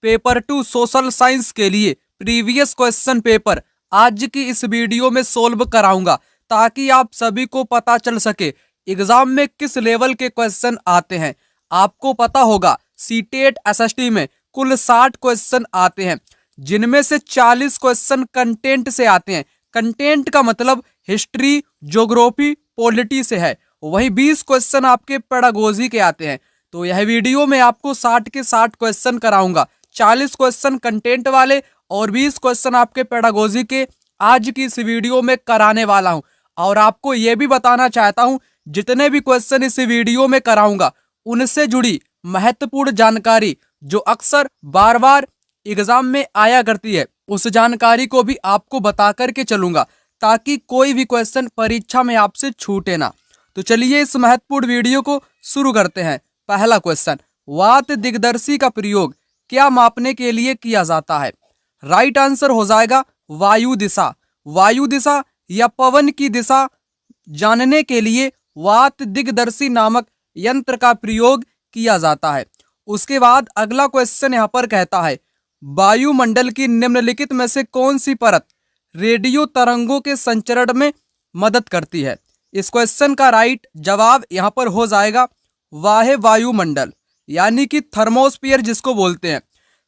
Paper 2 social science के लिए previous question paper आज की इस वीडियो में सोल्व कराऊंगा, ताकि आप सभी को पता चल सके एग्जाम में किस लेवल के क्वेश्चन आते हैं। आपको पता होगा सीटेट एसएसटी में कुल 60 क्वेश्चन आते हैं, जिनमें से 40 क्वेश्चन कंटेंट से आते हैं। कंटेंट का मतलब हिस्ट्री, ज्योग्राफी, पॉलिटी से है। वही 20 क्वेश्चन आपके पेडागोजी के आते हैं। तो यह वीडियो में आपको 60 के 60 क्वेश्चन कराऊंगा, 40 क्वेश्चन कंटेंट वाले और 20 क्वेश्चन आपके पेडागोजी के आज की इस वीडियो में कराने वाला हूं। और आपको यह भी बताना चाहता हूं, जितने भी क्वेश्चन इस वीडियो में कराऊंगा उनसे जुड़ी महत्वपूर्ण जानकारी जो अक्सर बार बार एग्जाम में आया करती है, उस जानकारी को भी आपको बता करके चलूंगा, ताकि कोई भी क्वेश्चन परीक्षा में आपसे छूटे ना। तो चलिए इस महत्वपूर्ण वीडियो को शुरू करते हैं। पहला क्वेश्चन, वात दिग्दर्शी का प्रयोग क्या मापने के लिए किया जाता है? राइट आंसर हो जाएगा वायु दिशा। वायु दिशा या पवन की दिशा जानने के लिए वात दिग्दर्शी नामक यंत्र का प्रयोग किया जाता है। उसके बाद अगला क्वेश्चन यहाँ पर कहता है, वायुमंडल की निम्नलिखित में से कौन सी परत रेडियो तरंगों के संचरण में मदद करती है? इस क्वेश्चन का राइट जवाब यहाँ पर हो जाएगा वाह्य वायुमंडल, यानी कि थर्मोस्फीयर जिसको बोलते हैं।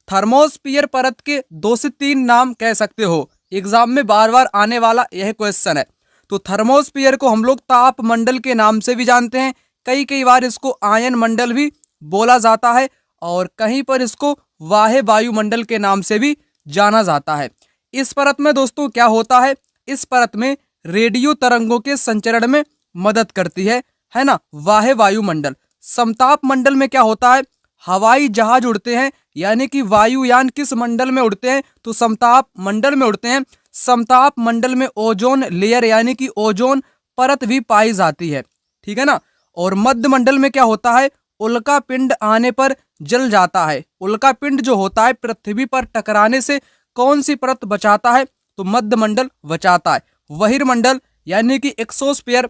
थर्मोस्फीयर परत के 2 से 3 नाम कह सकते हो, एग्जाम में बार बार आने वाला यह क्वेश्चन है। तो थर्मोस्फीयर को हम लोग ताप मंडल के नाम से भी जानते हैं, कई बार इसको आयन मंडल भी बोला जाता है, और कहीं पर इसको वाह्य वायुमंडल के नाम से भी जाना जाता है। इस परत में दोस्तों क्या होता है, इस परत में रेडियो तरंगों के संचरण में मदद करती है ना, वाह्य वायुमंडल। समताप मंडल में क्या होता है, हवाई जहाज उड़ते हैं, यानी कि वायुयान किस मंडल में उड़ते हैं, तो समताप मंडल में उड़ते हैं। समताप मंडल में ओजोन लेयर यानी कि ओजोन परत भी पाई जाती है, ठीक है ना। और मध्य मंडल में क्या होता है, उल्का पिंड आने पर जल जाता है। उल्का पिंड जो होता है पृथ्वी पर टकराने से कौन सी परत बचाता है, तो मध्य मंडल बचाता है। बहिर्मंडल यानी कि एक्सोस्फीयर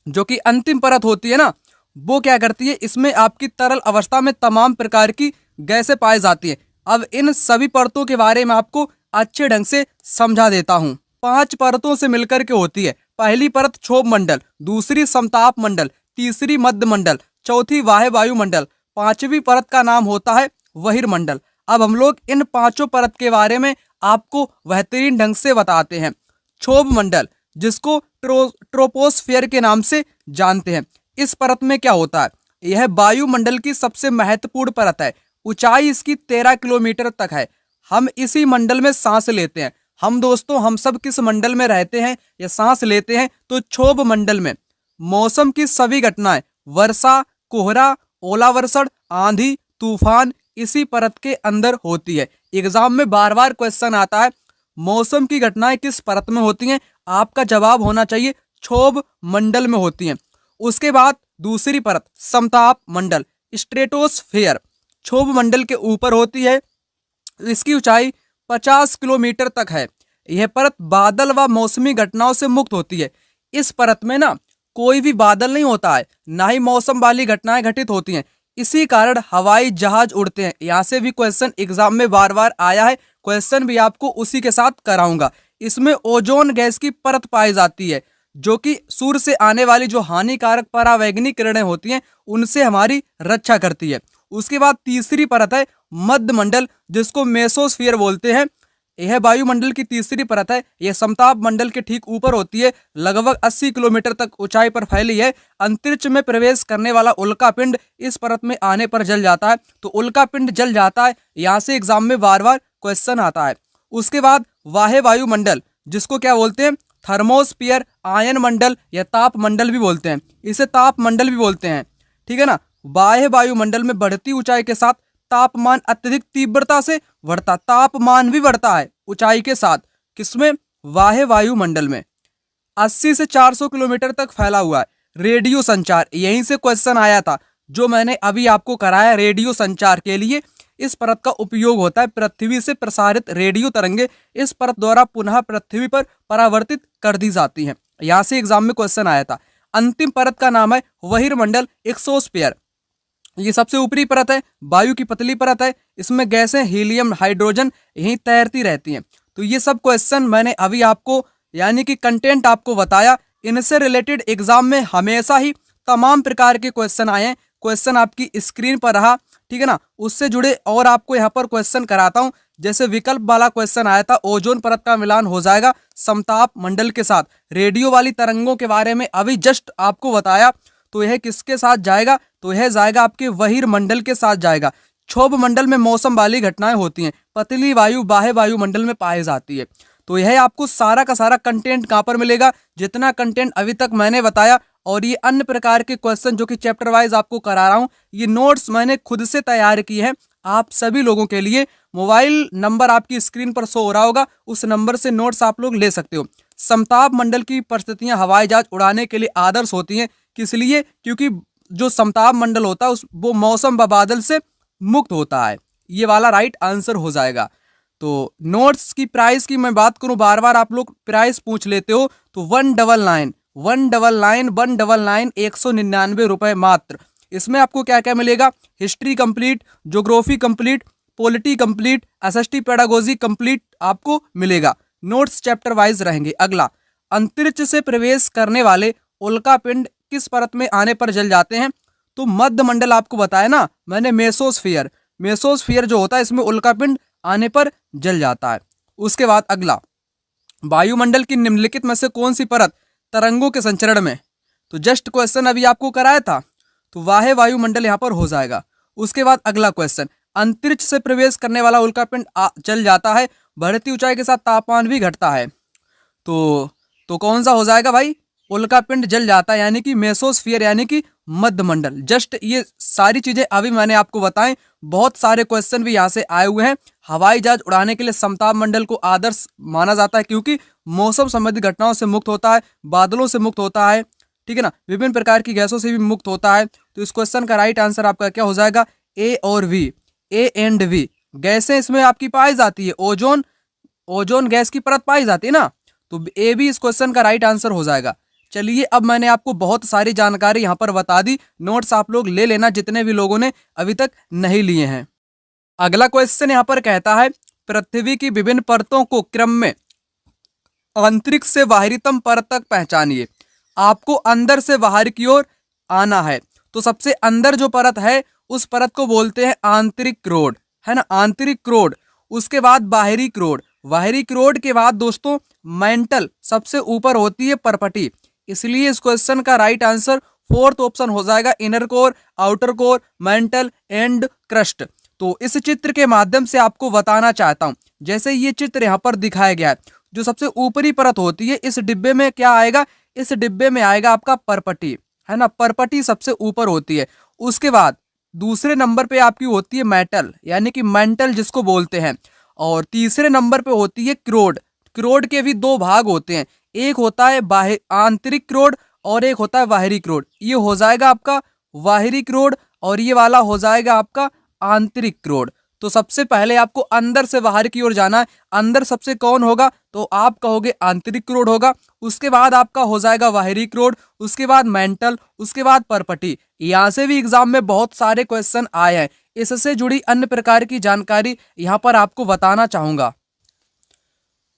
जो कि अंतिम परत होती है ना, वो क्या करती है, इसमें आपकी तरल अवस्था में तमाम प्रकार की गैसें पाई जाती हैं। अब इन सभी परतों के बारे में आपको अच्छे ढंग से समझा देता हूं। 5 परतों से मिलकर के होती है। पहली परत क्षोभ मंडल, दूसरी समताप मंडल, तीसरी मध्य मंडल, चौथी वाह्य वायुमंडल, 5वीं परत का नाम होता है बहिर्मंडल। अब हम लोग इन 5 परत के बारे में आपको बेहतरीन ढंग से बताते हैं। क्षोभ मंडल जिसको ट्रोपोस्फियर के नाम से जानते हैं, इस परत में क्या होता है, यह वायुमंडल की सबसे महत्वपूर्ण परत है। ऊंचाई इसकी 13 किलोमीटर तक है। हम इसी मंडल में सांस लेते हैं। हम सब किस मंडल में रहते हैं या सांस लेते हैं, तो क्षोभ मंडल में। मौसम की सभी घटनाएं, वर्षा, कोहरा, ओलावर्षण, आंधी, तूफान इसी परत के अंदर होती है। एग्जाम में बार बार क्वेश्चन आता है, मौसम की घटनाएं किस परत में होती हैं? आपका जवाब होना चाहिए क्षोभ मंडल में होती हैं। उसके बाद दूसरी परत समताप मंडल, स्ट्रेटोस्फेयर, क्षोभ मंडल के ऊपर होती है। इसकी ऊंचाई 50 किलोमीटर तक है। यह परत बादल व मौसमी घटनाओं से मुक्त होती है। इस परत में ना कोई भी बादल नहीं होता है, ना ही मौसम वाली घटनाएं घटित होती हैं। इसी कारण हवाई जहाज उड़ते हैं। यहाँ से भी क्वेश्चन एग्जाम में बार बार आया है, क्वेश्चन भी आपको उसी के साथ कराऊंगा। इसमें ओजोन गैस की परत पाई जाती है, जो कि सूर्य से आने वाली जो हानिकारक परावैंगनिक किरणें होती हैं उनसे हमारी रक्षा करती है। उसके बाद तीसरी परत है मध्य मंडल, जिसको मेसोस्फीयर बोलते हैं। यह वायुमंडल की तीसरी परत है। यह समताप मंडल के ठीक ऊपर होती है, लगभग 80 किलोमीटर तक ऊंचाई पर फैली है। अंतरिक्ष में प्रवेश करने वाला उल्का पिंड इस परत में आने पर जल जाता है। तो उल्का पिंड जल जाता है, यहाँ से एग्जाम में बार बार क्वेश्चन आता है। उसके बाद वाह्य वायुमंडल, जिसको क्या बोलते हैं, थर्मोस्फीयर, आयन मंडल या ताप मंडल भी बोलते हैं। इसे ताप मंडल भी बोलते हैं, ठीक है ना। बाह्य वायुमंडल में बढ़ती ऊंचाई के साथ तापमान अत्यधिक तीव्रता से बढ़ता, तापमान भी बढ़ता है ऊंचाई के साथ। किसमें? वाह्य वायुमंडल में। 80 से 400 किलोमीटर तक फैला हुआ है। रेडियो संचार, यहीं से क्वेश्चन आया था जो मैंने अभी आपको कराया। रेडियो संचार के लिए इस परत का उपयोग होता है। पृथ्वी से प्रसारित रेडियो तरंगे इस परत द्वारा पुनः पृथ्वी पर परावर्तित कर दी जाती हैं। यहाँ से एग्जाम में क्वेश्चन आया था। अंतिम परत का नाम है बहिर्मंडल, एक्सोस्फीयर। ये सबसे ऊपरी परत है, वायु की पतली परत है, इसमें गैसें हीलियम हाइड्रोजन यहीं तैरती रहती हैं। तो ये सब क्वेश्चन मैंने अभी आपको यानी कि कंटेंट आपको बताया, इनसे रिलेटेड एग्जाम में हमेशा ही तमाम प्रकार के क्वेश्चन आए हैं। क्वेश्चन आपकी स्क्रीन पर रहा, ठीक है ना, उससे जुड़े और आपको यहाँ पर क्वेश्चन कराता हूँ। जैसे विकल्प वाला क्वेश्चन आया था, ओजोन परत का मिलान हो जाएगा समताप मंडल के साथ। रेडियो वाली तरंगों के बारे में अभी जस्ट आपको बताया, तो यह किसके साथ जाएगा, तो यह जाएगा आपके वहीर मंडल के साथ जाएगा। क्षोभ मंडल में मौसम वाली घटनाएं होती हैं, पतली वायु बाह्य वायुमंडल में पाई जाती है। तो यह आपको सारा का सारा कंटेंट कहाँ पर मिलेगा, जितना कंटेंट अभी तक मैंने बताया, और ये अन्य प्रकार के क्वेश्चन जो कि चैप्टर वाइज आपको करा रहा हूँ, ये नोट्स मैंने खुद से तैयार की है आप सभी लोगों के लिए। मोबाइल नंबर आपकी स्क्रीन पर शो हो रहा होगा, उस नंबर से नोट्स आप लोग ले सकते हो। समताप मंडल की परिस्थितियां हवाई जहाज उड़ाने के लिए आदर्श होती हैं, किस लिए, क्योंकि जो समताप मंडल होता है वो मौसम व बादल से मुक्त होता है। ये वाला राइट आंसर हो जाएगा। तो नोट्स की प्राइस की मैं बात करूं, बार बार आप लोग प्राइस पूछ लेते हो, तो 199 199 मात्र। इसमें आपको क्या क्या मिलेगा, history complete, geography complete, polity complete, SST pedagogy complete आपको मिलेगा। नोट्स चैप्टर वाइज रहेंगे। अगला, अंतरिक्ष से प्रवेश करने वाले उल्का पिंड किस परत में आने पर जल जाते हैं, तो मध्य मंडल आपको बताया ना मैंने, मेसोस्फियर जो होता है इसमें उल्का पिंड आने पर जल जाता है। उसके बाद अगला, वायुमंडल की निम्नलिखित में से कौन सी परत तरंगों के संचरण में, तो जस्ट क्वेश्चन अभी आपको कराया था, तो वाह्य वायुमंडल यहाँ पर हो जाएगा। उसके बाद अगला क्वेश्चन, अंतरिक्ष से प्रवेश करने वाला उल्का पिंड जल जाता है, बढ़ती ऊंचाई के साथ तापमान भी घटता है। तो कौन सा हो जाएगा भाई, उल्का पिंड जल जाता है, यानी कि मेसोस्फियर यानी कि मध्य मंडल। जस्ट ये सारी चीजें अभी मैंने आपको बताएं। बहुत सारे क्वेश्चन भी यहाँ से आए हुए हैं। हवाई जहाज उड़ाने के लिए समताप मंडल को आदर्श माना जाता है, क्योंकि मौसम संबंधी घटनाओं से मुक्त होता है, बादलों से मुक्त होता है, ठीक है ना, विभिन्न प्रकार की गैसों से भी मुक्त होता है। तो इस क्वेश्चन का राइट आंसर आपका क्या हो जाएगा, ए और वी, ए एंड वी गैसें इसमें आपकी पाई जाती है। ओजोन गैस की परत पाई जाती है ना, तो ए भी इस क्वेश्चन का राइट आंसर हो जाएगा। चलिए, अब मैंने आपको बहुत सारी जानकारी यहाँ पर बता दी, नोट्स आप लोग ले लेना जितने भी लोगों ने अभी तक नहीं लिए हैं। अगला क्वेश्चन यहाँ पर कहता है, पृथ्वी की विभिन्न परतों को क्रम में अंतरिक्ष से बाहरीतम परत तक पहचानिए। आपको अंदर से बाहर की ओर आना है, तो सबसे अंदर जो परत है उस परत को बोलते हैं आंतरिक क्रोड, है ना, आंतरिक क्रोड। उसके बाद बाहरी क्रोड, बाहरी क्रोड के बाद दोस्तों मेंटल, सबसे ऊपर होती है परपटी। इसलिए इस क्वेश्चन का राइट आंसर फोर्थ ऑप्शन हो जाएगा, inner core, outer core, mental and crust. तो इस चित्र के माध्यम से आपको बताना चाहता हूं, जैसे ये चित्र यहाँ पर दिखाया गया है, जो सबसे ऊपरी परत होती है इस डिब्बे में क्या आएगा, इस डिब्बे में आएगा आपका परपटी, है ना, परपटी सबसे ऊपर होती है। उसके बाद दूसरे नंबर पे आपकी होती है मेटल, यानी कि मेंटल जिसको बोलते हैं, और तीसरे नंबर पे होती है क्रोड। क्रोड के भी दो भाग होते हैं, एक होता है बाहर आंतरिक क्रोड और एक होता है बाहरी क्रोड। ये हो जाएगा आपका बाहरी क्रोड और ये वाला हो जाएगा आपका आंतरिक क्रोड। तो सबसे पहले आपको अंदर से बाहर की ओर जाना है। अंदर सबसे कौन होगा, तो आप कहोगे आंतरिक क्रोड होगा। उसके बाद आपका हो जाएगा बाहरी क्रोड, उसके बाद मेंटल, उसके बाद परपटी। यहाँ से भी एग्जाम में बहुत सारे क्वेश्चन आए हैं, इससे जुड़ी अन्य प्रकार की जानकारी यहाँ पर आपको बताना चाहूंगा।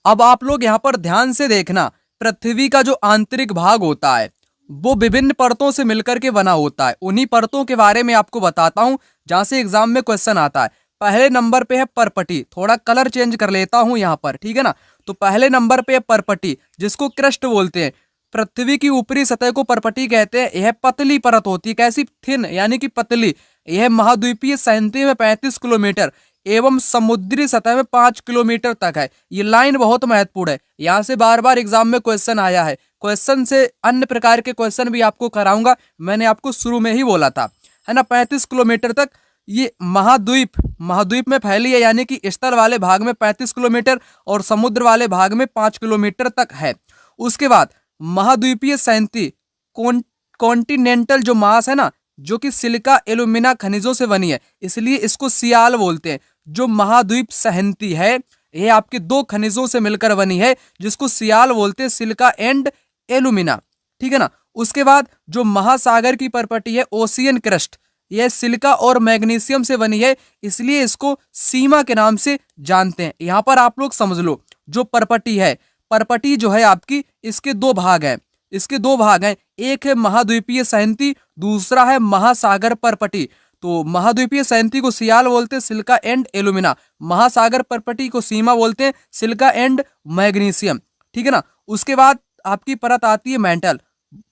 अब आप लोग यहाँ पर ध्यान से देखना, पृथ्वी का जो आंतरिक भाग होता है वो विभिन्न परतों से मिलकर के बना होता है। उन्हीं परतों के बारे में आपको बताता हूँ जहां से एग्जाम में क्वेश्चन आता है। पहले नंबर पे है परपटी, थोड़ा कलर चेंज कर लेता हूं यहाँ पर, ठीक है ना। तो पहले नंबर पे है परपटी, जिसको क्रस्ट बोलते हैं। पृथ्वी की ऊपरी सतह को परपटी कहते हैं। यह पतली परत होती है, कैसी, थिन यानी कि पतली। यह महाद्वीपीय सतह में 35 किलोमीटर एवं समुद्री सतह में 5 किलोमीटर तक है। ये लाइन बहुत महत्वपूर्ण है, यहाँ से बार बार एग्जाम में क्वेश्चन आया है। क्वेश्चन से अन्य प्रकार के क्वेश्चन भी आपको कराऊंगा, मैंने आपको शुरू में ही बोला था, है ना। 35 किलोमीटर तक ये महाद्वीप में फैली है, यानी कि स्थल वाले भाग में 35 किलोमीटर और समुद्र वाले भाग में 5 किलोमीटर तक है। उसके बाद महाद्वीपीय सैंती कॉन्टिनेंटल जो मास है ना, जो कि सिलिका एल्यूमिना खनिजों से बनी है, इसलिए इसको सियाल बोलते हैं। जो महाद्वीप सहंती है यह आपके दो खनिजों से मिलकर बनी है, जिसको सियाल बोलते हैं, सिलिका एंड एल्यूमिना, ठीक है ना। उसके बाद जो महासागर की परपटी है ओशियन क्रस्ट, यह सिलिका और मैग्नीशियम से बनी है, इसलिए इसको सीमा के नाम से जानते हैं। यहाँ पर आप लोग समझ लो, जो परपटी है, परपटी जो है आपकी, इसके दो भाग हैं। इसके दो भाग हैं, एक है महाद्वीपीय संहति, दूसरा है महासागर परपटी। तो महाद्वीपीय संहति को सियाल बोलते हैं, सिलिका एंड एल्यूमिना। महासागर परपटी को सीमा बोलते हैं, सिलिका एंड मैग्नीशियम। ठीक है ना। उसके बाद आपकी परत आती है मेंटल।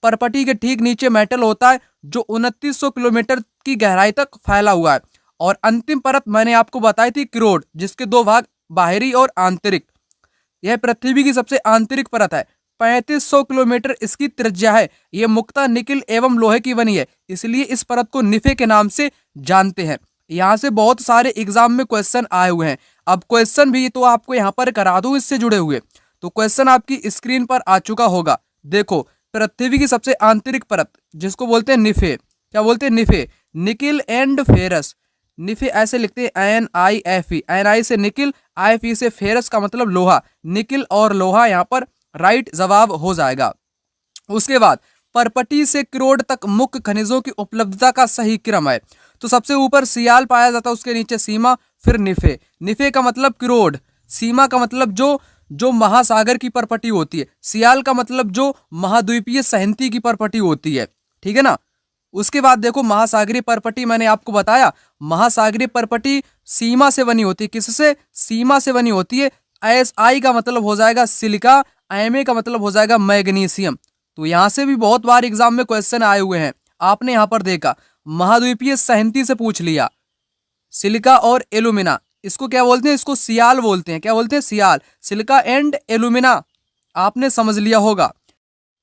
परपटी के ठीक नीचे मेटल होता है, जो 2900 किलोमीटर की गहराई तक फैला हुआ है। और अंतिम परत मैंने आपको बताई थी क्रोड, जिसके दो भाग, बाहरी और आंतरिक। यह पृथ्वी की सबसे आंतरिक परत है। 3500 किलोमीटर इसकी त्रिज्या है। यह मुख्यतः निकिल एवं लोहे की बनी है, इसलिए इस परत को निफे के नाम से जानते हैं। यहाँ से बहुत सारे एग्जाम में क्वेश्चन आए हुए हैं। अब क्वेश्चन भी तो आपको यहाँ पर करा दूं इससे जुड़े हुए। तो क्वेश्चन आपकी स्क्रीन पर आ चुका होगा। देखो, पृथ्वी की सबसे आंतरिक परत, जिसको बोलते हैं निफे। क्या बोलते हैं? Nife. Nickel and ferrous. Nife ऐसे लिखते हैं NiFe। Ni से निकिल, Fe से फेरस का मतलब लोहा। निकिल और लोहा यहाँ पर राइट जवाब हो जाएगा। उसके बाद परपटी से क्रोड तक मुख्य खनिजों की उपलब्धता का सही क्रम है। तो सबसे ऊपर सियाल पाया जाता है, उसके नीचे सीमा, फिर निफे। निफे का मतलब क्रोड, सीमा का मतलब जो महासागर की परपटी होती है, सियाल का मतलब जो महाद्वीपीय संहति की परपटी होती है। ठीक है ना। उसके बाद देखो, महासागरीय परपटी मैंने आपको बताया, महासागरीय परपटी सीमा से बनी होती है। किससे? सीमा से बनी होती है। Si का मतलब हो जाएगा सिलिका, Ma का मतलब हो जाएगा मैग्नीशियम। तो यहां से भी बहुत बार एग्जाम में क्वेश्चन आए हुए हैं। आपने यहां पर देखा, महाद्वीपीय संहति से पूछ लिया, सिलिका और एल्यूमिना, इसको क्या बोलते हैं? इसको सियाल बोलते हैं। क्या बोलते हैं? सियाल। सिलिका एंड एल्यूमिना आपने समझ लिया होगा।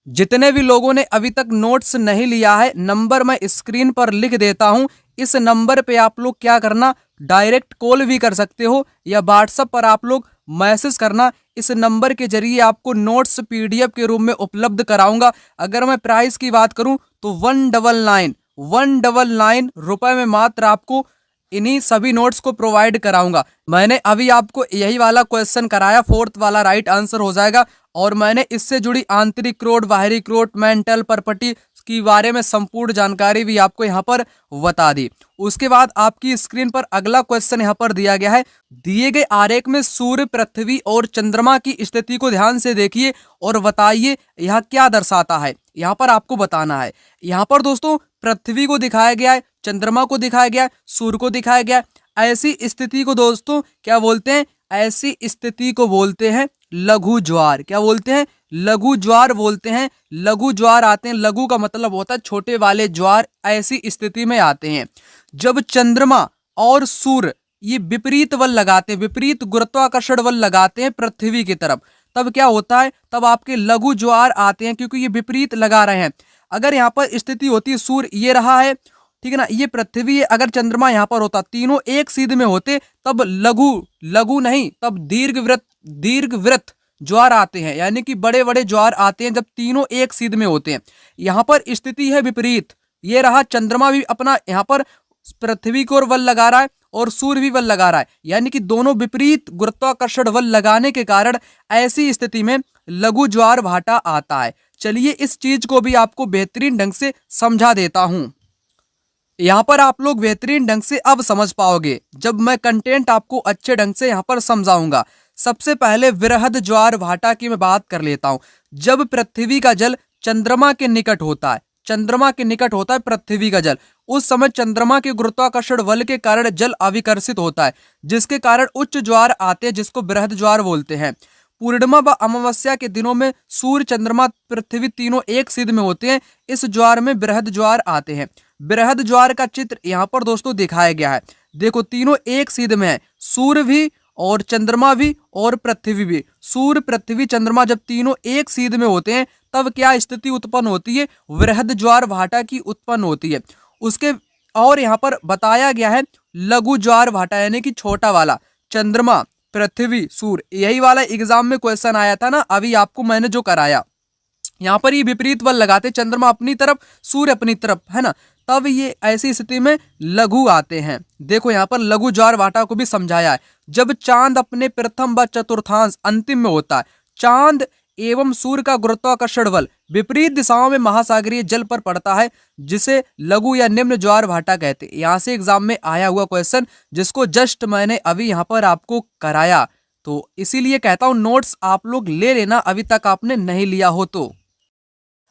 जितने भी लोगों ने अभी तक नोट्स नहीं लिया है, नंबर मैं स्क्रीन पर लिख देता हूं। इस नंबर पे आप लोग क्या करना, डायरेक्ट कॉल भी कर सकते हो या व्हाट्सएप पर आप लोग मैसेज करना। इस नंबर के जरिए आपको नोट्स PDF के रूप में उपलब्ध कराऊंगा। अगर मैं प्राइस की बात करूं तो 199 रुपए में मात्र आपको इन्हीं सभी नोट्स को प्रोवाइड कराऊंगा। मैंने अभी आपको यही वाला क्वेश्चन कराया, 4th वाला राइट आंसर हो जाएगा। और मैंने इससे जुड़ी आंतरिक क्रोड, बाहरी क्रोड, मेंटल परपटी की बारे में संपूर्ण जानकारी भी आपको यहाँ पर बता दी। उसके बाद आपकी स्क्रीन पर अगला क्वेश्चन यहाँ पर दिया गया है। दिए गए आरेख में सूर्य, पृथ्वी और चंद्रमा की स्थिति को ध्यान से देखिए और बताइए यह क्या दर्शाता है। यहाँ पर आपको बताना है। यहाँ पर दोस्तों पृथ्वी को दिखाया गया है, चंद्रमा को दिखाया गया है, सूर्य को दिखाया गया है। ऐसी स्थिति को दोस्तों क्या बोलते हैं? ऐसी स्थिति को बोलते हैं लघु ज्वार। क्या बोलते हैं? लघु ज्वार बोलते हैं। लघु ज्वार आते हैं, लघु का मतलब होता है छोटे वाले ज्वार, ऐसी स्थिति में आते हैं जब चंद्रमा और सूर्य ये विपरीत बल लगाते हैं, विपरीत गुरुत्वाकर्षण बल लगाते हैं पृथ्वी की तरफ। तब क्या होता है? तब आपके लघु ज्वार आते हैं, क्योंकि ये विपरीत लगा रहे हैं। अगर यहाँ पर स्थिति होती है, सूर्य ये रहा है, ठीक है ना, ये पृथ्वी है, अगर चंद्रमा यहाँ पर होता, तीनों एक सीध में होते, तब लघु नहीं, तब दीर्घवृत्त ज्वार आते हैं, यानी कि बड़े बड़े ज्वार आते हैं जब तीनों एक सीध में होते हैं। यहाँ पर स्थिति है विपरीत। ये रहा, चंद्रमा भी अपना यहाँ पर पृथ्वी की ओर बल लगा रहा है और सूर्य भी बल लगा रहा है, यानी कि दोनों विपरीत गुरुत्वाकर्षण बल लगाने के कारण ऐसी स्थिति में लघु ज्वार भाटा आता है। चलिए इस चीज को भी आपको बेहतरीन ढंग से समझा देता हूं। यहाँ पर आप लोग बेहतरीन ढंग से अब समझ पाओगे जब मैं कंटेंट आपको अच्छे ढंग से यहाँ पर समझाऊंगा। सबसे पहले वृहद ज्वार भाटा की मैं बात कर लेता हूँ। जब पृथ्वी का जल चंद्रमा के निकट होता है, चंद्रमा के निकट होता है पृथ्वी का जल, उस समय चंद्रमा के गुरुत्वाकर्षण बल के कारण जल अविकर्षित होता है, जिसके कारण उच्च ज्वार आते हैं, जिसको वृहद ज्वार बोलते हैं। पूर्णिमा व अमावस्या के दिनों में सूर्य, चंद्रमा, पृथ्वी तीनों एक सीध में होते हैं, इस ज्वार में वृहद ज्वार आते हैं। वृहद ज्वार का चित्र यहाँ पर दोस्तों दिखाया गया है। देखो तीनों एक सीध में है, सूर्य भी और चंद्रमा भी और पृथ्वी भी। सूर्य, पृथ्वी, चंद्रमा जब तीनों एक सीध में होते हैं तब क्या स्थिति उत्पन्न होती है? वृहद ज्वार भाटा की उत्पन्न होती है। उसके और यहाँ पर बताया गया है लघु ज्वार भाटा, यानी कि छोटा वाला, चंद्रमा, पृथ्वी, सूर्य। यही वाला एग्जाम में क्वेश्चन आया था ना, अभी आपको मैंने जो कराया। यहाँ पर ये विपरीत बल लगाते, चंद्रमा अपनी तरफ, सूर्य अपनी तरफ, है ना, तब ये ऐसी स्थिति में लघु आते हैं। देखो यहाँ पर लघु ज्वार भाटा को भी समझाया है। जब चांद अपने प्रथम व चतुर्थांश अंतिम में होता है, चांद एवं सूर्य का गुरुत्वाकर्षण बल विपरीत दिशाओं में महासागरीय जल पर पड़ता है, जिसे लघु या निम्न ज्वार भाटा कहते हैं। यहाँ से एग्जाम में आया हुआ क्वेश्चन, जिसको जस्ट मैंने अभी यहाँ पर आपको कराया, तो इसीलिए कहता हूँ नोट्स आप लोग ले लेना अभी तक आपने नहीं लिया हो तो।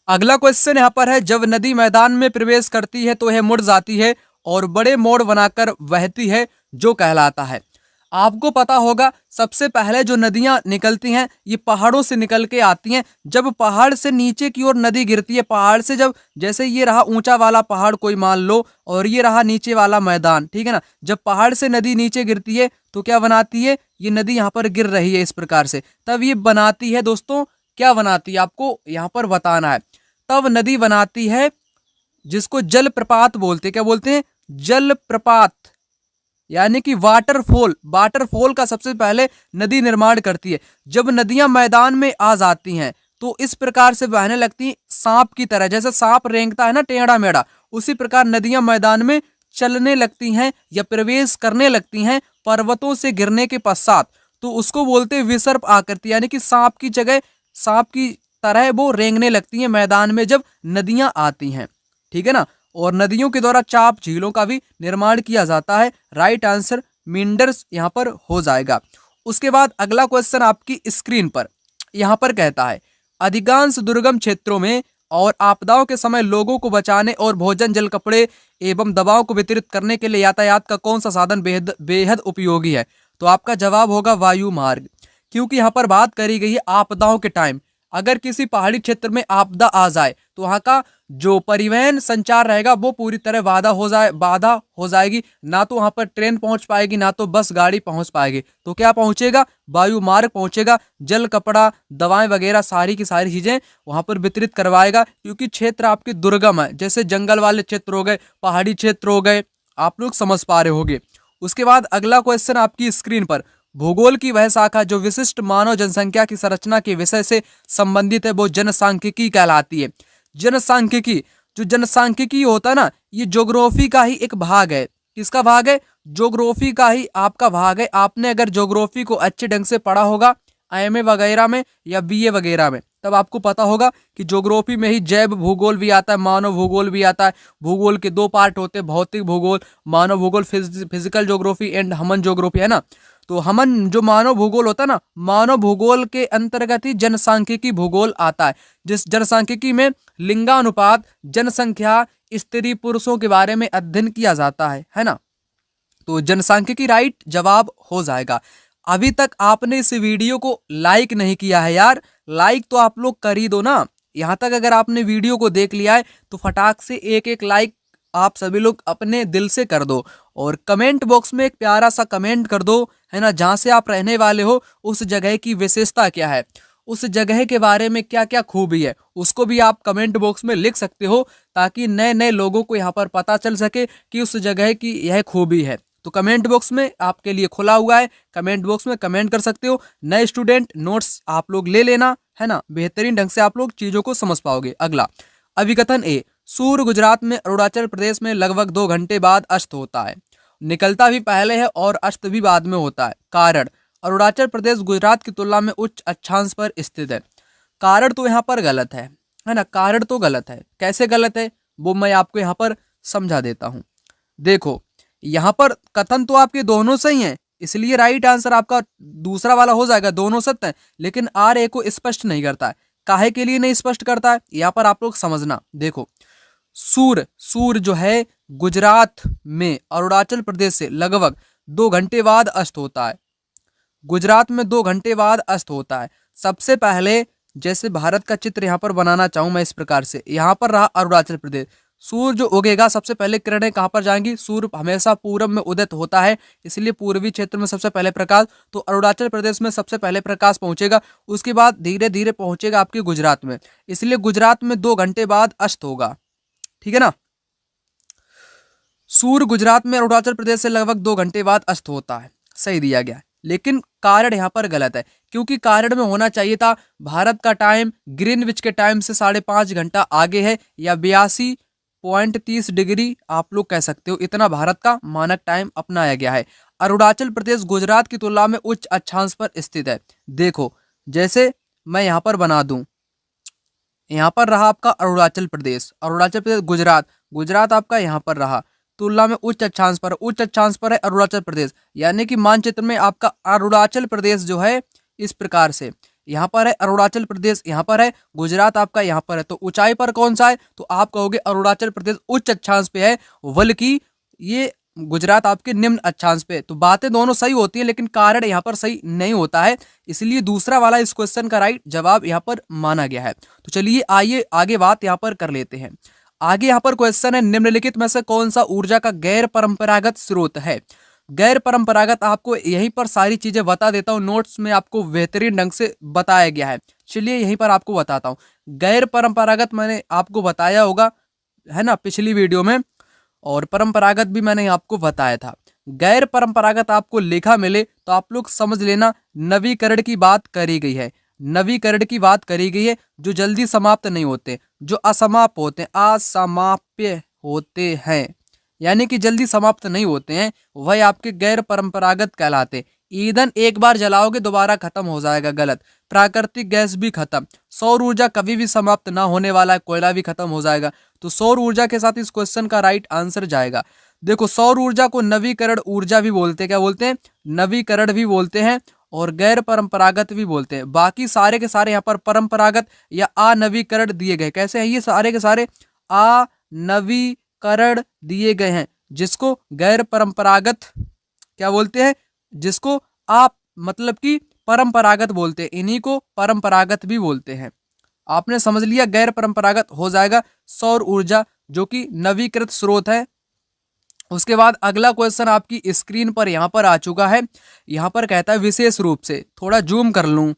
अगला क्वेश्चन यहाँ पर है, जब नदी मैदान में प्रवेश करती है तो यह मुड़ जाती है और बड़े मोड़ बनाकर बहती है, जो कहलाता है। आपको पता होगा सबसे पहले जो नदियां निकलती हैं ये पहाड़ों से निकल के आती हैं। जब पहाड़ से नीचे की ओर नदी गिरती है, पहाड़ से जब, जैसे ये रहा ऊंचा वाला पहाड़ कोई मान लो, और ये रहा नीचे वाला मैदान, ठीक है ना। जब पहाड़ से नदी नीचे गिरती है तो क्या बनाती है, ये नदी यहाँ पर गिर रही है इस प्रकार से, तब ये बनाती है दोस्तों, क्या बनाती है आपको यहाँ पर बताना है। तब नदी बनाती है जिसको जलप्रपात बोलते हैं। क्या बोलते हैं, जलप्रपात, यानी कि वाटरफॉल। वाटरफॉल का सबसे पहले नदी निर्माण करती है। जब नदियां मैदान में आ जाती हैं तो इस प्रकार से बहने लगती हैं सांप की तरह, जैसे सांप रेंगता है ना टेढ़ा मेढ़ा, उसी प्रकार नदियां मैदान में चलने लगती हैं या प्रवेश करने लगती हैं पर्वतों से गिरने के पश्चात। तो उसको बोलते हैं विसर्प आकृति, यानी कि सांप की जगह सांप की तरह वो रेंगने लगती हैं मैदान में जब नदियां आती हैं, ठीक है ना। और नदियों के द्वारा चाप झीलों का भी निर्माण किया जाता है। राइट आंसर मींडर्स यहाँ पर हो जाएगा। उसके बाद अगला क्वेश्चन आपकी स्क्रीन पर यहाँ पर कहता है, अधिकांश दुर्गम क्षेत्रों में और आपदाओं के समय लोगों को बचाने और भोजन, जल, कपड़े एवं दवाओं को वितरित करने के लिए यातायात का कौन सा साधन बेहद उपयोगी है। तो आपका जवाब होगा वायु मार्ग, क्योंकि यहाँ पर बात करी गई है आपदाओं के टाइम। अगर किसी पहाड़ी क्षेत्र में आपदा आ जाए तो वहाँ का जो परिवहन संचार रहेगा वो पूरी तरह बाधा हो जाएगी। ना तो वहाँ पर ट्रेन पहुँच पाएगी, ना तो बस गाड़ी पहुँच पाएगी। तो क्या पहुँचेगा, वायु मार्ग पहुँचेगा। जल, कपड़ा, दवाएं वगैरह सारी की सारी चीजें वहाँ पर वितरित करवाएगा, क्योंकि क्षेत्र आपके दुर्गम है, जैसे जंगल वाले क्षेत्र हो गए, पहाड़ी क्षेत्र हो गए, आप लोग समझ पा रहे होंगे। उसके बाद अगला क्वेश्चन आपकी स्क्रीन पर, भूगोल की वह शाखा जो विशिष्ट मानव जनसंख्या की संरचना के विषय से संबंधित है वो जनसांख्यिकी कहलाती है। जनसांख्यिकी, जो जनसांख्यिकी होता है ना, ये ज्योग्राफी का ही एक भाग है। किसका भाग है, ज्योग्राफी का ही आपका भाग है। आपने अगर ज्योग्राफी को अच्छे ढंग से पढ़ा होगा IMA वगैरह में या BA वगैरह में, तब आपको पता होगा कि ज्योग्राफी में ही जैव भूगोल भी आता है, मानव भूगोल भी आता है। भूगोल के दो पार्ट होते हैं, भौतिक भूगोल, मानव भूगोल, physical geography and human geography, है ना। तो हमन जो मानव भूगोल होता है ना, मानव भूगोल के अंतर्गत ही जनसांख्यिकी भूगोल आता है। जिस जनसांख्यिकी में लिंगानुपात, जनसंख्या, स्त्री पुरुषों के बारे में अध्ययन किया जाता है ना। तो जनसांख्यिकी राइट जवाब हो जाएगा। अभी तक आपने इस वीडियो को लाइक नहीं किया है यार, लाइक तो आप लोग कर ही दो ना। यहाँ तक अगर आपने वीडियो को देख लिया है तो फटाक से एक एक लाइक आप सभी लोग अपने दिल से कर दो, और कमेंट बॉक्स में एक प्यारा सा कमेंट कर दो, है ना। जहाँ से आप रहने वाले हो उस जगह की विशेषता क्या है, उस जगह के बारे में क्या क्या खूबी है, उसको भी आप कमेंट बॉक्स में लिख सकते हो, ताकि नए नए लोगों को यहाँ पर पता चल सके कि उस जगह की यह खूबी है। तो कमेंट बॉक्स में आपके लिए खुला हुआ है, कमेंट बॉक्स में कमेंट कर सकते हो। नए स्टूडेंट नोट्स आप लोग ले लेना, है ना, बेहतरीन ढंग से आप लोग चीजों को समझ पाओगे। अगला अभिकथन ए, सूर्य गुजरात में अरुणाचल प्रदेश में लगभग 2 घंटे बाद अस्त होता है। निकलता भी पहले है और अस्त भी बाद में होता है। कारण, अरुणाचल प्रदेश गुजरात की तुलना में उच्च अक्षांश पर स्थित है। कारण तो यहाँ पर गलत है ना, कारण तो गलत है। कैसे गलत है वो मैं आपको यहाँ पर समझा देता हूँ। देखो, यहाँ पर कथन तो आपके दोनों सही हैं, इसलिए राइट आंसर आपका दूसरा वाला हो जाएगा, दोनों सत्य हैं। लेकिन RA को स्पष्ट नहीं करता है। काहे के लिए नहीं स्पष्ट करता है, यहाँ पर आप लोग समझना। देखो, सूर्य जो है गुजरात में अरुणाचल प्रदेश से लगभग 2 घंटे बाद अस्त होता है। गुजरात में 2 घंटे बाद अस्त होता है। सबसे पहले, जैसे भारत का चित्र यहाँ पर बनाना चाहूँ मैं इस प्रकार से, यहाँ पर रहा अरुणाचल प्रदेश, सूर्य जो उगेगा सबसे पहले किरणें कहाँ पर जाएंगी, सूर्य हमेशा पूरब में उदित होता है, इसलिए पूर्वी क्षेत्र में सबसे पहले प्रकाश, तो अरुणाचल प्रदेश में सबसे पहले प्रकाश पहुंचेगा। उसके बाद धीरे धीरे पहुंचेगा आपके गुजरात में, इसलिए गुजरात में 2 घंटे बाद अस्त होगा, ठीक है ना। सूर्य गुजरात में अरुणाचल प्रदेश से लगभग 2 घंटे बाद अस्त होता है, सही दिया गया। लेकिन कारण यहाँ पर गलत है, क्योंकि कारण में होना चाहिए था भारत का टाइम ग्रीनविच के टाइम से 5.5 घंटा आगे है, या 82.30 डिग्री आप लोग कह सकते हो। इतना भारत का मानक टाइम अपनाया गया है। अरुणाचल प्रदेश गुजरात की तुलना में उच्च अक्षांश पर स्थित है। देखो, जैसे मैं यहाँ पर बना दूं, यहाँ पर रहा आपका अरुणाचल प्रदेश, अरुणाचल प्रदेश, गुजरात, गुजरात आपका यहाँ पर रहा, तुलना में उच्च अक्षांश पर, उच्च अक्षांश पर है अरुणाचल प्रदेश। यानी कि मानचित्र में आपका अरुणाचल प्रदेश जो है इस प्रकार से यहाँ पर है अरुणाचल प्रदेश, यहाँ पर है गुजरात आपका यहाँ पर है। तो ऊंचाई पर कौन सा है, तो आप कहोगे अरुणाचल प्रदेश उच्च अक्षांश पे है, बल्कि ये गुजरात आपके निम्न अक्षांश पे। तो बातें दोनों सही होती है, लेकिन कारण यहाँ पर सही नहीं होता है, इसलिए दूसरा वाला इस क्वेश्चन का राइट जवाब यहाँ पर माना गया है। तो चलिए आइए आगे बात यहाँ पर कर लेते हैं। आगे यहाँ पर क्वेश्चन है, निम्नलिखित में से कौन सा ऊर्जा का गैर परंपरागत स्रोत है। गैर परंपरागत आपको यहीं पर सारी चीजें बता देता हूँ, नोट्स में आपको बेहतरीन ढंग से बताया गया है। चलिए यहीं पर आपको बताता हूँ। गैर परंपरागत मैंने आपको बताया होगा है ना पिछली वीडियो में, और परंपरागत भी मैंने आपको बताया था। गैर परंपरागत आपको लिखा मिले तो आप लोग समझ लेना नवीकरण की बात करी गई है, नवीकरण की बात करी गई है, जो जल्दी समाप्त नहीं होते, जो असमाप्त होते हैं, असमाप्य होते हैं, यानी कि जल्दी समाप्त नहीं होते हैं, वह आपके गैर परंपरागत कहलाते। ईंधन एक बार जलाओगे दोबारा खत्म हो जाएगा, गलत। प्राकृतिक गैस भी खत्म। सौर ऊर्जा कभी भी समाप्त ना होने वाला है, कोयला भी खत्म हो जाएगा। तो सौर ऊर्जा के साथ इस क्वेश्चन का राइट आंसर जाएगा। देखो सौर ऊर्जा को नवीकरण ऊर्जा भी बोलते हैं, क्या बोलते हैं, नवीकरण भी बोलते हैं, और गैर परंपरागत भी बोलते हैं। बाकी सारे के सारे यहाँ पर परंपरागत या अनवीकरण दिए गए। कैसे हैं ये सारे के सारे, अनवीकरण दिए गए हैं, जिसको गैर परंपरागत क्या बोलते हैं, जिसको आप मतलब कि परंपरागत बोलते हैं, इन्हीं को परंपरागत भी बोलते हैं। आपने समझ लिया, गैर परंपरागत हो जाएगा सौर ऊर्जा, जो कि नवीकृत स्रोत है। उसके बाद अगला क्वेश्चन आपकी स्क्रीन पर यहाँ पर आ चुका है। यहाँ पर कहता है विशेष रूप से, थोड़ा जूम कर लूं,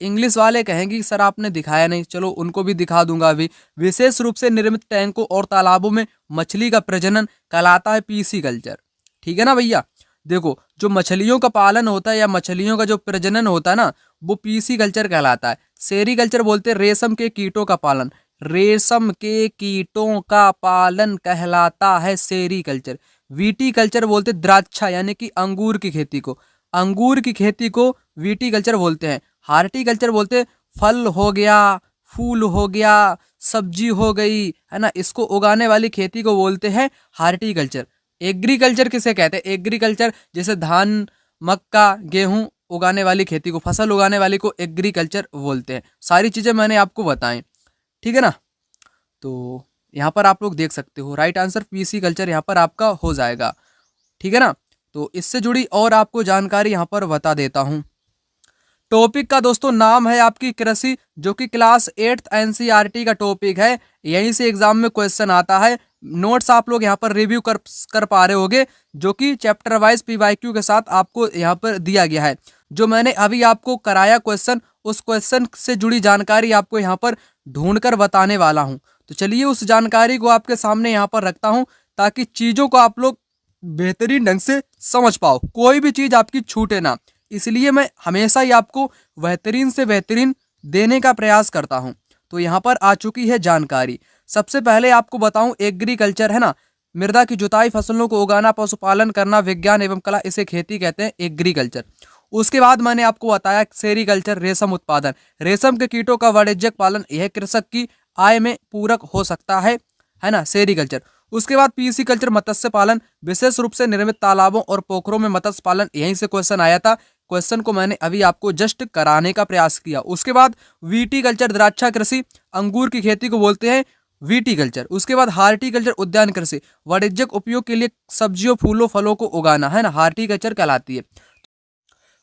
इंग्लिश वाले कहेंगे सर आपने दिखाया नहीं, चलो उनको भी दिखा दूंगा अभी। विशेष रूप से निर्मित टैंकों और तालाबों में मछली का प्रजनन कहलाता है पीसी कल्चर। ठीक है ना भैया। देखो जो मछलियों का पालन होता है या मछलियों का जो प्रजनन होता है ना, वो पीसी कल्चर कहलाता है। सेरी कल्चर बोलते हैं रेशम के कीटों का पालन, रेशम के कीटों का पालन कहलाता है सेरी कल्चर। वीटी कल्चर बोलते द्राक्षा यानी कि अंगूर की खेती को, अंगूर की खेती को वीटी कल्चर बोलते हैं। हार्टिकल्चर बोलते फल हो गया, फूल हो गया, सब्जी हो गई, है ना, इसको उगाने वाली खेती को बोलते हैं हार्टिकल्चर। एग्रीकल्चर किसे कहते हैं, एग्रीकल्चर जैसे धान, मक्का, गेहूं उगाने वाली खेती को, फसल उगाने वाली को एग्रीकल्चर बोलते हैं। सारी चीजें मैंने आपको बताएं, ठीक है ना। तो यहाँ पर आप लोग देख सकते हो राइट आंसर पीसी कल्चर यहाँ पर आपका हो जाएगा, ठीक है ना। तो इससे जुड़ी और आपको जानकारी यहाँ पर बता देता हूँ। टॉपिक का दोस्तों नाम है आपकी कृषि, जो कि क्लास 8th एनसीईआरटी का टॉपिक है। यहीं से एग्जाम में क्वेश्चन आता है। नोट्स आप लोग यहाँ पर रिव्यू कर पा रहे होगे, जो कि चैप्टर वाइज पीवाईक्यू के साथ आपको यहाँ पर दिया गया है। जो मैंने अभी आपको कराया क्वेश्चन, उस क्वेश्चन से जुड़ी जानकारी आपको यहाँ पर ढूंढकर बताने वाला हूँ। तो चलिए उस जानकारी को आपके सामने यहाँ पर रखता हूँ, ताकि चीज़ों को आप लोग बेहतरीन ढंग से समझ पाओ, कोई भी चीज़ आपकी छूटे ना। इसलिए मैं हमेशा ही आपको बेहतरीन से बेहतरीन देने का प्रयास करता हूं। तो यहाँ पर आ चुकी है जानकारी। सबसे पहले आपको बताऊं एग्रीकल्चर है ना, मृदा की जुताई, फसलों को उगाना, पशुपालन करना, विज्ञान एवं कला, इसे खेती कहते हैं एग्रीकल्चर। उसके बाद मैंने आपको बताया सेरीकल्चर, रेशम उत्पादन, रेशम के कीटों का वाणिज्यिक पालन, यह कृषक की आय में पूरक हो सकता है ना, सेरीकल्चर। उसके बाद पीसी कल्चर, मत्स्य पालन, विशेष रूप से निर्मित तालाबों और पोखरों में मत्स्य पालन, यहीं से क्वेश्चन आया था। क्वेश्चन को मैंने अभी आपको जस्ट कराने का प्रयास किया। उसके बाद वीटी कल्चर, द्राक्षा कृषि, अंगूर की खेती को बोलते हैं वीटी कल्चर। उसके बाद हार्टिकल्चर, उद्यान कृषि, वाणिज्यिक उपयोग के लिए सब्जियों, फूलों, फलों को उगाना, है ना, हार्टिकल्चर कहलाती है।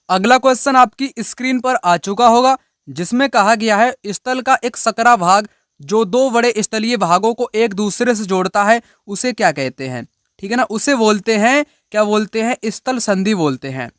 अगला क्वेश्चन आपकी स्क्रीन पर आ चुका होगा, जिसमें कहा गया है स्थल का एक सकरा भाग जो दो बड़े स्थलीय भागों को एक दूसरे से जोड़ता है, उसे क्या कहते हैं, ठीक है ना, उसे बोलते हैं, क्या बोलते हैं, स्थल संधि बोलते हैं।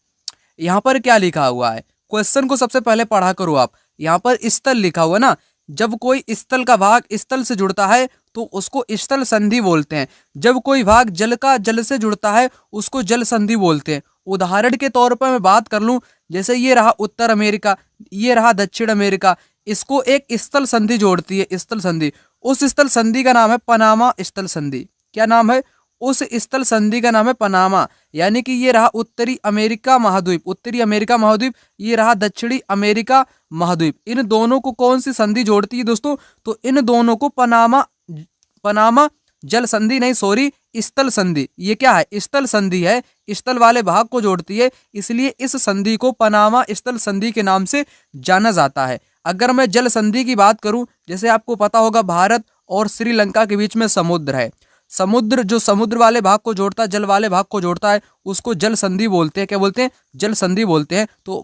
यहाँ पर क्या लिखा हुआ है, क्वेश्चन को सबसे पहले पढ़ा करो आप। यहाँ पर स्थल लिखा हुआ ना, जब कोई स्थल का भाग स्थल से जुड़ता है तो उसको स्थल संधि बोलते हैं। जब कोई भाग जल का जल से जुड़ता है उसको जल संधि बोलते हैं। उदाहरण के तौर पर मैं बात कर लूं, जैसे ये रहा उत्तर अमेरिका, ये रहा दक्षिण अमेरिका, इसको एक स्थल संधि जोड़ती है, स्थल संधि। उस स्थल संधि का नाम है पनामा स्थल संधि। क्या नाम है, उस स्थल संधि का नाम है पनामा। यानी कि ये रहा उत्तरी अमेरिका महाद्वीप, ये रहा दक्षिणी अमेरिका महाद्वीप। इन दोनों को कौन सी संधि जोड़ती है दोस्तों? तो इन दोनों को पनामा जल संधि, नहीं सॉरी, स्थल संधि। ये क्या है? स्थल संधि है, स्थल वाले भाग को जोड़ती है, इसलिए इस संधि को पनामा स्थल संधि के नाम से जाना जाता है। अगर मैं जल संधि की बात करूं, जैसे आपको पता होगा भारत और श्रीलंका के बीच में समुद्र है। समुद्र जो समुद्र वाले भाग को जोड़ता है, जल वाले भाग को जोड़ता है, उसको जल संधि बोलते हैं। क्या बोलते हैं? जल संधि बोलते हैं। तो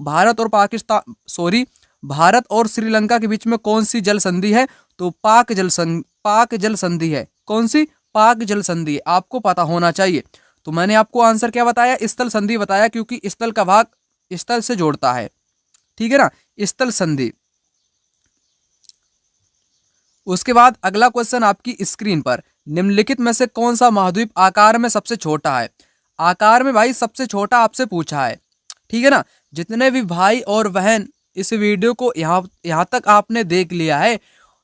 भारत और श्रीलंका के बीच में कौन सी जल संधि है? तो पाक जल संधि है। कौन सी? पाक जल संधि है। आपको पता होना चाहिए। तो मैंने आपको आंसर क्या बताया? स्थल संधि बताया, क्योंकि स्थल का भाग स्थल से जोड़ता है। ठीक है ना, स्थल संधि। उसके बाद अगला क्वेश्चन आपकी स्क्रीन पर, निम्नलिखित में से कौन सा महाद्वीप आकार में सबसे छोटा है? आकार में भाई सबसे छोटा आपसे पूछा है। ठीक है ना, जितने भी भाई और बहन इस वीडियो को यहाँ तक आपने देख लिया है,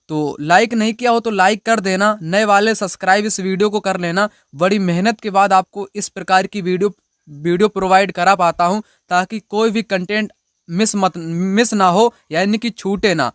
तो लाइक नहीं किया हो तो लाइक कर देना, नए वाले सब्सक्राइब इस वीडियो को कर लेना। बड़ी मेहनत के बाद आपको इस प्रकार की वीडियो प्रोवाइड करा पाता हूँ, ताकि कोई भी कंटेंट मिस ना हो, यानी कि छूटे ना।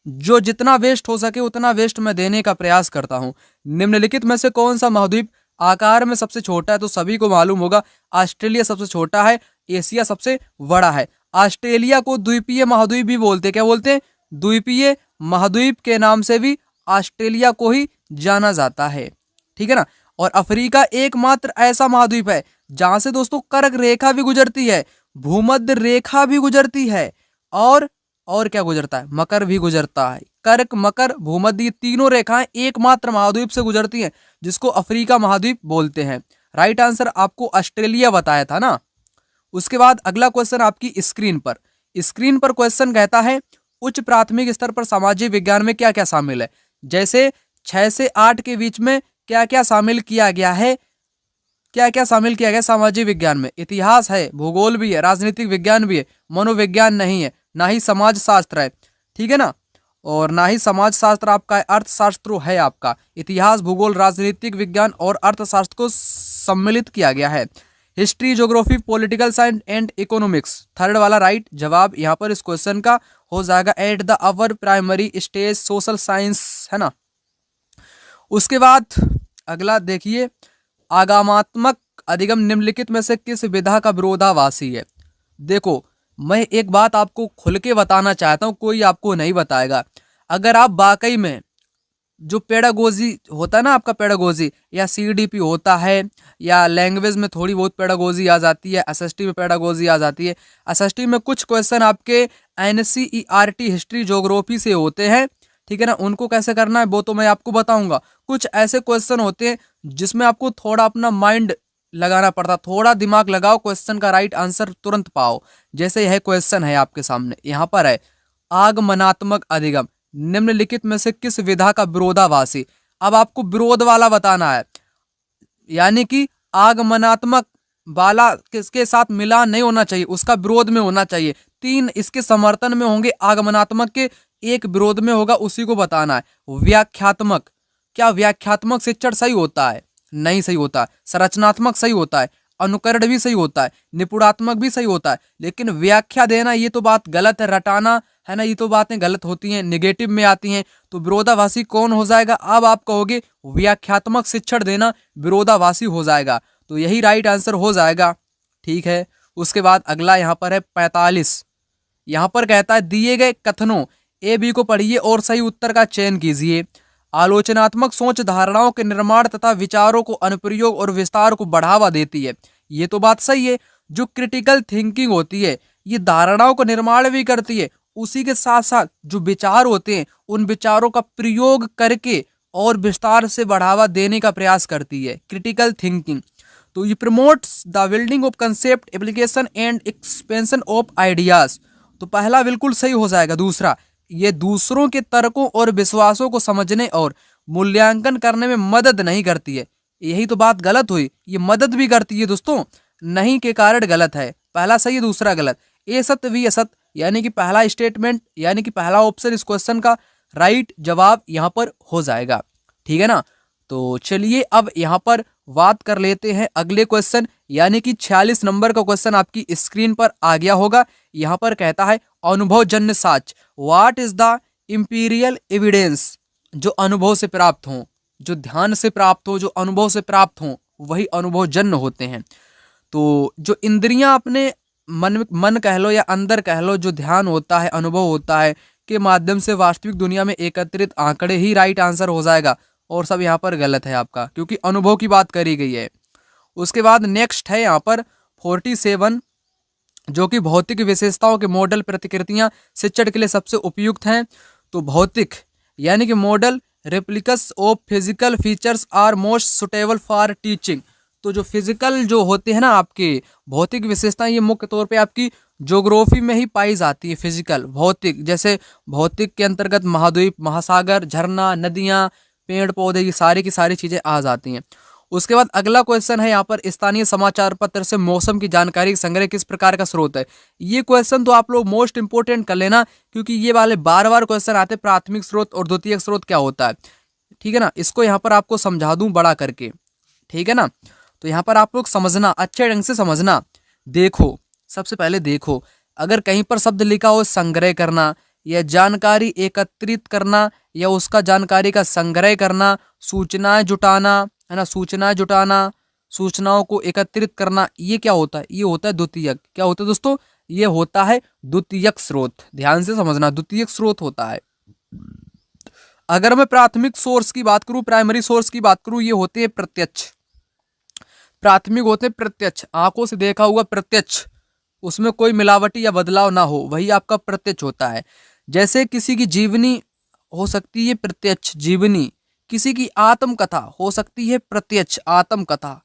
जो जितना वेस्ट हो सके उतना वेस्ट मैं देने का प्रयास करता हूँ। निम्नलिखित में से कौन सा महाद्वीप आकार में सबसे छोटा है? तो सभी को मालूम होगा, ऑस्ट्रेलिया सबसे छोटा है, एशिया सबसे बड़ा है। ऑस्ट्रेलिया को द्वीपीय महाद्वीप भी बोलते हैं। क्या बोलते हैं? द्वीपीय महाद्वीप के नाम से भी ऑस्ट्रेलिया को ही जाना जाता है। ठीक है ना। और अफ्रीका एकमात्र ऐसा महाद्वीप है जहां से दोस्तों कर्क रेखा भी गुजरती है, भूमध्य रेखा भी गुजरती है, और क्या गुजरता है? मकर भी गुजरता है। कर्क, मकर, भूमध्य, तीनों रेखाएं एकमात्र महाद्वीप से गुजरती हैं, जिसको अफ्रीका महाद्वीप बोलते हैं। राइट आंसर आपको ऑस्ट्रेलिया बताया था ना। उसके बाद अगला क्वेश्चन आपकी स्क्रीन पर क्वेश्चन कहता है, उच्च प्राथमिक स्तर पर सामाजिक विज्ञान में क्या क्या शामिल है? जैसे 6 से 8 के बीच में क्या क्या शामिल किया गया है? क्या क्या शामिल किया गया सामाजिक विज्ञान में? इतिहास है, भूगोल भी है, राजनीतिक विज्ञान भी है, मनोविज्ञान नहीं है, ना ही समाज शास्त्र है। ठीक है ना, और ना ही समाज शास्त्र आपका है, अर्थशास्त्र है आपका। इतिहास, भूगोल, राजनीतिक विज्ञान और अर्थशास्त्र को सम्मिलित किया गया है। History, geography, political science and economics, third वाला राइट जवाब यहाँ पर इस क्वेश्चन का हो जाएगा। At the our primary stage social science, है ना। उसके बाद अगला देखिए, आगमनात्मक अधिगम निम्नलिखित में से किस विधा का विरोधाभासी है? देखो, मैं एक बात आपको खुल के बताना चाहता हूँ, कोई आपको नहीं बताएगा। अगर आप वाकई में जो पेडागोजी होता है ना आपका, पेडागोजी या सीडीपी होता है, या लैंग्वेज में थोड़ी बहुत पेडागोजी आ जाती है, एसएसटी में पेडागोजी आ जाती है। एसएसटी में कुछ क्वेश्चन आपके एनसीईआरटी हिस्ट्री ज्योग्राफी से होते हैं। ठीक है ना, उनको कैसे करना है वो तो मैं आपको बताऊंगा। कुछ ऐसे क्वेश्चन होते हैं जिसमें आपको थोड़ा अपना माइंड लगाना पड़ता, थोड़ा दिमाग लगाओ, क्वेश्चन का राइट आंसर तुरंत पाओ। जैसे यह क्वेश्चन है आपके सामने, यहाँ पर है, आगमनात्मक अधिगम निम्नलिखित में से किस विधा का विरोधाभासी? अब आपको विरोध वाला बताना है, यानी कि आगमनात्मक वाला किसके साथ मिलान नहीं होना चाहिए, उसका विरोध में होना चाहिए। 3 इसके समर्थन में होंगे आगमनात्मक के, 1 विरोध में होगा, उसी को बताना है। व्याख्यात्मक, क्या व्याख्यात्मक शिक्षण सही होता है? नहीं सही होता है। संरचनात्मक सही होता है, अनुकरण भी सही होता है, निपुणात्मक भी सही होता है, लेकिन व्याख्या देना ये तो बात गलत है, रटाना है ना, ये तो बातें गलत होती हैं, नेगेटिव में आती हैं। तो विरोधाभासी कौन हो जाएगा? अब आप कहोगे व्याख्यात्मक शिक्षण देना विरोधाभासी हो जाएगा, तो यही राइट आंसर हो जाएगा। ठीक है। उसके बाद अगला यहाँ पर है 45। यहाँ पर कहता है, दिए गए कथनों ए बी को पढ़िए और सही उत्तर का चयन कीजिए। आलोचनात्मक सोच धारणाओं के निर्माण तथा विचारों को अनुप्रयोग और विस्तार को बढ़ावा देती है। ये तो बात सही है। जो क्रिटिकल थिंकिंग होती है, ये धारणाओं का निर्माण भी करती है, उसी के साथ साथ जो विचार होते हैं उन विचारों का प्रयोग करके और विस्तार से बढ़ावा देने का प्रयास करती है क्रिटिकल थिंकिंग। तो ये promotes the building of concept, application and expansion of ideas. तो पहला बिल्कुल सही हो जाएगा। दूसरा, ये दूसरों के तर्कों और विश्वासों को समझने और मूल्यांकन करने में मदद नहीं करती है। यही तो बात गलत हुई, ये मदद भी करती है दोस्तों, नहीं के कारण गलत है। पहला सही, दूसरा गलत। ए सत वी असत, यानी कि पहला स्टेटमेंट, यानी कि पहला ऑप्शन इस क्वेश्चन का राइट जवाब यहाँ पर हो जाएगा। ठीक है ना। तो चलिए अब यहाँ पर बात कर लेते हैं अगले क्वेश्चन, यानी कि 46 नंबर का क्वेश्चन आपकी स्क्रीन पर आ गया होगा। यहाँ पर कहता है अनुभवजन्य साक्ष्य, what is the imperial evidence. जो अनुभव से प्राप्त हो, जो ध्यान से प्राप्त हो, जो अनुभव से प्राप्त हो, वही अनुभवजन्य होते हैं। तो जो इंद्रियां अपने मन कह लो या अंदर कह लो, जो ध्यान होता है, अनुभव होता है, के माध्यम से वास्तविक दुनिया में एकत्रित आंकड़े ही राइट आंसर हो जाएगा, और सब यहाँ पर गलत है आपका, क्योंकि अनुभव की बात करी गई है। उसके बाद नेक्स्ट है यहाँ पर 47, जो कि भौतिक विशेषताओं के मॉडल प्रतिकृतियां शिक्षण के लिए सबसे उपयुक्त हैं। तो भौतिक यानी कि model replicas of physical features are most suitable for teaching. तो जो फिजिकल जो होते हैं ना आपके भौतिक विशेषताएं, ये मुख्य तौर पे आपकी ज्योग्राफी में ही पाई जाती है। फिजिकल भौतिक, जैसे भौतिक के अंतर्गत महाद्वीप, महासागर, झरना, नदियां, पेड़ पौधे, ये सारी की सारी चीजें आ जाती हैं। उसके बाद अगला क्वेश्चन है यहाँ पर स्थानीय समाचार पत्र से मौसम की जानकारी संग्रह किस प्रकार का स्रोत है। ये क्वेश्चन तो आप लोग मोस्ट इंपोर्टेंट कर लेना, क्योंकि ये वाले बार बार क्वेश्चन आते हैं, प्राथमिक स्रोत और द्वितीयक स्रोत क्या होता है। ठीक है ना, इसको यहाँ पर आपको समझा दूं बड़ा करके, ठीक है ना। तो यहाँ पर आप लोग समझना, अच्छे ढंग से समझना। देखो, सबसे पहले देखो, अगर कहीं पर शब्द लिखा हो संग्रह करना या जानकारी एकत्रित करना या उसका जानकारी का संग्रह करना, सूचनाएं जुटाना, है ना, सूचनाएं जुटाना, सूचनाओं को एकत्रित करना, ये क्या होता है? ये होता है द्वितीयक। क्या होता है दोस्तों? ये होता है द्वितीयक स्रोत। ध्यान से समझना, द्वितीयक स्रोत होता है। अगर मैं प्राथमिक सोर्स की बात करूं, प्राइमरी सोर्स की बात करूं, ये होते हैं प्रत्यक्ष। प्राथमिक होते हैं प्रत्यक्ष, आंखों से देखा हुआ प्रत्यक्ष, उसमें कोई मिलावटी या बदलाव ना हो, वही आपका प्रत्यक्ष होता है। जैसे किसी की जीवनी हो सकती है प्रत्यक्ष जीवनी, किसी की आत्मकथा हो सकती है प्रत्यक्ष आत्मकथा।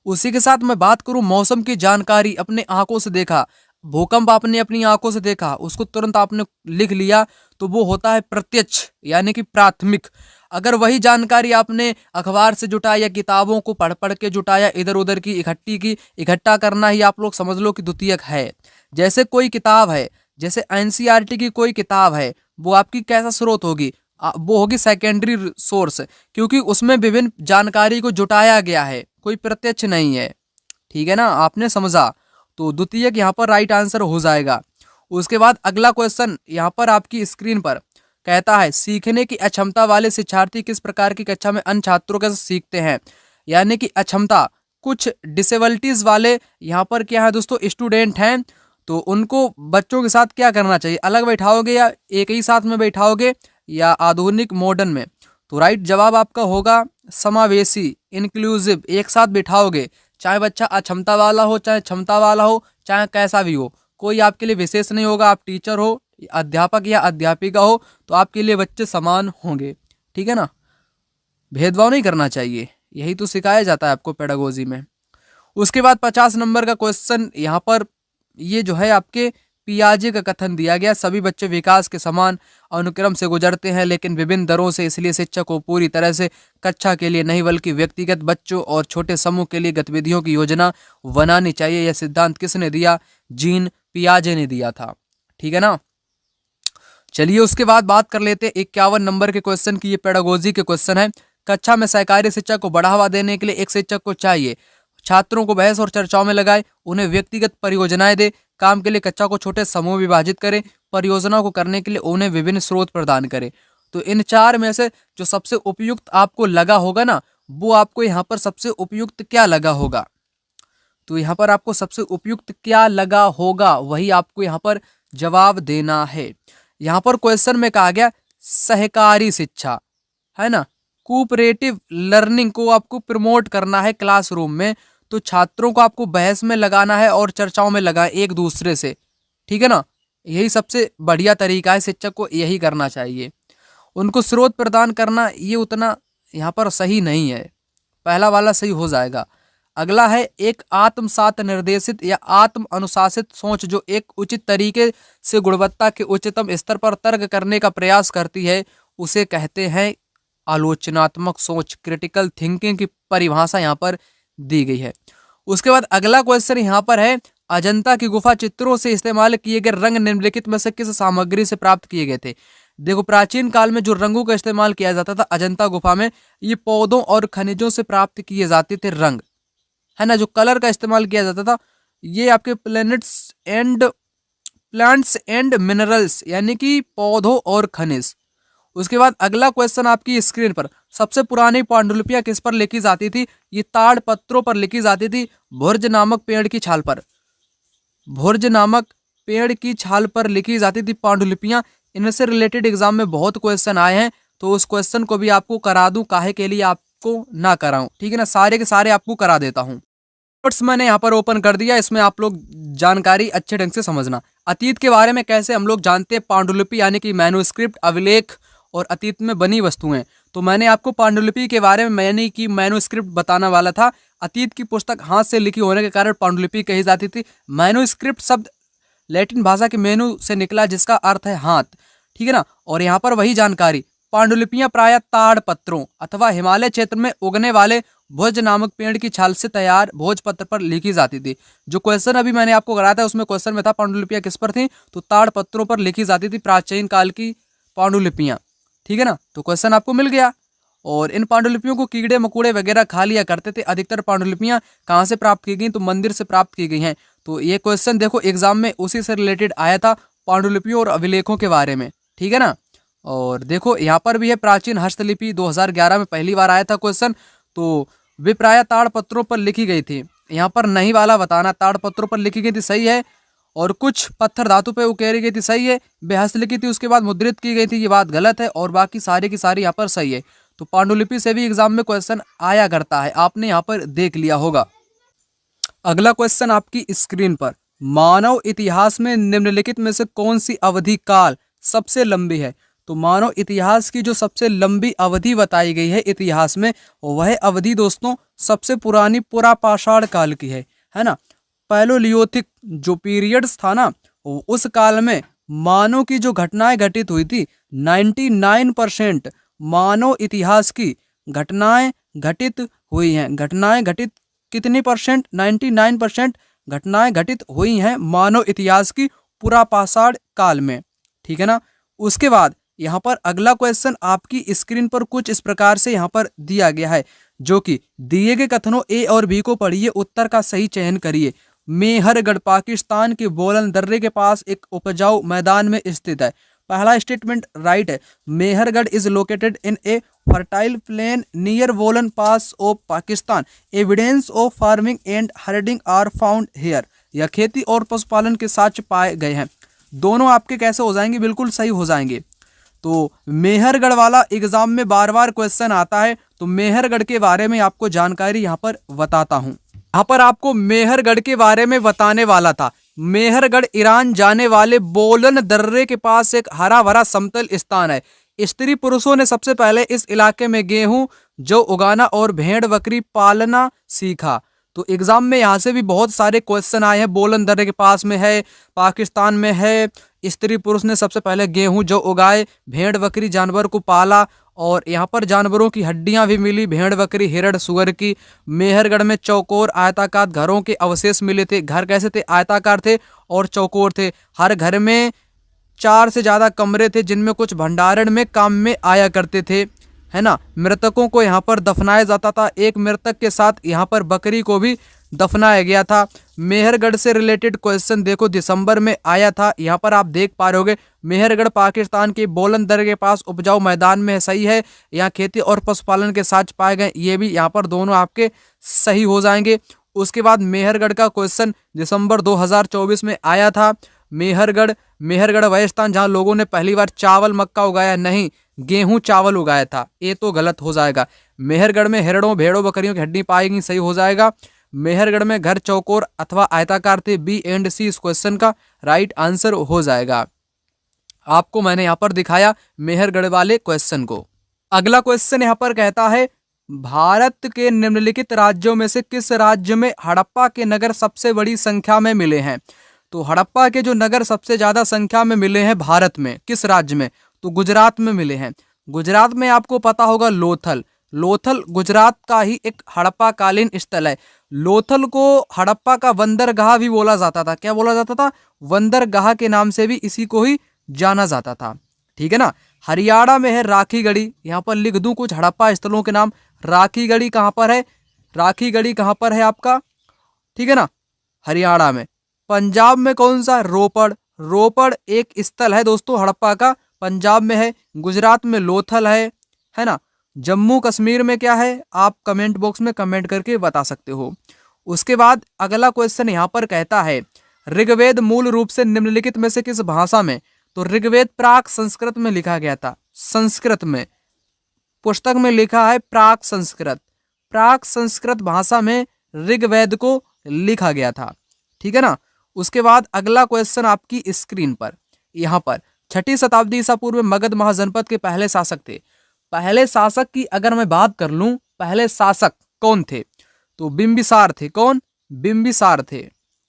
उसी के साथ मैं बात करूं मौसम की जानकारी, अपने आंखों से देखा, भूकंप आपने अपनी आंखों से देखा, उसको तुरंत आपने लिख लिया, तो वो होता है प्रत्यक्ष यानी कि प्राथमिक। अगर वही जानकारी आपने अखबार से जुटाया या किताबों को पढ़ पढ़ के जुटाया, इधर उधर की इकट्ठा करना ही आप लोग समझ लो कि द्वितीयक है। जैसे कोई किताब है, जैसे एनसीईआरटी की कोई किताब है, वो आपकी कैसा स्रोत होगी? वो होगी सेकेंडरी सोर्स, क्योंकि उसमें विभिन्न जानकारी को जुटाया गया है, कोई प्रत्यक्ष नहीं है। ठीक है ना, आपने समझा? तो द्वितीयक यहाँ पर राइट आंसर हो जाएगा। उसके बाद अगला क्वेश्चन यहाँ पर आपकी स्क्रीन पर कहता है सीखने की अक्षमता वाले शिक्षार्थी किस प्रकार की कक्षा में अन्य छात्रों के साथ सीखते हैं। यानी कि अक्षमता, कुछ डिसेबिलिटीज वाले यहाँ पर क्या है दोस्तों, स्टूडेंट हैं, तो उनको बच्चों के साथ क्या करना चाहिए? अलग बैठाओगे या एक ही साथ में बैठाओगे या आधुनिक मॉडर्न में? तो राइट जवाब आपका होगा समावेशी, इंक्लूसिव, एक साथ बिठाओगे। चाहे बच्चा अक्षमता वाला हो, चाहे क्षमता वाला हो, चाहे कैसा भी हो, कोई आपके लिए विशेष नहीं होगा। आप टीचर हो, अध्यापक या अध्यापिका हो, तो आपके लिए बच्चे समान होंगे। ठीक है ना, भेदभाव नहीं करना चाहिए, यही तो सिखाया जाता है आपको पेडागोजी में। उसके बाद 50 नंबर का क्वेश्चन यहाँ पर, ये जो है आपके पियाजे का कथन दिया गया, सभी बच्चे विकास के समान अनुक्रम से गुजरते हैं लेकिन विभिन्न दरों से, इसलिए शिक्षक को पूरी तरह से कक्षा के लिए नहीं बल्कि व्यक्तिगत बच्चों और छोटे समूह के लिए गतिविधियों की योजना बनानी चाहिए। यह सिद्धांत किसने दिया? जीन पियाजे ने दिया था। ठीक है ना, चलिए उसके बाद बात कर लेते हैं 51 नंबर के क्वेश्चन की। ये पेडागोजी के क्वेश्चन है। कक्षा में सहकारी शिक्षा को बढ़ावा देने के लिए एक शिक्षक को चाहिए छात्रों को बहस और चर्चाओं में लगाए, उन्हें व्यक्तिगत परियोजनाएं दे, काम के लिए कक्षा को छोटे समूह विभाजित करे, परियोजनाओं को करने के लिए उन्हें विभिन्न स्रोत प्रदान करे। तो इन चार में से जो सबसे उपयुक्त आपको लगा होगा ना, वो आपको यहाँ पर सबसे उपयुक्त क्या लगा होगा? तो यहाँ पर आपको सबसे उपयुक्त क्या लगा होगा, वही आपको यहाँ पर जवाब देना है। यहाँ पर क्वेश्चन में कहा गया सहकारी शिक्षा, है ना, कोऑपरेटिव लर्निंग को आपको प्रमोट करना है क्लासरूम में। तो छात्रों को आपको बहस में लगाना है और चर्चाओं में लगाए एक दूसरे से। ठीक है ना, यही सबसे बढ़िया तरीका है, शिक्षक को यही करना चाहिए। उनको स्रोत प्रदान करना ये उतना यहाँ पर सही नहीं है, पहला वाला सही हो जाएगा। अगला है एक आत्मसात निर्देशित या आत्म अनुशासित सोच जो एक उचित तरीके से गुणवत्ता के उच्चतम स्तर पर तर्क करने का प्रयास करती है, उसे कहते हैं आलोचनात्मक सोच। क्रिटिकल थिंकिंग की परिभाषा यहाँ पर दी गई है। उसके बाद अगला क्वेश्चन यहाँ पर है अजंता की गुफा चित्रों से इस्तेमाल किए गए रंग निम्नलिखित में से किस सामग्री से प्राप्त किए गए थे। देखो प्राचीन काल में जो रंगों का इस्तेमाल किया जाता था अजंता गुफा में, ये पौधों और खनिजों से प्राप्त किए जाते थे रंग, है ना। जो कलर का इस्तेमाल किया जाता था ये आपके प्लांट्स एंड मिनरल्स यानी कि पौधों और खनिज। उसके बाद अगला क्वेश्चन आपकी स्क्रीन पर, सबसे पुरानी पांडुलिपियां किस पर लिखी जाती थी? ये ताड़ पत्रों पर लिखी जाती थी, भुर्ज नामक पेड़ की छाल पर। भुर्ज नामक पेड़ की छाल पर लिखी जाती थी पांडुलिपियां। इनमें से रिलेटेड एग्जाम में बहुत क्वेश्चन आए हैं, तो उस क्वेश्चन को भी आपको करा दूं, काहे के लिए आपको ना कराऊं, ठीक है ना। सारे के सारे आपको करा देता हूं। नोट्स मैंने यहाँ पर ओपन कर दिया, इसमें आप लोग जानकारी अच्छे ढंग से समझना। अतीत के बारे में कैसे हम लोग जानते हैं? पांडुलिपि यानी कि मैन्युस्क्रिप्ट, अभिलेख और अतीत में बनी वस्तुएं। तो मैंने आपको पांडुलिपि के बारे में यानी कि मैन्युस्क्रिप्ट बताना वाला था। अतीत की पुस्तक हाथ से लिखी होने के कारण पांडुलिपि कही जाती थी। मैन्युस्क्रिप्ट शब्द लैटिन भाषा के मेनू से निकला जिसका अर्थ है हाथ, ठीक है ना। और यहाँ पर वही जानकारी, पांडुलिपियां प्रायः ताड़ पत्रों अथवा हिमालय क्षेत्र में उगने वाले भोज नामक पेड़ की छाल से तैयार भोजपत्र पर लिखी जाती थी। जो क्वेश्चन अभी मैंने आपको कराया था उसमें क्वेश्चन में था पांडुलिपियां किस पर थी, तो ताड़ पत्रों पर लिखी जाती थी प्राचीन काल की पांडुलिपियां, ठीक है ना। तो क्वेश्चन आपको मिल गया। और इन पांडुलिपियों को कीड़े मकोड़े वगैरह खा लिया करते थे। अधिकतर पांडुलिपियां कहाँ से प्राप्त की गई? तो मंदिर से प्राप्त की गई हैं। तो ये क्वेश्चन देखो एग्जाम में उसी से रिलेटेड आया था, पांडुलिपियों और अभिलेखों के बारे में, ठीक है ना। और देखो यहाँ पर भी है, प्राचीन हस्तलिपि 2011 में पहली बार आया था क्वेश्चन। तो वे प्रायः ताड़ पत्रों पर लिखी गई थी। यहाँ पर नहीं वाला बताना, ताड़ पत्रों पर लिखी गई थी सही है, और कुछ पत्थर धातु पे उकेरी गई थी सही है। वे हस्तलिखित थी, उसके बाद मुद्रित की गई थी, ये बात गलत है। और बाकी सारी की सारी यहाँ पर सही है। तो पांडुलिपि से भी एग्जाम में क्वेश्चन आया करता है, आपने यहाँ पर देख लिया होगा। अगला क्वेश्चन आपकी स्क्रीन पर, मानव इतिहास में निम्नलिखित में से कौन सी अवधि काल सबसे लंबी है? तो मानव इतिहास की जो सबसे लंबी अवधि बताई गई है इतिहास में, वह अवधि दोस्तों सबसे पुरानी पुरापाषाण काल की है ना। पैलोलियोथिक जो पीरियड्स था ना, उस काल में मानव की जो घटनाएं घटित हुई थी, 99% मानव इतिहास की घटनाएं घटित हुई हैं। घटनाएं घटित कितनी परसेंट? 99% घटनाएं घटित हुई हैं मानव इतिहास की पुरापाषाण काल में, ठीक है ना। उसके बाद यहाँ पर अगला क्वेश्चन आपकी स्क्रीन पर कुछ इस प्रकार से यहाँ पर दिया गया है, जो कि दिए गए कथनों ए और बी को पढ़िए, उत्तर का सही चयन करिए। मेहरगढ़ पाकिस्तान के बोलन दर्रे के पास एक उपजाऊ मैदान में स्थित है। पहला स्टेटमेंट राइट है। Mehrgarh is located in a fertile plain near Bolan pass of Pakistan. Evidence of farming and herding are found here. यह खेती और पशुपालन के साक्ष्य पाए गए हैं। दोनों आपके कैसे हो जाएंगे? बिल्कुल सही हो जाएंगे। तो मेहरगढ़ वाला एग्जाम में बार बार क्वेश्चन आता है, तो मेहरगढ़ के बारे में आपको जानकारी यहाँ पर बताता हूँ। यहाँ पर आपको मेहरगढ़ के बारे में बताने वाला था। मेहरगढ़ ईरान जाने वाले बोलन दर्रे के पास एक हरा भरा समतल स्थान है। स्त्री पुरुषों ने सबसे पहले इस इलाके में गेहूं, जौ उगाना और भेड़ बकरी पालना सीखा। तो एग्जाम में यहाँ से भी बहुत सारे क्वेश्चन आए हैं। बोलन दर्रे के पास में है, पाकिस्तान में है। स्त्री पुरुष ने सबसे पहले गेहूं जौ उगाए, भेड़ बकरी जानवर को पाला, और यहाँ पर जानवरों की हड्डियां भी मिली, भेड़ बकरी हिरण सुअर की। मेहरगढ़ में चौकोर आयताकार घरों के अवशेष मिले थे। घर कैसे थे? आयताकार थे और चौकोर थे। हर घर में 4 से ज्यादा कमरे थे जिनमें कुछ भंडारण में काम में आया करते थे, है ना। मृतकों को यहाँ पर दफनाया जाता था। एक मृतक के साथ यहाँ पर बकरी को भी दफनाया गया था। मेहरगढ़ से रिलेटेड क्वेश्चन देखो दिसंबर में आया था, यहाँ पर आप देख पा रहे होगे। मेहरगढ़ पाकिस्तान के बोलन दर्रे के पास उपजाऊ मैदान में है, सही है। यहाँ खेती और पशुपालन के साथ पाए गए, ये भी यहाँ पर दोनों आपके सही हो जाएंगे। उसके बाद मेहरगढ़ का क्वेश्चन दिसंबर 2024 में आया था। मेहरगढ़ वह स्थान जहाँ लोगों ने पहली बार चावल मक्का उगाया, नहीं, गेहूं चावल उगाया था, ये तो गलत हो जाएगा। मेहरगढ़ में हिरणों भेड़ों बकरियों की हड्डी पाएगी, सही हो जाएगा। मेहरगढ़ में घर चौकोर अथवा आयताकार थे, बी एंड सी इस क्वेश्चन का राइट आंसर हो जाएगा। आपको मैंने यहाँ पर दिखाया मेहरगढ़ वाले क्वेश्चन को। अगला क्वेश्चन यहाँ पर कहता है, भारत के निम्नलिखित राज्यों में से किस राज्य में हड़प्पा के नगर सबसे बड़ी संख्या में मिले हैं? तो हड़प्पा के जो नगर सबसे ज्यादा संख्या में मिले हैं भारत में, किस राज्य में? तो गुजरात में मिले हैं। गुजरात में आपको पता होगा लोथल गुजरात का ही एक हड़प्पा कालीन स्थल है। लोथल को हड़प्पा का बंदरगाह भी बोला जाता था। क्या बोला जाता था? बंदरगाह के नाम से भी इसी को ही जाना जाता था, ठीक है ना। हरियाणा में है राखीगढ़ी, यहाँ पर लिख दूं कुछ हड़प्पा स्थलों के नाम। राखीगढ़ी कहाँ पर है? राखीगढ़ी कहाँ पर है आपका? ठीक है ना, हरियाणा में। पंजाब में कौन सा? रोपड़। रोपड़ एक स्थल है दोस्तों हड़प्पा का, पंजाब में है। गुजरात में लोथल है ना। जम्मू कश्मीर में क्या है? आप कमेंट बॉक्स में कमेंट करके बता सकते हो। उसके बाद अगला क्वेश्चन यहाँ पर कहता है, ऋग्वेद मूल रूप से निम्नलिखित में से किस भाषा में? तो ऋग्वेद प्राक संस्कृत में लिखा गया था, संस्कृत में। पुस्तक में लिखा है प्राक संस्कृत। प्राक संस्कृत भाषा में ऋग्वेद को लिखा गया था, ठीक है ना। उसके बाद अगला क्वेश्चन आपकी स्क्रीन पर, यहाँ पर 6ठी शताब्दी ईसा पूर्व में मगध महाजनपद के पहले शासक थे। पहले शासक की अगर मैं बात कर लूं, पहले शासक कौन थे? तो बिंबिसार थे। कौन? बिंबिसार थे।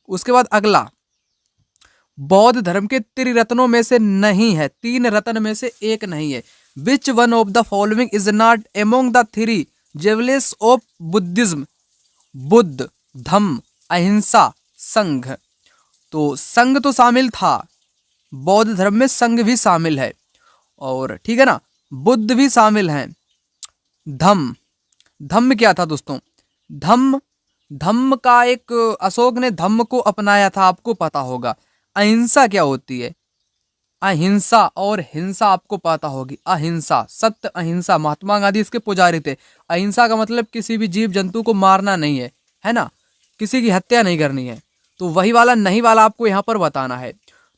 उसके बाद अगला, बौद्ध धर्म के त्रिरत्नों में से नहीं है, 3 रत्न में से एक नहीं है। Which one of the following is not among the 3 jewels of Buddhism? Buddha, Dhamma, ahimsa, Sangha. तो संघ तो शामिल था, बौद्ध धर्म में संघ भी शामिल है, और ठीक है ना, बुद्ध भी शामिल हैं। धम्म, धम्म क्या था दोस्तों? धम्म, धम्म का एक, अशोक ने धम्म को अपनाया था, आपको पता होगा। अहिंसा क्या होती है? अहिंसा और हिंसा आपको पता होगी। अहिंसा, सत्य अहिंसा, महात्मा गांधी इसके पुजारी थे। अहिंसा का मतलब किसी भी जीव जंतु को मारना नहीं है ना, किसी की हत्या नहीं करनी है। तो वही वाला नहीं वाला आपको यहाँ पर बताना है।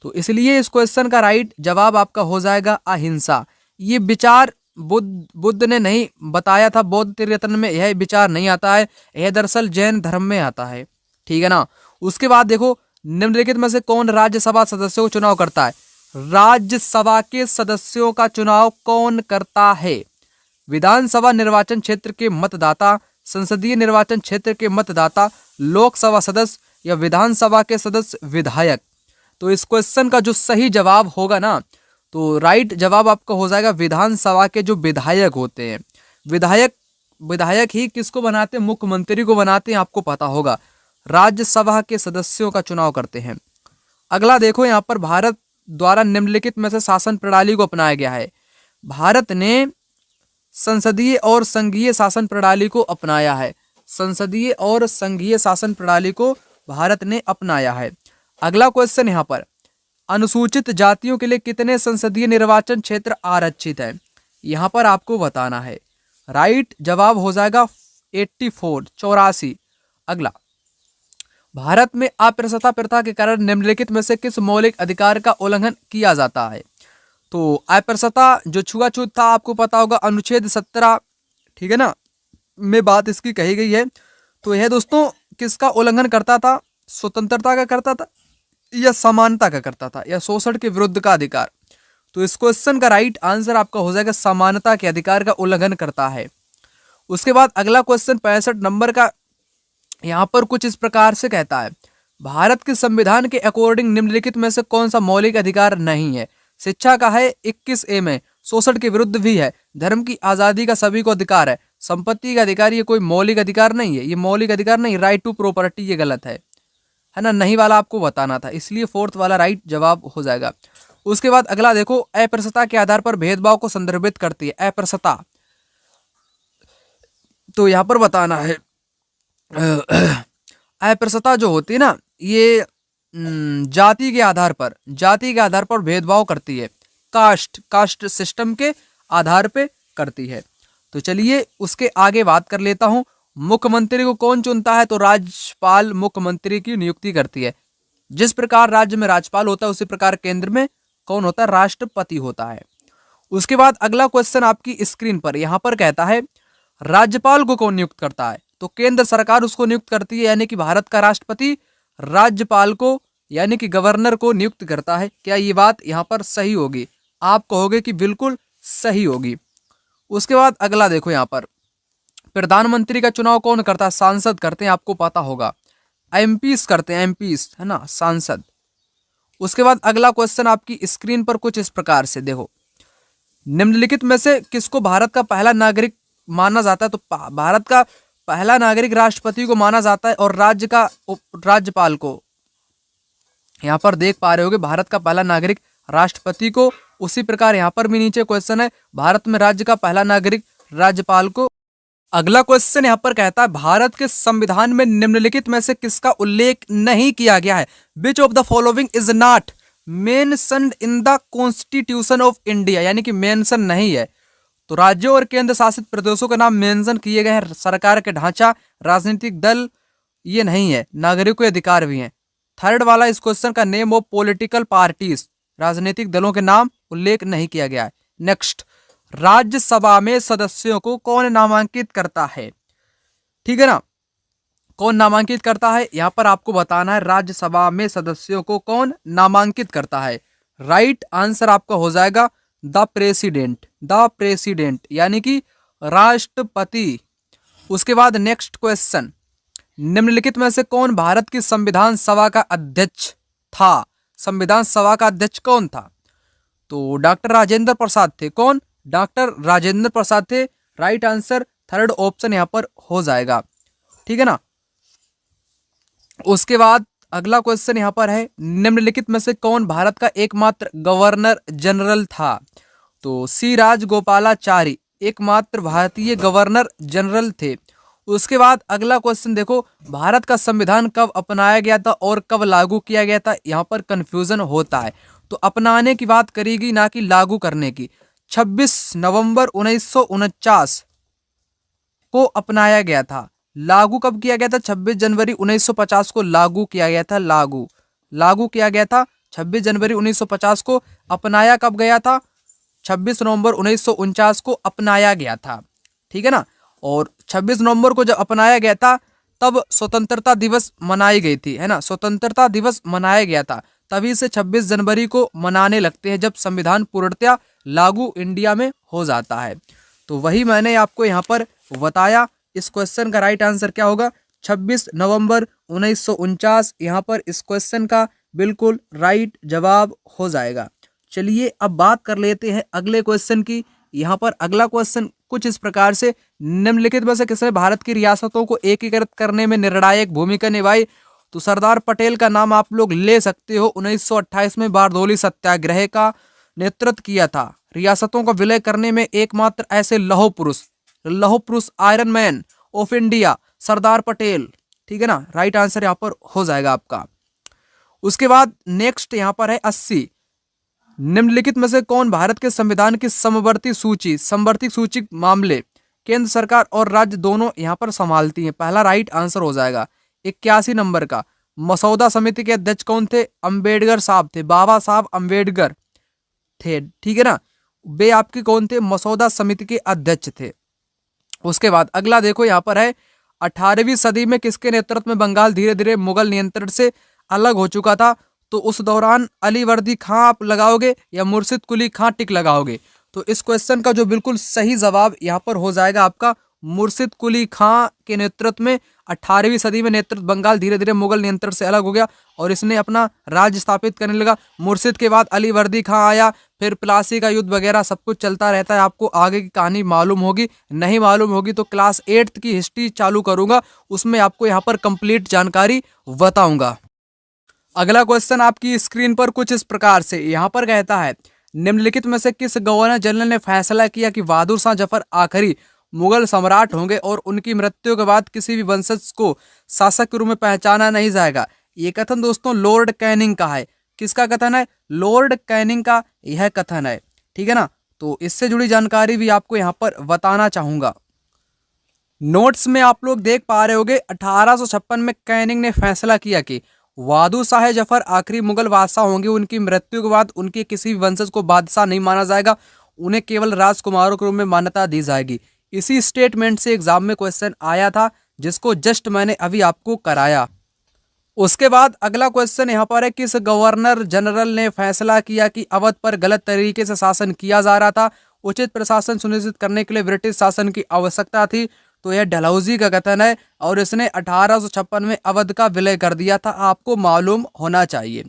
तो इसलिए इस क्वेश्चन का राइट जवाब आपका हो जाएगा अहिंसा। ये विचार बुद्ध ने नहीं बताया था, बौद्ध त्रिरत्न में यह विचार नहीं आता है, यह दरअसल जैन धर्म में आता है, ठीक है ना। उसके बाद देखो, निम्नलिखित में से कौन राज्यसभा सदस्यों का चुनाव करता है? राज्यसभा के सदस्यों का चुनाव कौन करता है? विधानसभा निर्वाचन क्षेत्र के मतदाता, संसदीय निर्वाचन क्षेत्र के मतदाता, लोकसभा सदस्य या विधानसभा के सदस्य, विधायक। तो इस क्वेश्चन का जो सही जवाब होगा ना, तो राइट जवाब आपका हो जाएगा विधानसभा के जो विधायक होते हैं। विधायक ही किसको बनाते हैं? मुख्यमंत्री को बनाते हैं, आपको पता होगा। राज्यसभा के सदस्यों का चुनाव करते हैं। अगला देखो, यहाँ पर भारत द्वारा निम्नलिखित में से शासन प्रणाली को अपनाया गया है। भारत ने संसदीय और संघीय शासन प्रणाली को अपनाया है। संसदीय और संघीय शासन प्रणाली को भारत ने अपनाया है। अगला क्वेश्चन यहाँ पर, अनुसूचित जातियों के लिए कितने संसदीय निर्वाचन क्षेत्र आरक्षित है? यहाँ पर आपको बताना है। राइट जवाब हो जाएगा 84, 84। अगला, भारत में अप्रसता प्रथा के कारण निम्नलिखित में से किस मौलिक अधिकार का उल्लंघन किया जाता है? तो अप्रसता जो छुआछूत था, आपको पता होगा, अनुच्छेद 17, ठीक है ना, में बात इसकी कही गई है। तो यह दोस्तों किसका उल्लंघन करता था? स्वतंत्रता का करता था या समानता का करता था या शोषण के विरुद्ध का अधिकार? तो इस क्वेश्चन का राइट आंसर आपका हो जाएगा समानता के अधिकार का उल्लंघन करता है। उसके बाद अगला क्वेश्चन 65 नंबर का, यहाँ पर कुछ इस प्रकार से कहता है, भारत के संविधान के अकॉर्डिंग निम्नलिखित में से कौन सा मौलिक अधिकार नहीं है? शिक्षा का है 21A में, शोषण के विरुद्ध भी है, धर्म की आजादी का सभी को अधिकार है, संपत्ति का अधिकार, ये कोई मौलिक अधिकार नहीं है, ये मौलिक अधिकार नहीं। राइट टू प्रॉपर्टी ये गलत है ना, नहीं वाला आपको बताना था, इसलिए 4th वाला राइट जवाब हो जाएगा। उसके बाद अगला देखो, अप्रसता के आधार पर भेदभाव को संदर्भित करती है। अप्रसता, तो यहाँ पर बताना है, अप्रसता जो होती है ना, ये जाति के आधार पर भेदभाव करती है, कास्ट सिस्टम के आधार पे करती है। तो चलिए उसके आगे बात कर लेता हूं। मुख्यमंत्री को कौन चुनता है? तो राज्यपाल मुख्यमंत्री की नियुक्ति करती है। जिस प्रकार राज्य में राज्यपाल होता है, उसी प्रकार केंद्र में कौन होता है? राष्ट्रपति होता है। उसके बाद अगला क्वेश्चन आपकी स्क्रीन पर, यहाँ पर कहता है, राज्यपाल को कौन नियुक्त करता है? तो केंद्र सरकार उसको नियुक्त करती है, यानी कि भारत का राष्ट्रपति राज्यपाल को यानी कि गवर्नर को नियुक्त करता है। क्या ये बात यहाँ पर सही होगी? आप कहोगे कि बिल्कुल सही होगी। उसके बाद अगला देखो, यहाँ पर प्रधानमंत्री का चुनाव कौन करता है? सांसद करते हैं, आपको पता होगा। एमपीस करते हैं, एमपीस है ना, सांसद। उसके बाद अगला क्वेश्चन आपकी स्क्रीन पर कुछ इस प्रकार से देखो, निम्नलिखित में से किसको भारत का पहला नागरिक माना जाता है? तो भारत का पहला नागरिक राष्ट्रपति को माना जाता है, और राज्य का राज्यपाल को। यहाँ पर देख पा रहे होगे, भारत का पहला नागरिक राष्ट्रपति को, उसी प्रकार यहाँ पर भी नीचे क्वेश्चन है, भारत में राज्य का पहला नागरिक राज्यपाल को। अगला क्वेश्चन यहाँ पर कहता है, भारत के संविधान में निम्नलिखित में से किसका उल्लेख नहीं किया गया है? Which of the following is not mentioned in the constitution of India, यानी कि मेंशन नहीं है। तो राज्यों और केंद्र शासित प्रदेशों के नाम मेंशन किए गए हैं, सरकार के ढांचा, राजनीतिक दल ये नहीं है, नागरिकों के अधिकार भी हैं। थर्ड वाला इस क्वेश्चन का, नेम ऑफ पॉलिटिकल पार्टीज, राजनीतिक दलों के नाम उल्लेख नहीं किया गया है। नेक्स्ट, राज्यसभा में सदस्यों को कौन नामांकित करता है? ठीक है ना, कौन नामांकित करता है यहां पर आपको बताना है। राज्यसभा में सदस्यों को कौन नामांकित करता है? राइट आंसर आपका हो जाएगा द प्रेसिडेंट, द प्रेसिडेंट यानी कि राष्ट्रपति। उसके बाद नेक्स्ट क्वेश्चन, निम्नलिखित में से कौन भारत की संविधान सभा का अध्यक्ष था? संविधान सभा का अध्यक्ष कौन था? तो डॉक्टर राजेंद्र प्रसाद थे। कौन? डॉक्टर राजेंद्र प्रसाद थे। राइट आंसर थर्ड ऑप्शन यहां पर हो जाएगा। ठीक है ना। उसके बाद अगला क्वेश्चन यहां पर है, निम्नलिखित में से कौन भारत का एकमात्र गवर्नर जनरल था? तो सी राजगोपालाचारी एकमात्र भारतीय गवर्नर जनरल थे। उसके बाद अगला क्वेश्चन देखो, भारत का संविधान कब अपनाया गया था और कब लागू किया गया था? यहाँ पर कंफ्यूजन होता है, तो अपनाने की बात करेगी ना कि लागू करने की। 26 नवंबर 1949 को अपनाया गया था। लागू कब किया गया था? 26 जनवरी 1950 को लागू किया गया था। लागू किया गया था 26 जनवरी 1950 को। अपनाया कब गया था? 26 नवंबर 1949 को अपनाया गया था। ठीक है ना। और 26 नवंबर को जब अपनाया गया था तब स्वतंत्रता दिवस मनाई गई थी, है ना। स्वतंत्रता दिवस मनाया गया था, तभी से 26 जनवरी को मनाने लगते हैं जब संविधान पूर्णतया लागू इंडिया में हो जाता है। तो वही मैंने आपको यहाँ पर बताया। इस क्वेश्चन का राइट आंसर क्या होगा? 26 नवंबर 1949 यहाँ पर इस क्वेश्चन का बिल्कुल राइट जवाब हो जाएगा। चलिए अब बात कर लेते हैं अगले क्वेश्चन की। यहाँ पर अगला क्वेश्चन कुछ इस प्रकार से, निम्नलिखित में से किसने भारत की रियासतों को एकीकृत करने में निर्णायक भूमिका निभाई? तो सरदार पटेल का नाम आप लोग ले सकते हो। 1928 में बारदोली सत्याग्रह का नेतृत्व किया था। रियासतों का विलय करने में एकमात्र ऐसे लौह पुरुष iron man of India Sardar Patel. ठीक है ना। राइट आंसर यहाँ पर हो जाएगा आपका। उसके बाद नेक्स्ट यहाँ पर है 80, निम्नलिखित में से कौन भारत के संविधान की समवर्ती सूची मामले केंद्र सरकार और राज्य दोनों यहाँ पर संभालती हैं? पहला राइट आंसर हो जाएगा 81 नंबर का। मसौदा समिति के अध्यक्ष कौन थे? अंबेडकर साहब थे, बाबा साहब अंबेडकर थे। ठीक है ना। वे आपके कौन थे? मसौदा समिति के अध्यक्ष थे। उसके बाद अगला देखो यहाँ पर है, 18वीं सदी में किसके नेतृत्व में बंगाल धीरे धीरे मुगल नियंत्रण से अलग हो चुका था? तो उस दौरान अली वर्दी खां आप लगाओगे या मुर्शिद कुली खां टिक लगाओगे? तो इस क्वेश्चन का जो बिल्कुल सही जवाब यहाँ पर हो जाएगा आपका मुर्शिद कुली खां के नेतृत्व में 18वीं सदी में नेतृत्व बंगाल धीरे धीरे मुगल नियंत्रण से अलग हो गया और इसने अपना राज्य स्थापित करने लगा। मुर्शिद के बाद अली वर्दी खां आया, फिर प्लासी का युद्ध वगैरह सब कुछ चलता रहता है। आपको आगे की कहानी मालूम होगी, नहीं मालूम होगी तो क्लास 8th की हिस्ट्री चालू करूंगा, उसमें आपको यहाँ पर कंप्लीट जानकारी बताऊंगा। अगला क्वेश्चन आपकी स्क्रीन पर कुछ इस प्रकार से यहाँ पर कहता है, निम्नलिखित में से किस गवर्नर जनरल ने फैसला किया कि बहादुर शाह जफर आखिरी मुगल सम्राट होंगे और उनकी मृत्यु के बाद किसी भी वंशज को शासक के रूप में पहचाना नहीं जाएगा? ये कथन दोस्तों लॉर्ड कैनिंग का है। किसका कथन है? लॉर्ड कैनिंग का यह कथन है। ठीक है ना। तो इससे जुड़ी जानकारी भी आपको यहाँ पर बताना चाहूंगा। नोट्स में आप लोग देख पा रहे होंगे 1856 में कैनिंग ने फैसला किया कि बहादुर शाह जफर आखिरी मुगल बादशाह होंगे। उनकी मृत्यु के बाद उनके किसी भी वंशज को बादशाह नहीं माना जाएगा, उन्हें केवल राजकुमारों के रूप में मान्यता दी जाएगी। इसी स्टेटमेंट से एग्जाम में क्वेश्चन आया था, जिसको जस्ट मैंने अभी आपको कराया। उसके बाद अगला क्वेश्चन यहाँ पर है, किस गवर्नर जनरल ने फैसला किया कि अवध पर गलत तरीके से शासन किया जा रहा था? उचित प्रशासन सुनिश्चित करने के लिए ब्रिटिश शासन की आवश्यकता थी। तो यह डलहौजी का कथन है और इसने 1856 में अवध का विलय कर दिया था, आपको मालूम होना चाहिए।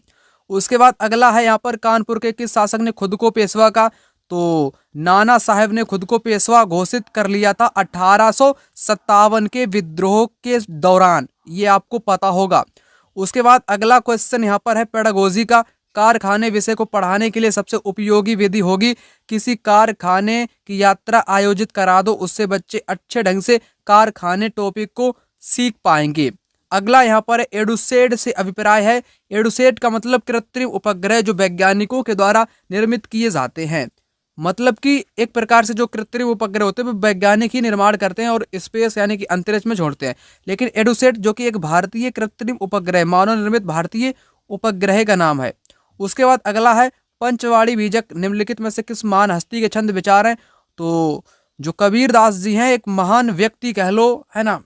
उसके बाद अगला है यहाँ पर, कानपुर के किस शासक ने खुद को पेशवा का? तो नाना साहब ने खुद को पेशवा घोषित कर लिया था 1857 के विद्रोह के दौरान, ये आपको पता होगा। उसके बाद अगला क्वेश्चन यहाँ पर है पेडागोजी का, कारखाने विषय को पढ़ाने के लिए सबसे उपयोगी विधि होगी किसी कारखाने की यात्रा आयोजित करा दो, उससे बच्चे अच्छे ढंग से कारखाने टॉपिक को सीख पाएंगे। अगला यहाँ पर एडुसेट से अभिप्राय है। एडुसेट का मतलब कृत्रिम उपग्रह जो वैज्ञानिकों के द्वारा निर्मित किए जाते हैं। मतलब कि एक प्रकार से जो कृत्रिम उपग्रह होते हैं वो वैज्ञानिक ही निर्माण करते हैं और स्पेस यानी कि अंतरिक्ष में छोड़ते हैं। लेकिन एडुसेट जो कि एक भारतीय कृत्रिम उपग्रह, मानव निर्मित भारतीय उपग्रह का नाम है। उसके बाद अगला है पंचवाड़ी बीजक निम्नलिखित में से किस महान हस्ती के छंद विचार हैं? तो जो कबीर दास जी हैं, एक महान व्यक्ति कह लो, है ना,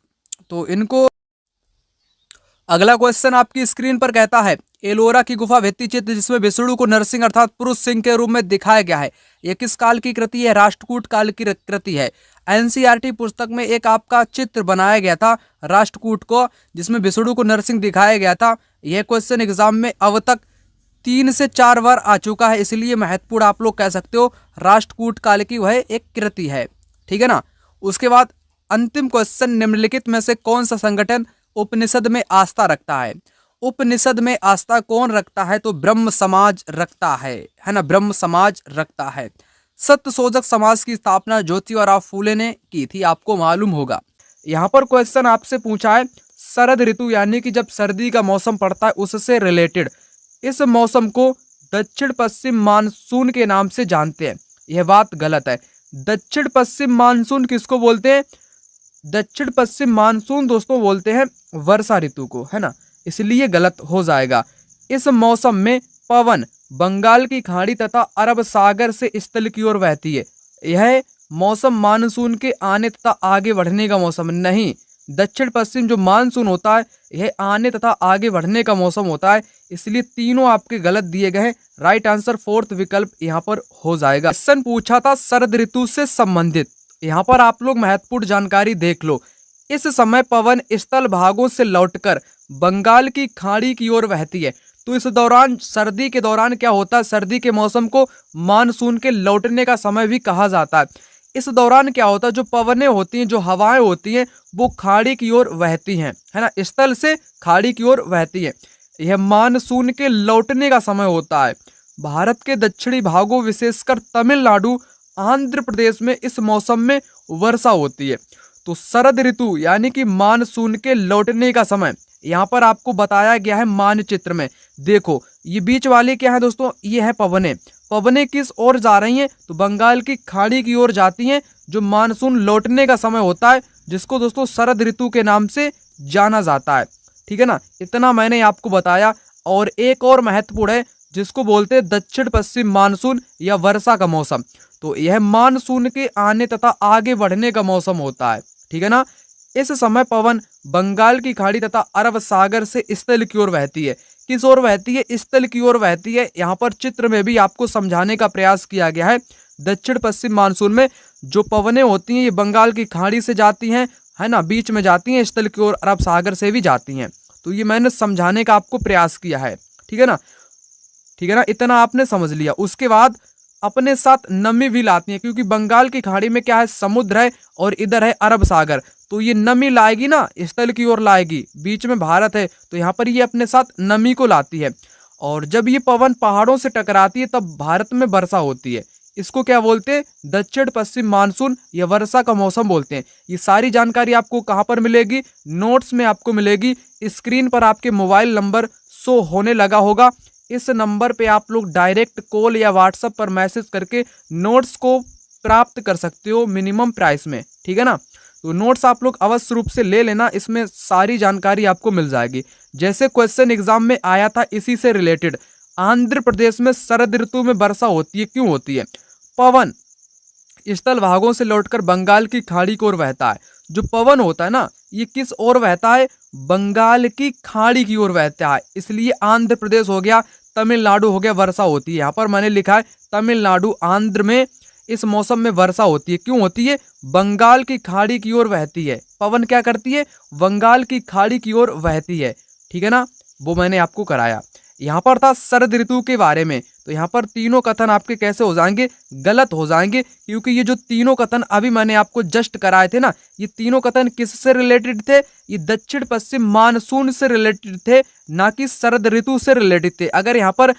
तो इनको। अगला क्वेश्चन आपकी स्क्रीन पर कहता है एलोरा की गुफा भित्ति चित्र जिसमें विष्णु को नरसिंह अर्थात पुरुष सिंह के रूप में दिखाया गया है, यह किस काल की कृति है? राष्ट्रकूट काल की कृति है। एनसीईआरटी पुस्तक में एक आपका चित्र बनाया गया था राष्ट्रकूट को, जिसमें विष्णु को नरसिंह दिखाया गया था। यह क्वेश्चन एग्जाम में अब तक 3 से 4 बार आ चुका है, इसलिए महत्वपूर्ण आप लोग कह सकते हो। राष्ट्रकूट काल की वह एक कृति है, ठीक है ना। उसके बाद अंतिम क्वेश्चन, निम्नलिखित में से कौन सा संगठन उपनिषद में आस्था रखता है? उपनिषद में आस्था कौन रखता है? तो ब्रह्म समाज रखता है ना, ब्रह्म समाज रखता है। सत्यशोधक समाज की स्थापना ज्योतिबा फूले ने की थी, आपको मालूम होगा। यहाँ पर क्वेश्चन आपसे पूछा है शरद ऋतु यानी कि जब सर्दी का मौसम पड़ता है उससे रिलेटेड, इस मौसम को दक्षिण पश्चिम मानसून के नाम से जानते हैं। यह बात गलत है। दक्षिण पश्चिम मानसून किसको बोलते हैं? दक्षिण पश्चिम मानसून दोस्तों बोलते हैं वर्षा ऋतु को, है ना, इसलिए गलत हो जाएगा। इस मौसम में पवन बंगाल की खाड़ी तथा अरब सागर से स्थल की ओर बहती है। यह मौसम मानसून के आने तथा आगे बढ़ने का मौसम नहीं। दक्षिण पश्चिम जो मानसून होता है यह आने तथा आगे बढ़ने का मौसम होता है, इसलिए तीनों आपके गलत दिए गए हैं। राइट आंसर फोर्थ विकल्प यहाँ पर हो जाएगा। क्वेश्चन पूछा था शरद ऋतु से संबंधित, यहाँ पर आप लोग महत्वपूर्ण जानकारी देख लो। इस समय पवन स्थल भागों से लौटकर बंगाल की खाड़ी की ओर बहती है, तो इस दौरान सर्दी के दौरान क्या होता है? सर्दी के मौसम को मानसून के लौटने का समय भी कहा जाता है। इस दौरान क्या होता है? जो पवनें होती हैं, जो हवाएं होती हैं, वो खाड़ी की ओर बहती हैं, है ना, स्थल से खाड़ी की ओर बहती है। यह मानसून के लौटने का समय होता है। भारत के दक्षिणी भागों विशेषकर तमिलनाडु, आंध्र प्रदेश में इस मौसम में वर्षा होती है। तो शरद ऋतु यानी कि मानसून के लौटने का समय यहाँ पर आपको बताया गया है मानचित्र में। देखो ये बीच वाले क्या है दोस्तों? ये है पवनें। पवनें किस ओर जा रही हैं? तो बंगाल की खाड़ी की ओर जाती हैं, जो मानसून लौटने का समय होता है, जिसको दोस्तों शरद ऋतु के नाम से जाना जाता है, ठीक है ना। इतना मैंने आपको बताया। और एक और महत्वपूर्ण है जिसको बोलते हैं दक्षिण पश्चिम मानसून या वर्षा का मौसम। तो यह मानसून के आने तथा आगे बढ़ने का मौसम होता है, ठीक है ना। इस समय पवन बंगाल की खाड़ी तथा अरब सागर से स्थल की ओर बहती है। किस ओर बहती है? स्थल की ओर बहती है। यहाँ पर चित्र में भी आपको समझाने का प्रयास किया गया है। दक्षिण पश्चिम मानसून में जो पवनें होती हैं ये बंगाल की खाड़ी से जाती हैं, है ना, बीच में जाती हैं, स्थल की ओर अरब सागर से भी जाती हैं। तो ये मैंने समझाने का आपको प्रयास किया है, ठीक है ना, ठीक है ना, इतना आपने समझ लिया। उसके बाद अपने साथ नमी भी लाती हैं, क्योंकि बंगाल की खाड़ी में क्या है? समुद्र है और इधर है अरब सागर, तो ये नमी लाएगी ना, स्थल की ओर लाएगी, बीच में भारत है, तो यहाँ पर ये अपने साथ नमी को लाती है। और जब ये पवन पहाड़ों से टकराती है तब भारत में वर्षा होती है। इसको क्या बोलते हैं? दक्षिण पश्चिम मानसून या वर्षा का मौसम बोलते हैं। ये सारी जानकारी आपको कहाँ पर मिलेगी? नोट्स में आपको मिलेगी। स्क्रीन पर आपके मोबाइल नंबर शो होने लगा होगा, इस नंबर पे आप लोग डायरेक्ट कॉल या व्हाट्सएप पर मैसेज करके नोट्स को प्राप्त कर सकते हो मिनिमम प्राइस में, ठीक है ना। तो नोट्स आप लोग अवश्य रूप से ले लेना, इसमें सारी जानकारी आपको मिल जाएगी। जैसे क्वेश्चन एग्जाम में आया था इसी से रिलेटेड, आंध्र प्रदेश में शरद ऋतु में वर्षा होती है, क्यों होती है? पवन स्थल भागों से लौटकर बंगाल की खाड़ी की ओर बहता है। जो पवन होता है ना, ये किस ओर बहता है? बंगाल की खाड़ी की ओर बहता है, इसलिए आंध्र प्रदेश हो गया, तमिलनाडु हो गया, वर्षा होती है। यहाँ पर मैंने लिखा है तमिलनाडु, आंध्र में इस मौसम में वर्षा होती है। क्यों होती है? बंगाल की खाड़ी की ओर बहती है। पवन क्या करती है? बंगाल की खाड़ी की ओर बहती है, ठीक है ना, वो मैंने आपको कराया। यहाँ पर था शरद ऋतु के बारे में, तो यहाँ पर तीनों कथन आपके कैसे हो जाएंगे? गलत हो जाएंगे, क्योंकि ये जो तीनों कथन अभी मैंने आपको जस्ट कराए थे ना, ये तीनों कथन किससे रिलेटेड थे? ये दक्षिण पश्चिम मानसून से रिलेटेड थे, ना कि शरद ऋतु से रिलेटेड थे। अगर यहाँ पर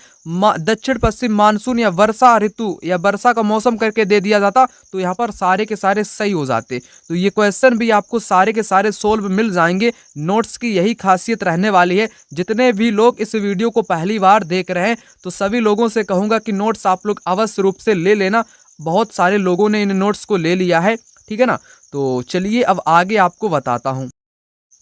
दक्षिण पश्चिम मानसून या वर्षा ऋतु या वर्षा का मौसम करके दे दिया जाता तो यहाँ पर सारे के सारे सही हो जाते। तो ये क्वेश्चन भी आपको सारे के सारे सोल्व मिल जाएंगे। नोट्स की यही खासियत रहने वाली है। जितने भी लोग इस वीडियो को पहली बार देख रहे हैं तो सभी लोगों से कहूंगा कि नोट्स आप लोग अवश्य रूप से ले लेना। बहुत सारे लोगों ने इन नोट्स को ले लिया है, ठीक है ना। तो चलिए अब आगे आपको बताता हूं।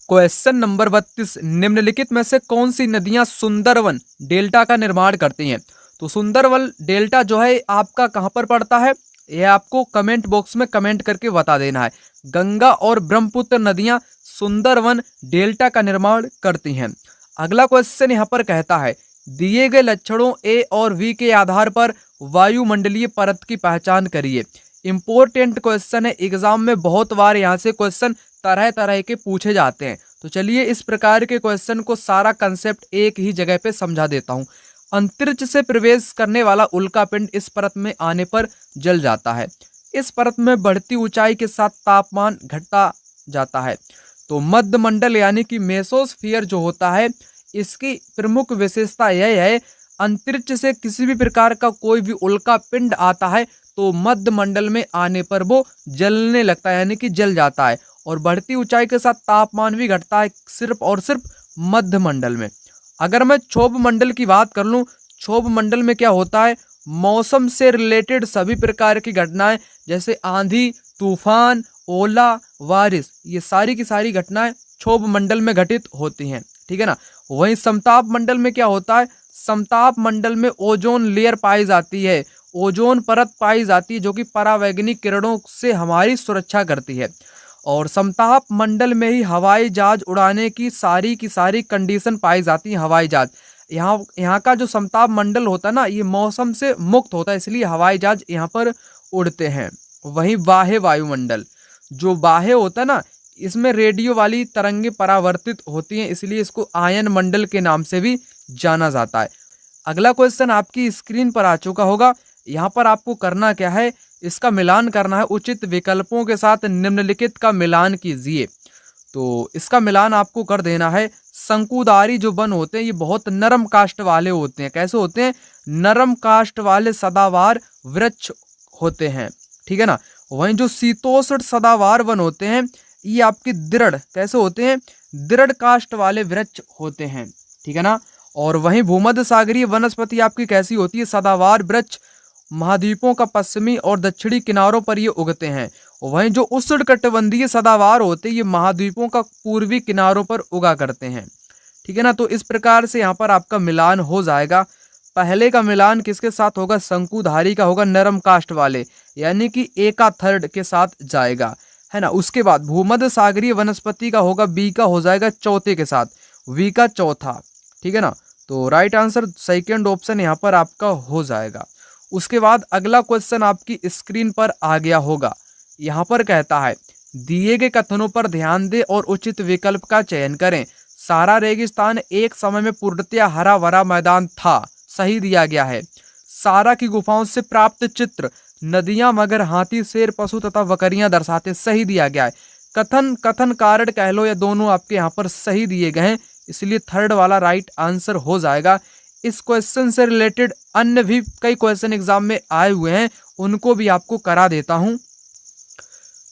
क्वेश्चन नंबर 32, निम्नलिखित में से कौन सी नदियां सुंदरवन डेल्टा का निर्माण करती हैं? तो सुंदरवन डेल्टा जो है आपका कहां पर पड़ता है, यह आपको कमेंट बॉक्स में कमेंट करके बता देना है। गंगा और ब्रह्मपुत्र नदियां सुंदरवन डेल्टा का निर्माण करती हैं। अगला क्वेश्चन यहाँ पर कहता है, दिए गए लक्षणों ए और वी के आधार पर वायुमंडलीय परत की पहचान करिए। इंपॉर्टेंट क्वेश्चन है, एग्जाम में बहुत बार यहाँ से क्वेश्चन तरह तरह के पूछे जाते हैं। तो चलिए इस प्रकार के क्वेश्चन को सारा कंसेप्ट एक ही जगह पे समझा देता हूँ। अंतरिक्ष से प्रवेश करने वाला उल्कापिंड इस परत में आने पर जल जाता है। इस परत में बढ़ती ऊंचाई के साथ तापमान घटता जाता है। तो मध्य मंडल यानी कि मेसोस्फीयर जो होता है, इसकी प्रमुख विशेषता यह है, अंतरिक्ष से किसी भी प्रकार का कोई भी उल्का पिंड आता है तो मध्य मंडल में आने पर वो जलने लगता है, यानी कि जल जाता है। और बढ़ती ऊंचाई के साथ तापमान भी घटता है, सिर्फ और सिर्फ मध्य मंडल में। अगर मैं क्षोभ मंडल की बात कर लूँ, क्षोभ मंडल में क्या होता है, मौसम से रिलेटेड सभी प्रकार की घटनाएं जैसे आंधी, तूफान, ओला, बारिश, ये सारी की सारी घटनाएं क्षोभ मंडल में घटित होती हैं, ठीक है ना। वहीं समताप मंडल में क्या होता है, समताप मंडल में ओजोन लेयर पाई जाती है, ओजोन परत पाई जाती है जो कि परावैंगनिक किरणों से हमारी सुरक्षा करती है। और समताप मंडल में ही हवाई जहाज उड़ाने की सारी कंडीशन पाई जाती है। हवाई जहाज यहाँ का जो समताप मंडल होता है ना, ये मौसम से मुक्त होता है, इसलिए हवाई जहाज यहाँ पर उड़ते हैं। वहीं बाह्य वायुमंडल, जो बाह्य होता है ना, इसमें रेडियो वाली तरंगें परावर्तित होती हैं, इसलिए इसको आयन मंडल के नाम से भी जाना जाता है। अगला क्वेश्चन आपकी स्क्रीन पर आ चुका होगा। यहाँ पर आपको करना क्या है, इसका मिलान करना है। उचित विकल्पों के साथ निम्नलिखित का मिलान कीजिए। तो इसका मिलान आपको कर देना है। शंकुधारी जो वन होते हैं ये बहुत नरम काष्ठ वाले होते हैं। कैसे होते हैं, नरम काष्ठ वाले सदाबहार वृक्ष होते हैं, ठीक है ना। वहीं जो शीतोष्ण सदाबहार वन होते हैं ये आपके दृढ़ कैसे होते हैं, दृढ़ काष्ठ वाले वृक्ष होते हैं, ठीक है ना। और वहीं भूमध्य सागरीय वनस्पति आपकी कैसी होती है, सदाबहार वृक्ष महाद्वीपों का पश्चिमी और दक्षिणी किनारों पर ये उगते हैं। वहीं जो उष्णकटिबंधीय सदाबहार होते हैं ये महाद्वीपों का पूर्वी किनारों पर उगा करते हैं, ठीक है ना। तो इस प्रकार से यहाँ पर आपका मिलान हो जाएगा। पहले का मिलान किसके साथ होगा, शंकुधारी का होगा, नरम काष्ठ वाले, यानी कि ए का थर्ड के साथ जाएगा, है ना। उसके बाद भूमध्य सागरीय वनस्पति का होगा, बी का हो जाएगा चौथे के साथ, वी का चौथा, ठीक है ना। तो राइट आंसर सेकंड ऑप्शन यहाँ पर आपका हो जाएगा। उसके बाद अगला क्वेश्चन आपकी स्क्रीन पर आ गया होगा। यहाँ पर कहता है, दिए गए कथनों पर ध्यान दें और उचित विकल्प का चयन करें। सारा रेगिस्तान एक समय में पूर्णतया हरा भरा मैदान था, सही दिया गया है। सारा की गुफाओं से प्राप्त चित्र नदियां, मगर, हाथी, शेर, पशु तथा बकरियां दर्शाते, सही दिया गया है। कथन कारण कह लो या दोनों आपके यहाँ पर सही दिए गए हैं, इसलिए थर्ड वाला राइट आंसर हो जाएगा। इस क्वेश्चन से रिलेटेड अन्य भी कई क्वेश्चन एग्जाम में आए हुए हैं, उनको भी आपको करा देता हूं।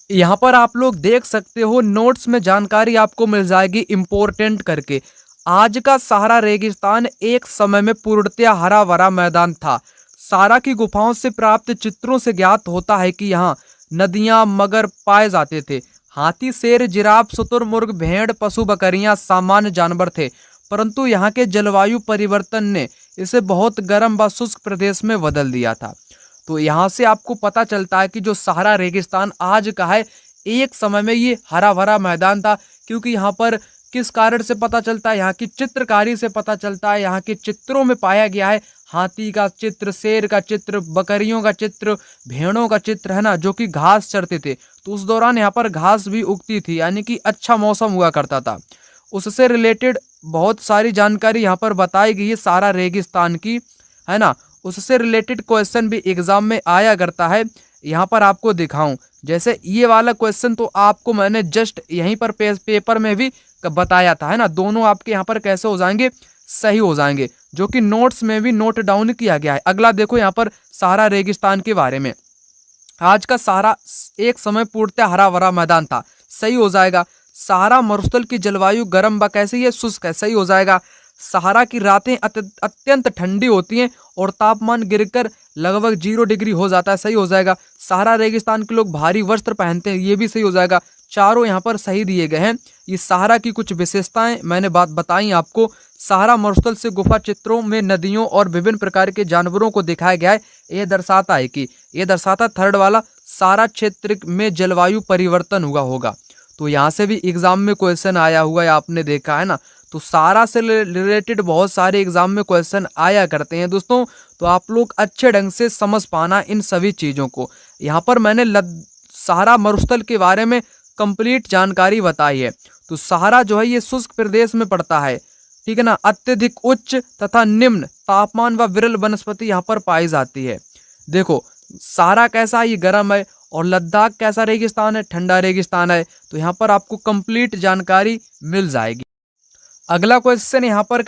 यहाँ पर आप लोग देख सकते हो, नोट्स में जानकारी आपको मिल जाएगी इंपॉर्टेंट करके। आज का सहारा रेगिस्तान एक समय में पूर्णतया हरा भरा मैदान था। सारा की गुफाओं से प्राप्त चित्रों से ज्ञात होता है कि यहाँ नदियां, मगर पाए जाते थे। हाथी, शेर, जिराफ, शुतुरमुर्ग, भेड़, पशु, बकरियां सामान्य जानवर थे, परंतु यहाँ के जलवायु परिवर्तन ने इसे बहुत गर्म व शुष्क प्रदेश में बदल दिया था। तो यहाँ से आपको पता चलता है कि जो सहारा रेगिस्तान आज का है, एक समय में ये हरा भरा मैदान था। क्योंकि यहाँ पर किस कारण से पता चलता है, यहाँ की चित्रकारी से पता चलता है। यहाँ के चित्रों में पाया गया है हाथी का चित्र, शेर का चित्र, बकरियों का चित्र, भेड़ों का चित्र, है ना, जो कि घास चरते थे। तो उस दौरान यहाँ पर घास भी उगती थी, यानी कि अच्छा मौसम हुआ करता था। उससे रिलेटेड बहुत सारी जानकारी यहाँ पर बताई गई है सारा रेगिस्तान की, है ना। उससे रिलेटेड क्वेश्चन भी एग्जाम में आया करता है। यहाँ पर आपको दिखाऊं, जैसे ये वाला क्वेश्चन तो आपको मैंने जस्ट यहीं पर पेपर में भी बताया था, है ना। दोनों आपके यहाँ पर कैसे हो जाएंगे, सही हो जाएंगे, जो कि नोट्स में भी नोट डाउन किया गया है। अगला देखो यहाँ पर सहारा रेगिस्तान के बारे में। आज का सहारा एक समय पूर्णतः हरा भरा मैदान था, सही हो जाएगा। सहारा मरुस्थल की जलवायु गर्म व कैसी है, शुष्क है, सही हो जाएगा। सहारा की रातें अत्यंत ठंडी होती हैं और तापमान गिरकर लगभग 0 डिग्री हो जाता है, सही हो जाएगा। सहारा रेगिस्तान के लोग भारी वस्त्र पहनते हैं, ये भी सही हो जाएगा। चारों यहाँ पर सही दिए गए हैं। ये सहारा की कुछ विशेषताएं मैंने बात बताई आपको। सहारा मरुस्थल से गुफा चित्रों में नदियों और विभिन्न प्रकार के जानवरों को दिखाया गया है। ये दर्शाता थर्ड वाला सारा क्षेत्र में जलवायु परिवर्तन हुआ होगा। तो यहाँ से भी एग्जाम में क्वेश्चन आया हुआ है, आपने देखा है ना। तो सहारा से रिलेटेड बहुत सारे एग्जाम में क्वेश्चन आया करते हैं दोस्तों। तो आप लोग अच्छे ढंग से समझ पाना इन सभी चीज़ों को। यहाँ पर मैंने सहारा मरुस्थल के बारे में कंप्लीट जानकारी बताई है। तो सहारा जो है ये शुष्क प्रदेश में पड़ता है, ठीक है ना। अत्यधिक उच्च तथा निम्न तापमान व विरल वनस्पति यहाँ पर पाई जाती है। देखो सहारा कैसा है, ये गर्म है, और लद्दाख कैसा रेगिस्तान है, ठंडा रेगिस्तान है। तो यहाँ पर आपको कंप्लीट जानकारी मिल जाएगी। अगला क्वेश्चन यहाँ पर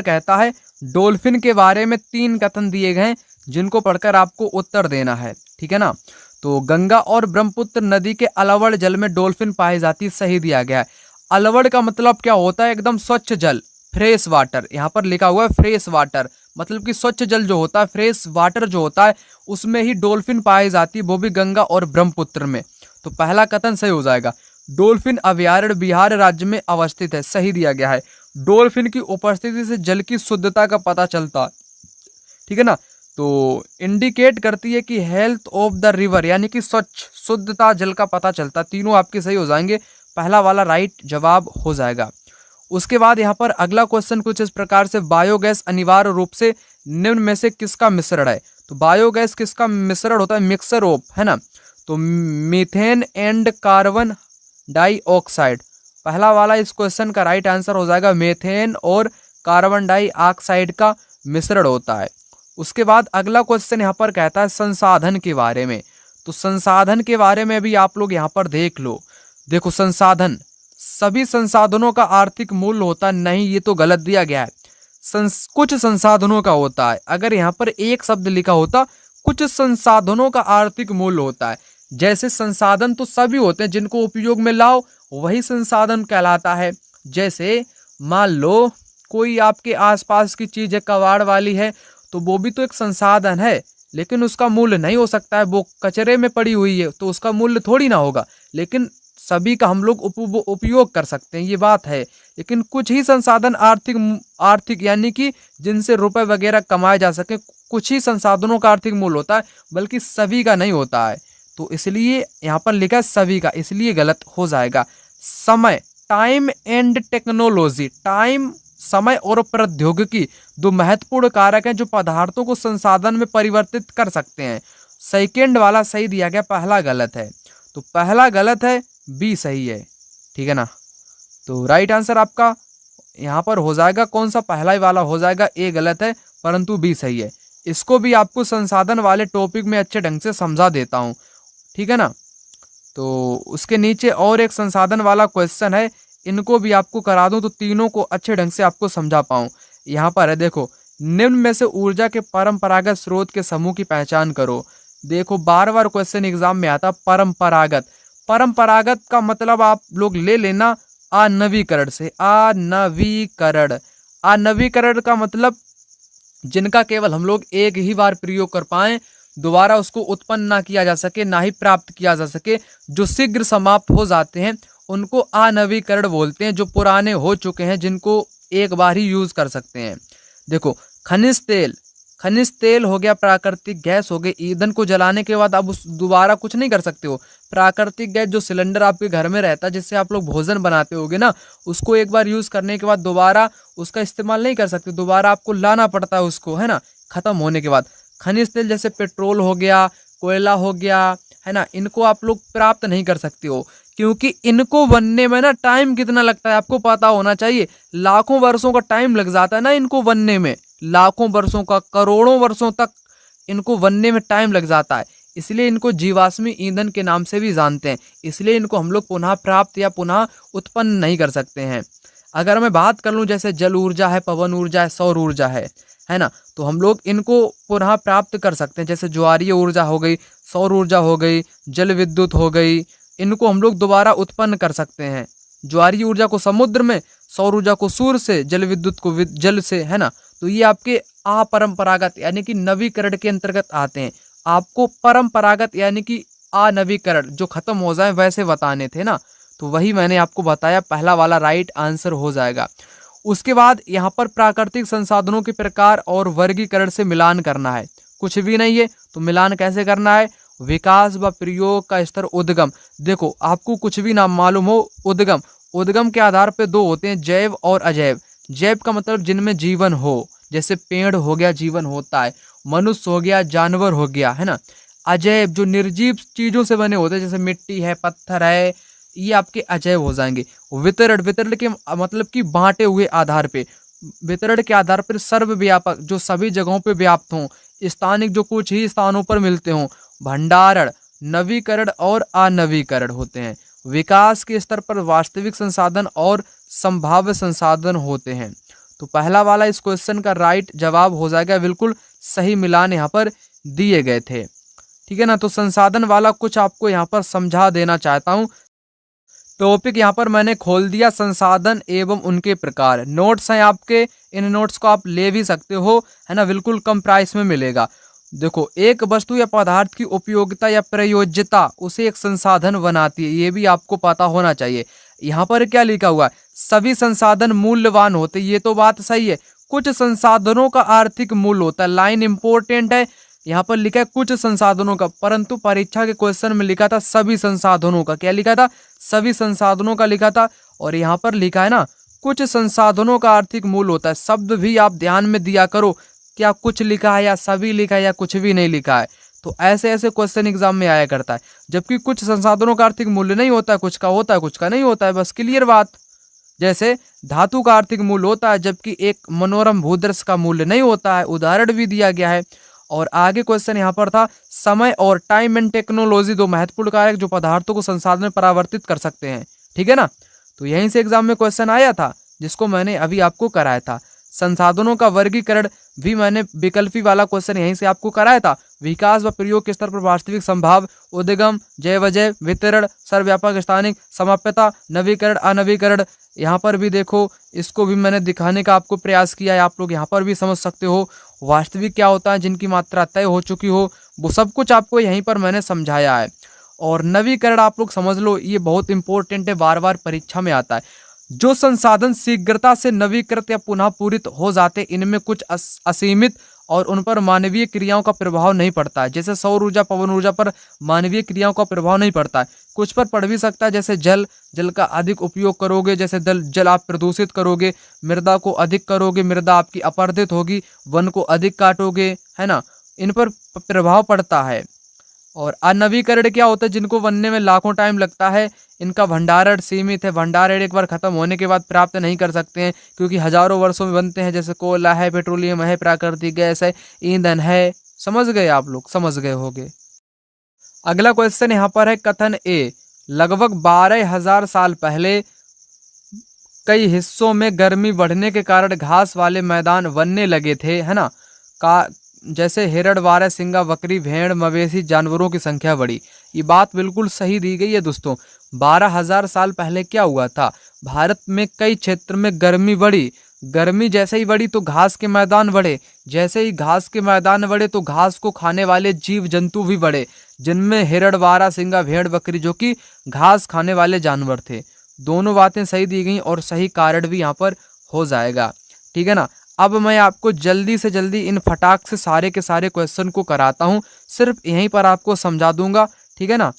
कहता है डॉल्फिन के बारे में 3 कथन दिए गए हैं, जिनको पढ़कर आपको उत्तर देना है, ठीक है ना। तो गंगा और ब्रह्मपुत्र नदी के अलवड़ जल में डॉल्फिन पाई जाती है, सही दिया गया है। अलवड़ का मतलब क्या होता है, एकदम स्वच्छ जल, फ्रेश वाटर। यहाँ पर लिखा हुआ है फ्रेश वाटर, मतलब कि स्वच्छ जल जो होता है, फ्रेश वाटर जो होता है, उसमें ही डॉल्फिन पाई जाती है, वो भी गंगा और ब्रह्मपुत्र में। तो पहला कथन सही हो जाएगा। डॉल्फिन अभयारण्य बिहार राज्य में अवस्थित है, सही दिया गया है। डॉल्फिन की उपस्थिति से जल की शुद्धता का पता चलता है, ठीक है ना। तो इंडिकेट करती है कि हेल्थ ऑफ द रिवर, यानी कि स्वच्छ शुद्धता जल का पता चलता। तीनों आपके सही हो जाएंगे, पहला वाला राइट जवाब हो जाएगा। उसके बाद यहाँ पर अगला क्वेश्चन कुछ इस प्रकार से, बायोगैस अनिवार्य रूप से निम्न में से किसका मिश्रण है। तो बायोगैस किसका मिश्रण होता है, मिक्सर ऑफ, है ना। तो मीथेन एंड कार्बन डाइऑक्साइड, पहला वाला इस क्वेश्चन का राइट आंसर हो जाएगा। मीथेन और कार्बन डाइऑक्साइड का मिश्रण होता है। उसके बाद अगला क्वेश्चन यहाँ पर कहता है संसाधन के बारे में। तो संसाधन के बारे में भी आप लोग यहाँ पर देख लो। देखो संसाधन, सभी संसाधनों का आर्थिक मूल्य होता नहीं, ये तो गलत दिया गया है। कुछ संसाधनों का होता है। अगर यहाँ पर एक शब्द लिखा होता कुछ संसाधनों का आर्थिक मूल्य होता है। जैसे संसाधन तो सभी होते हैं, जिनको उपयोग में लाओ वही संसाधन कहलाता है। जैसे मान लो कोई आपके आसपास की चीज है, कबाड़ वाली है, तो वो भी तो एक संसाधन है, लेकिन उसका मूल्य नहीं हो सकता है। वो कचरे में पड़ी हुई है तो उसका मूल्य थोड़ी ना होगा, लेकिन सभी का हम लोग उपयोग कर सकते हैं, ये बात है। लेकिन कुछ ही संसाधन आर्थिक यानी कि जिनसे रुपए वगैरह कमाए जा सके, कुछ ही संसाधनों का आर्थिक मूल्य होता है, बल्कि सभी का नहीं होता है। तो इसलिए यहाँ पर लिखा है सभी का, इसलिए गलत हो जाएगा। समय, टाइम एंड टेक्नोलॉजी, टाइम समय और प्रौद्योगिकी दो महत्वपूर्ण कारक हैं जो पदार्थों को संसाधन में परिवर्तित कर सकते हैं। सेकेंड वाला सही दिया गया, पहला गलत है। तो पहला गलत है, बी सही है, ठीक है ना। तो राइट आंसर आपका यहाँ पर हो जाएगा कौन सा, पहला ही वाला हो जाएगा। ए गलत है परंतु बी सही है। इसको भी आपको संसाधन वाले टॉपिक में अच्छे ढंग से समझा देता हूँ, ठीक है ना। तो उसके नीचे और एक संसाधन वाला क्वेश्चन है, इनको भी आपको करा दूं तो तीनों को अच्छे ढंग से आपको समझा पाऊं। यहाँ पर है देखो, निम्न में से ऊर्जा के परंपरागत स्रोत के समूह की पहचान करो। देखो बार बार क्वेश्चन एग्जाम में आता परंपरागत। परंपरागत का मतलब आप लोग ले लेना अनवीकरण से, अनवीकरण। अनवीकरण का मतलब जिनका केवल हम लोग एक ही बार प्रयोग कर पाएं, दोबारा उसको उत्पन्न ना किया जा सके, ना ही प्राप्त किया जा सके, जो शीघ्र समाप्त हो जाते हैं, उनको अनवीकरण बोलते हैं। जो पुराने हो चुके हैं, जिनको एक बार ही यूज कर सकते हैं। देखो खनिज तेल, खनिज तेल हो गया, प्राकृतिक गैस हो गई। ईंधन को जलाने के बाद आप उस दोबारा कुछ नहीं कर सकते हो। प्राकृतिक गैस जो सिलेंडर आपके घर में रहता है, जिससे आप लोग भोजन बनाते होगे ना, उसको एक बार यूज करने के बाद दोबारा उसका इस्तेमाल नहीं कर सकते, दोबारा आपको लाना पड़ता है उसको, है ना, खत्म होने के बाद। खनिज तेल जैसे पेट्रोल हो गया, कोयला हो गया, है ना, इनको आप लोग प्राप्त नहीं कर सकते हो, क्योंकि इनको बनने में ना टाइम कितना लगता है आपको पता होना चाहिए। लाखों वर्षों का टाइम लग जाता है ना इनको बनने में, लाखों वर्षों का, करोड़ों वर्षों तक इनको बनने में टाइम लग जाता है। इसलिए इनको जीवाश्मी ईंधन के नाम से भी जानते हैं। इसलिए इनको हम लोग पुनः प्राप्त या पुनः उत्पन्न नहीं कर सकते हैं। अगर मैं बात कर लूँ जैसे जल ऊर्जा है, पवन ऊर्जा है, सौर ऊर्जा है ना, तो हम लोग इनको पुनः प्राप्त कर सकते हैं। जैसे ज्वारीय ऊर्जा हो गई, सौर ऊर्जा हो गई, जल विद्युत हो गई, इनको हम लोग दोबारा उत्पन्न कर सकते हैं। ज्वारीय ऊर्जा को समुद्र में, सौर ऊर्जा को सूर्य से, जल विद्युत को जल से, है ना। तो ये आपके अपरंपरागत यानी कि नवीकरण के अंतर्गत आते हैं। आपको परंपरागत यानी कि अनवीकरण जो खत्म हो जाए वैसे बताने थे ना, तो वही मैंने आपको बताया, पहला वाला राइट आंसर हो जाएगा। उसके बाद यहाँ पर प्राकृतिक संसाधनों के प्रकार और वर्गीकरण से मिलान करना है। कुछ भी नहीं है तो मिलान कैसे करना है, विकास व प्रयोग का स्तर उद्गम। देखो आपको कुछ भी ना मालूम हो, उद्गम, उद्गम के आधार पे दो होते हैं, जैव और अजैव। जैव का मतलब जिनमें जीवन हो, जैसे पेड़ हो गया जीवन होता है, मनुष्य हो गया, जानवर हो गया, है ना। अजैव जो निर्जीव चीजों से बने होते हैं, जैसे मिट्टी है, पत्थर है, ये आपके अजैव हो जाएंगे। वितरण, वितरण के मतलब कि बांटे हुए आधार पे, वितरण के आधार पर सर्वव्यापक जो सभी जगहों पे व्याप्त हों, स्थानिक जो कुछ ही स्थानों पर मिलते हों। भंडारण, नवीकरण और अनवीकरण होते हैं। विकास के स्तर पर वास्तविक संसाधन और संभाव्य संसाधन होते हैं। तो पहला वाला इस क्वेश्चन का राइट जवाब हो जाएगा, बिल्कुल सही मिलान यहाँ पर दिए गए थे। ठीक है ना। तो संसाधन वाला कुछ आपको यहाँ पर समझा देना चाहता हूँ। टॉपिक यहाँ पर मैंने खोल दिया, संसाधन एवं उनके प्रकार। नोट्स हैं आपके, इन नोट्स को आप ले भी सकते हो, है ना, बिल्कुल कम प्राइस में मिलेगा। देखो, एक वस्तु या पदार्थ की उपयोगिता या प्रयोज्यता उसे एक संसाधन बनाती है, ये भी आपको पता होना चाहिए। यहाँ पर क्या लिखा हुआ है, सभी संसाधन मूल्यवान होते, ये तो बात सही है। कुछ संसाधनों का आर्थिक मूल्य होता है, लाइन इंपॉर्टेंट है। यहाँ पर लिखा है कुछ संसाधनों का, परंतु परीक्षा के क्वेश्चन में लिखा था सभी संसाधनों का। क्या लिखा था, सभी संसाधनों का लिखा था। और यहाँ पर लिखा है ना, कुछ संसाधनों का आर्थिक मूल्य होता है। शब्द भी आप ध्यान में दिया करो, क्या कुछ लिखा है या सभी लिखा है या कुछ भी नहीं लिखा है। तो ऐसे ऐसे क्वेश्चन एग्जाम में आया करता है। जबकि कुछ संसाधनों का आर्थिक मूल्य नहीं होता है, कुछ का होता है, कुछ का नहीं होता है, बस क्लियर बात। जैसे धातु का आर्थिक मूल्य होता है, जबकि एक मनोरम भूदृश्य का मूल्य नहीं होता है, उदाहरण भी दिया गया है। और आगे क्वेश्चन यहाँ पर था, समय और टाइम एंड टेक्नोलॉजी दो महत्वपूर्ण कारक जो पदार्थों को संसाधन में परावर्तित कर सकते हैं। ठीक है ना। तो यहीं से एग्जाम में क्वेश्चन आया था, जिसको मैंने अभी आपको कराया था। संसाधनों का वर्गीकरण भी मैंने विकल्पी वाला क्वेश्चन यहीं से आपको कराया था। विकास व प्रयोग के स्तर पर वास्तविक संभाव, उद्गम, जैव अजैव, वितरण, सर्वव्यापक, स्थानिक, समाप्यता, नवीकरण, अनवीकरण। यहाँ पर भी देखो, इसको भी मैंने दिखाने का आपको प्रयास किया है, आप लोग यहाँ पर भी समझ सकते हो। वास्तविक क्या होता है, जिनकी मात्रा तय हो चुकी हो, वो सब कुछ आपको यहीं पर मैंने समझाया है। और नवीकरण आप लोग समझ लो, ये बहुत इंपॉर्टेंट है, बार बार परीक्षा में आता है। जो संसाधन शीघ्रता से नवीकृत या पुनः पूरित हो जाते, इनमें कुछ असीमित और उन पर मानवीय क्रियाओं का प्रभाव नहीं पड़ता है। जैसे सौर ऊर्जा, पवन ऊर्जा पर मानवीय क्रियाओं का प्रभाव नहीं पड़ता है, कुछ पर पड़ भी सकता है। जैसे जल, जल का अधिक उपयोग करोगे, जैसे जल आप प्रदूषित करोगे, मृदा को अधिक करोगे, मृदा आपकी अपरदित होगी, वन को अधिक काटोगे, है ना, इन पर प्रभाव पड़ता है। और अनवीकरण क्या होता है, जिनको बनने में लाखों टाइम लगता है, इनका भंडारण सीमित है। भंडारण एक बार खत्म होने के बाद प्राप्त नहीं कर सकते हैं, क्योंकि हजारों वर्षों में बनते हैं। जैसे कोयला है, पेट्रोलियम है, प्राकृतिक गैस है, ईंधन है। समझ गए आप लोग, समझ गए होंगे। अगला क्वेश्चन यहाँ पर है, कथन ए, लगभग 12,000 साल पहले कई हिस्सों में गर्मी बढ़ने के कारण घास वाले मैदान बनने लगे थे, है ना। का जैसे हिरण, वारय, सिंगा, बकरी, भेड़, मवेशी जानवरों की संख्या बढ़ी। ये बात बिल्कुल सही दी गई है दोस्तों। 12,000 साल पहले क्या हुआ था, भारत में कई क्षेत्र में गर्मी बढ़ी। गर्मी जैसे ही बढ़ी तो घास के मैदान बढ़े, जैसे ही घास के मैदान बढ़े तो घास को खाने वाले जीव जंतु भी बढ़े, जिनमें हिरण, वारा, सिंगा, भेड़, बकरी जो कि घास खाने वाले जानवर थे। दोनों बातें सही दी गई और सही कारण भी यहाँ पर हो जाएगा। ठीक है ना। अब मैं आपको जल्दी से जल्दी इन फटाक से सारे के सारे क्वेश्चन को कराता हूँ, सिर्फ यहीं पर आपको समझा दूंगा। ठीक है ना।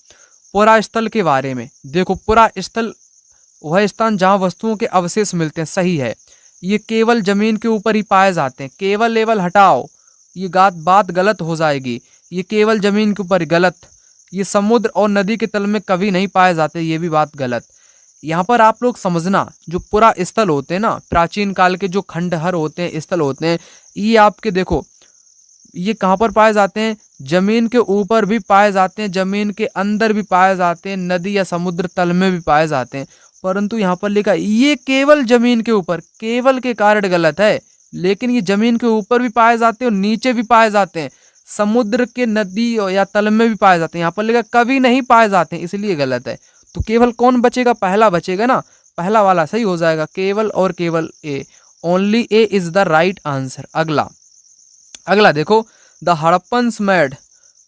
पुरा स्थल के बारे में देखो, पुरा स्थल वह स्थान जहाँ वस्तुओं के अवशेष मिलते हैं, सही है। ये केवल जमीन के ऊपर ही पाए जाते हैं। केवल लेवल हटाओ, ये बात गलत हो जाएगी। ये केवल जमीन के ऊपर, गलत। ये समुद्र और नदी के तल में कभी नहीं पाए जाते, ये भी बात गलत। यहाँ पर आप लोग समझना, जो पुरा स्थल होते हैं ना, प्राचीन काल के जो खंडहर होते हैं, स्थल होते हैं, ये आपके देखो, ये कहाँ पर पाए जाते हैं, जमीन के ऊपर भी पाए जाते हैं, जमीन के अंदर भी पाए जाते हैं, नदी या समुद्र तल में भी पाए जाते हैं। परंतु यहाँ पर लिखा ये केवल जमीन के ऊपर, केवल के कारण गलत है। लेकिन ये जमीन के ऊपर भी पाए जाते हैं और नीचे भी पाए जाते हैं, समुद्र के नदी या तल में भी पाए जाते हैं। यहाँ पर लिखा कभी नहीं पाए जाते हैं, इसलिए गलत है। तो केवल कौन बचेगा? पहला बचेगा ना, पहला वाला सही हो जाएगा, केवल और केवल A. Only A is the right answer. अगला देखो, द हड़प्पन्स मेड,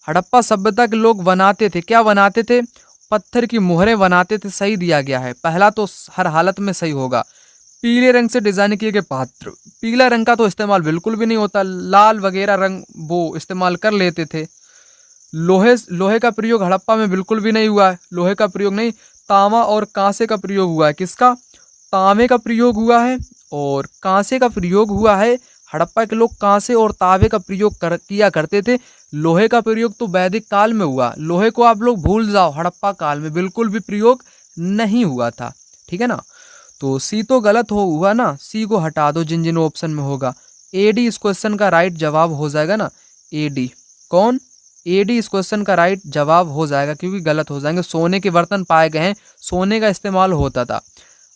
हड़प्पा सभ्यता के लोग बनाते थे, क्या बनाते थे? पत्थर की मोहरें बनाते थे। सही दिया गया है, पहला तो हर हालत में सही होगा। पीले रंग से डिजाइन किए गए पात्र, पीला रंग का तो इस्तेमाल बिल्कुल भी नहीं होता, लाल वगैरह रंग वो इस्तेमाल कर लेते थे। लोहे का प्रयोग हड़प्पा में बिल्कुल भी नहीं हुआ है, लोहे का प्रयोग नहीं। तांबा और कांसे का प्रयोग हुआ है, किसका? तांबे का प्रयोग हुआ है और कांसे का प्रयोग हुआ है। हड़प्पा के लोग कांसे और तांबे का प्रयोग किया करते थे। लोहे का प्रयोग तो वैदिक काल में हुआ, लोहे को आप लोग भूल जाओ, हड़प्पा काल में बिल्कुल भी प्रयोग नहीं हुआ था। ठीक है ना, तो सी तो गलत हुआ ना, सी को हटा दो जिन जिन ऑप्शन में होगा। एडी इस क्वेश्चन का राइट जवाब हो जाएगा ना, एडी। कौन? एडी इस क्वेश्चन का राइट जवाब हो जाएगा, क्योंकि गलत हो जाएंगे। सोने के बर्तन पाए गए हैं, सोने का इस्तेमाल होता था।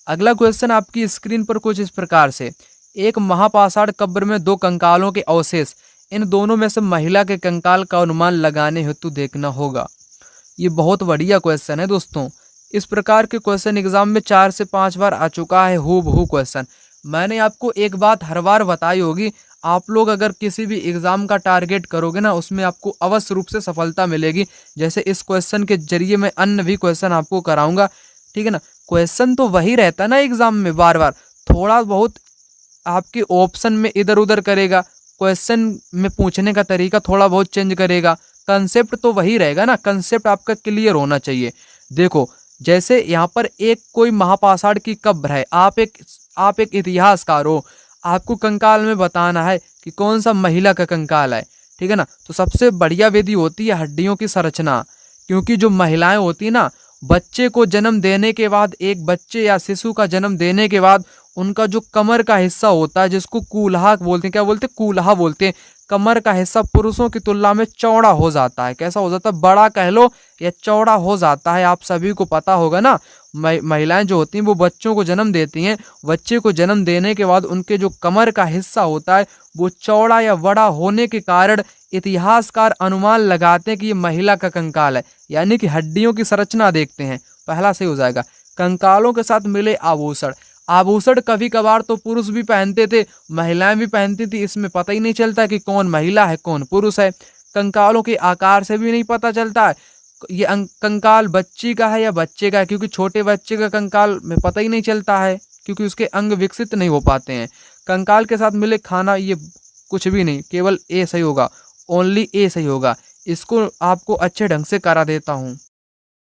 अगला क्वेश्चन आपकी स्क्रीन पर कुछ इस प्रकार से, एक महापाषाण कब्र में दो कंकालों के अवशेष, इन दोनों में से महिला के कंकाल का अनुमान लगाने हेतु देखना होगा। ये बहुत बढ़िया क्वेश्चन है दोस्तों। इस प्रकार के क्वेश्चन एग्जाम में 4 से 5 बार आ चुका है, हूबहू क्वेश्चन। मैंने आपको एक बात हर बार बताई होगी, आप लोग अगर किसी भी एग्जाम का टारगेट करोगे ना, उसमें आपको अवश्य रूप से सफलता मिलेगी। जैसे इस क्वेश्चन के जरिए मैं अन्य भी क्वेश्चन आपको कराऊंगा। ठीक है ना, क्वेश्चन तो वही रहता है ना एग्जाम में, बार बार थोड़ा बहुत आपके ऑप्शन में इधर उधर करेगा, क्वेश्चन में पूछने का तरीका थोड़ा बहुत चेंज करेगा, कंसेप्ट तो वही रहेगा ना, कंसेप्ट आपका क्लियर होना चाहिए। देखो, जैसे यहाँ पर एक कोई महापाषाण की कब्र है, आप एक इतिहासकार हो, आपको कंकाल में बताना है कि कौन सा महिला का कंकाल है। ठीक है ना, तो सबसे बढ़िया विधि होती है हड्डियों की संरचना, क्योंकि जो महिलाएं होती है ना, बच्चे को जन्म देने के बाद, एक बच्चे या शिशु का जन्म देने के बाद उनका जो कमर का हिस्सा होता है, जिसको कूल्हा बोलते हैं, क्या बोलते हैं? कूल्हा बोलते हैं। कमर का हिस्सा पुरुषों की तुलना में चौड़ा हो जाता है। कैसा हो जाता है? बड़ा कह लो या चौड़ा हो जाता है। आप सभी को पता होगा ना, महिलाएं जो होती हैं वो बच्चों को जन्म देती हैं, बच्चे को जन्म देने के बाद उनके जो कमर का हिस्सा होता है वो चौड़ा या बड़ा होने के कारण इतिहासकार अनुमान लगाते हैं कि ये महिला का कंकाल है, यानी कि हड्डियों की संरचना देखते हैं। पहला सही हो जाएगा। कंकालों के साथ मिले आभूषण, आभूषण कभी कभार तो पुरुष भी पहनते थे, महिलाएं भी पहनती थी, इसमें पता ही नहीं चलता कि कौन महिला है कौन पुरुष है। कंकालों के आकार से भी नहीं पता चलता है ये कंकाल बच्ची का है या बच्चे का है, क्योंकि छोटे बच्चे का कंकाल में पता ही नहीं चलता है, क्योंकि उसके अंग विकसित नहीं हो पाते हैं। कंकाल के साथ मिले खाना, ये कुछ भी नहीं, केवल ए सही होगा, ओनली ए सही होगा। इसको आपको अच्छे ढंग से करा देता हूँ।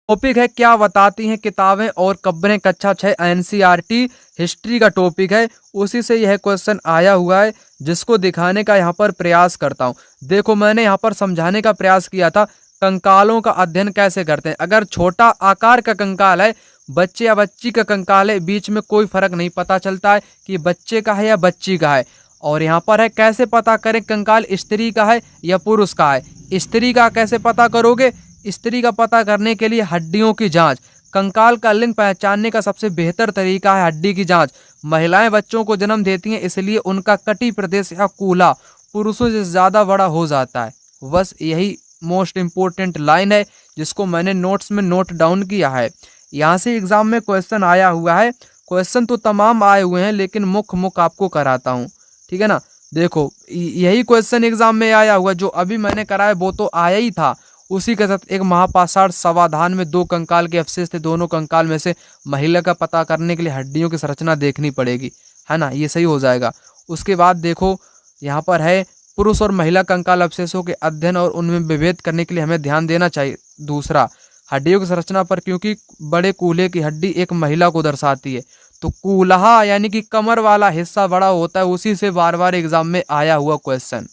टॉपिक है क्या बताती हैं किताबें और कब्रें, कक्षा 6 एनसीईआरटी हिस्ट्री का टॉपिक है, उसी से यह क्वेश्चन आया हुआ है, जिसको दिखाने का यहाँ पर प्रयास करता हूँ। देखो, मैंने यहाँ पर समझाने का प्रयास किया था कंकालों का अध्ययन कैसे करते हैं। अगर छोटा आकार का कंकाल है, बच्चे या बच्ची का कंकाल है, बीच में कोई फर्क नहीं पता चलता है कि बच्चे का है या बच्ची का है। और यहाँ पर है कैसे पता करें कंकाल स्त्री का है या पुरुष का है। स्त्री का कैसे पता करोगे? स्त्री का पता करने के लिए हड्डियों की जांच, कंकाल का लिंग पहचानने का सबसे बेहतर तरीका है हड्डी की जांच। महिलाएं बच्चों को जन्म देती हैं, इसलिए उनका कटी प्रदेश या कूल्हा पुरुषों से ज्यादा बड़ा हो जाता है। बस यही मोस्ट इम्पोर्टेंट लाइन है, जिसको मैंने नोट्स में नोट डाउन किया है। यहाँ से एग्जाम में क्वेश्चन आया हुआ है। क्वेश्चन तो तमाम आए हुए हैं, लेकिन मुख्य आपको कराता हूँ। ठीक है ना, देखो यही क्वेश्चन एग्जाम में आया हुआ, जो अभी मैंने कराया वो तो आया ही था। उसी के साथ एक महापाषाण समाधान में 2 कंकाल के अवशेष थे, दोनों कंकाल में से महिला का पता करने के लिए हड्डियों की संरचना देखनी पड़ेगी, है ना, ये सही हो जाएगा। उसके बाद देखो यहाँ पर है पुरुष और महिला कंकाल अवशेषों के अध्ययन और उनमें विभेद करने के लिए हमें ध्यान देना चाहिए। दूसरा, हड्डियों की संरचना पर, क्योंकि बड़े कूल्हे की हड्डी एक महिला को दर्शाती है, तो कूल्हा यानी कि कमर वाला हिस्सा बड़ा होता है, उसी से बार बार एग्जाम में आया हुआ क्वेश्चन।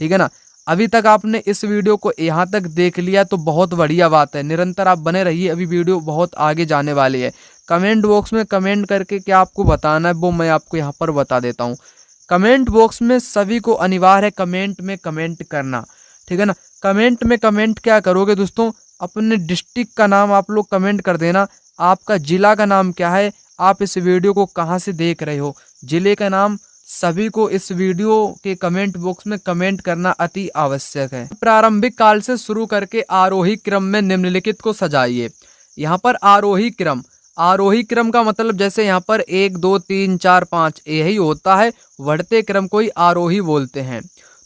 ठीक है ना, अभी तक आपने इस वीडियो को यहाँ तक देख लिया तो बहुत बढ़िया बात है। निरंतर आप बने रहिए, अभी वीडियो बहुत आगे जाने वाली है। कमेंट बॉक्स में कमेंट करके क्या आपको बताना है वो मैं आपको यहाँ पर बता देता हूँ। कमेंट बॉक्स में सभी को अनिवार्य है कमेंट में कमेंट करना। ठीक है ना। कमेंट में कमेंट क्या करोगे दोस्तों, अपने डिस्ट्रिक्ट का नाम आप लोग कमेंट कर देना, आपका जिला का नाम क्या है, आप इस वीडियो को कहाँ से देख रहे हो, जिले का नाम सभी को इस वीडियो के कमेंट बॉक्स में कमेंट करना अति आवश्यक है। प्रारंभिक काल से शुरू करके आरोही क्रम में निम्नलिखित को सजाइए। यहाँ पर आरोही क्रम का मतलब जैसे यहाँ पर 1 2 3 4 5 यही होता है, बढ़ते क्रम को ही आरोही बोलते हैं।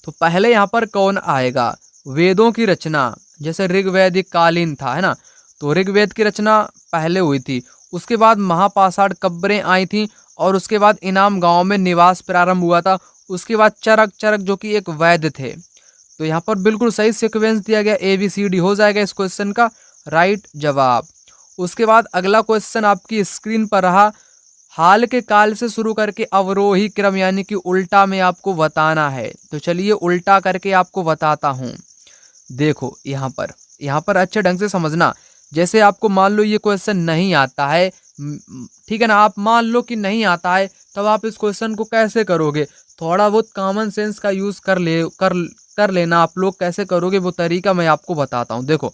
तो पहले यहाँ पर कौन आएगा, वेदों की रचना, जैसे ऋग्वेदिक कालीन था, है ना, तो ऋग्वेद की रचना पहले हुई थी। उसके बाद महापाषाण कब्रें आई थी और उसके बाद इनाम गांव में निवास प्रारंभ हुआ था। उसके बाद चरक जो कि एक वैद्य थे। तो यहाँ पर बिल्कुल सही सीक्वेंस दिया गया, ABCD हो जाएगा इस क्वेश्चन का राइट जवाब। उसके बाद अगला क्वेश्चन आपकी स्क्रीन पर रहा, हाल के काल से शुरू करके अवरोही क्रम यानी कि उल्टा में आपको बताना है। तो चलिए उल्टा करके आपको बताता हूँ। देखो यहाँ पर अच्छे ढंग से समझना। जैसे आपको मान लो ये क्वेश्चन नहीं आता है, ठीक है ना, आप मान लो कि नहीं आता है, तब आप इस क्वेश्चन को कैसे करोगे, थोड़ा बहुत कॉमन सेंस का यूज कर लेना। आप लोग कैसे करोगे वो तरीका मैं आपको बताता हूँ। देखो,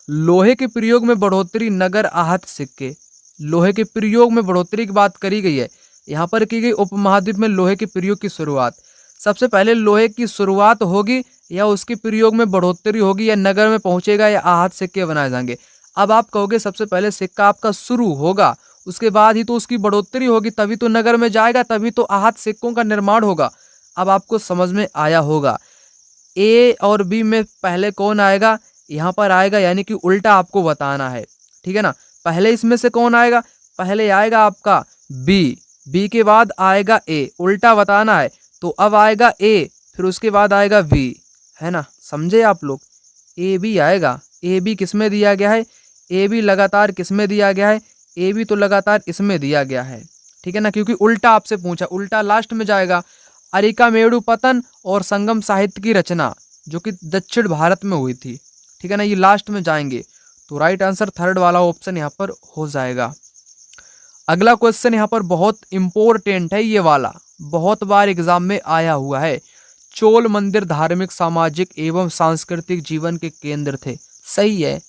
लोहे के प्रयोग में बढ़ोतरी, नगर आहत सिक्के। लोहे के प्रयोग में बढ़ोतरी की बात करी गई है, यहाँ पर की गई उपमहाद्वीप में लोहे के प्रयोग की शुरुआत। सबसे पहले लोहे की शुरुआत होगी या उसके प्रयोग में बढ़ोतरी होगी या नगर में पहुंचेगा या आहत सिक्के बनाए जाएंगे। अब आप कहोगे सबसे पहले सिक्का आपका शुरू होगा, उसके बाद ही तो उसकी बढ़ोतरी होगी, तभी तो नगर में जाएगा, तभी तो आहत सिक्कों का निर्माण होगा। अब आपको समझ में आया होगा। A और B में पहले कौन आएगा, यहाँ पर आएगा, यानी कि उल्टा आपको बताना है, ठीक है ना। पहले इसमें से कौन आएगा, पहले आएगा आपका B के बाद आएगा A, उल्टा बताना है। तो अब आएगा A, फिर उसके बाद आएगा B, है ना, समझे आप लोग। AB आएगा, AB किसमें दिया गया है, AB लगातार किसमें दिया गया है, AB तो लगातार इसमें दिया गया है, ठीक है ना, क्योंकि उल्टा आपसे पूछा, उल्टा लास्ट में जाएगा। अरिकामेरु पतन और संगम साहित्य की रचना जो कि दक्षिण भारत में हुई थी, ठीक है ना, ये लास्ट में जाएंगे। तो राइट आंसर थर्ड वाला ऑप्शन यहाँ पर हो जाएगा। अगला क्वेश्चन यहाँ पर बहुत इंपॉर्टेंट है, ये वाला बहुत बार एग्जाम में आया हुआ है। चोल मंदिर धार्मिक, सामाजिक एवं सांस्कृतिक जीवन के केंद्र थे। सही है।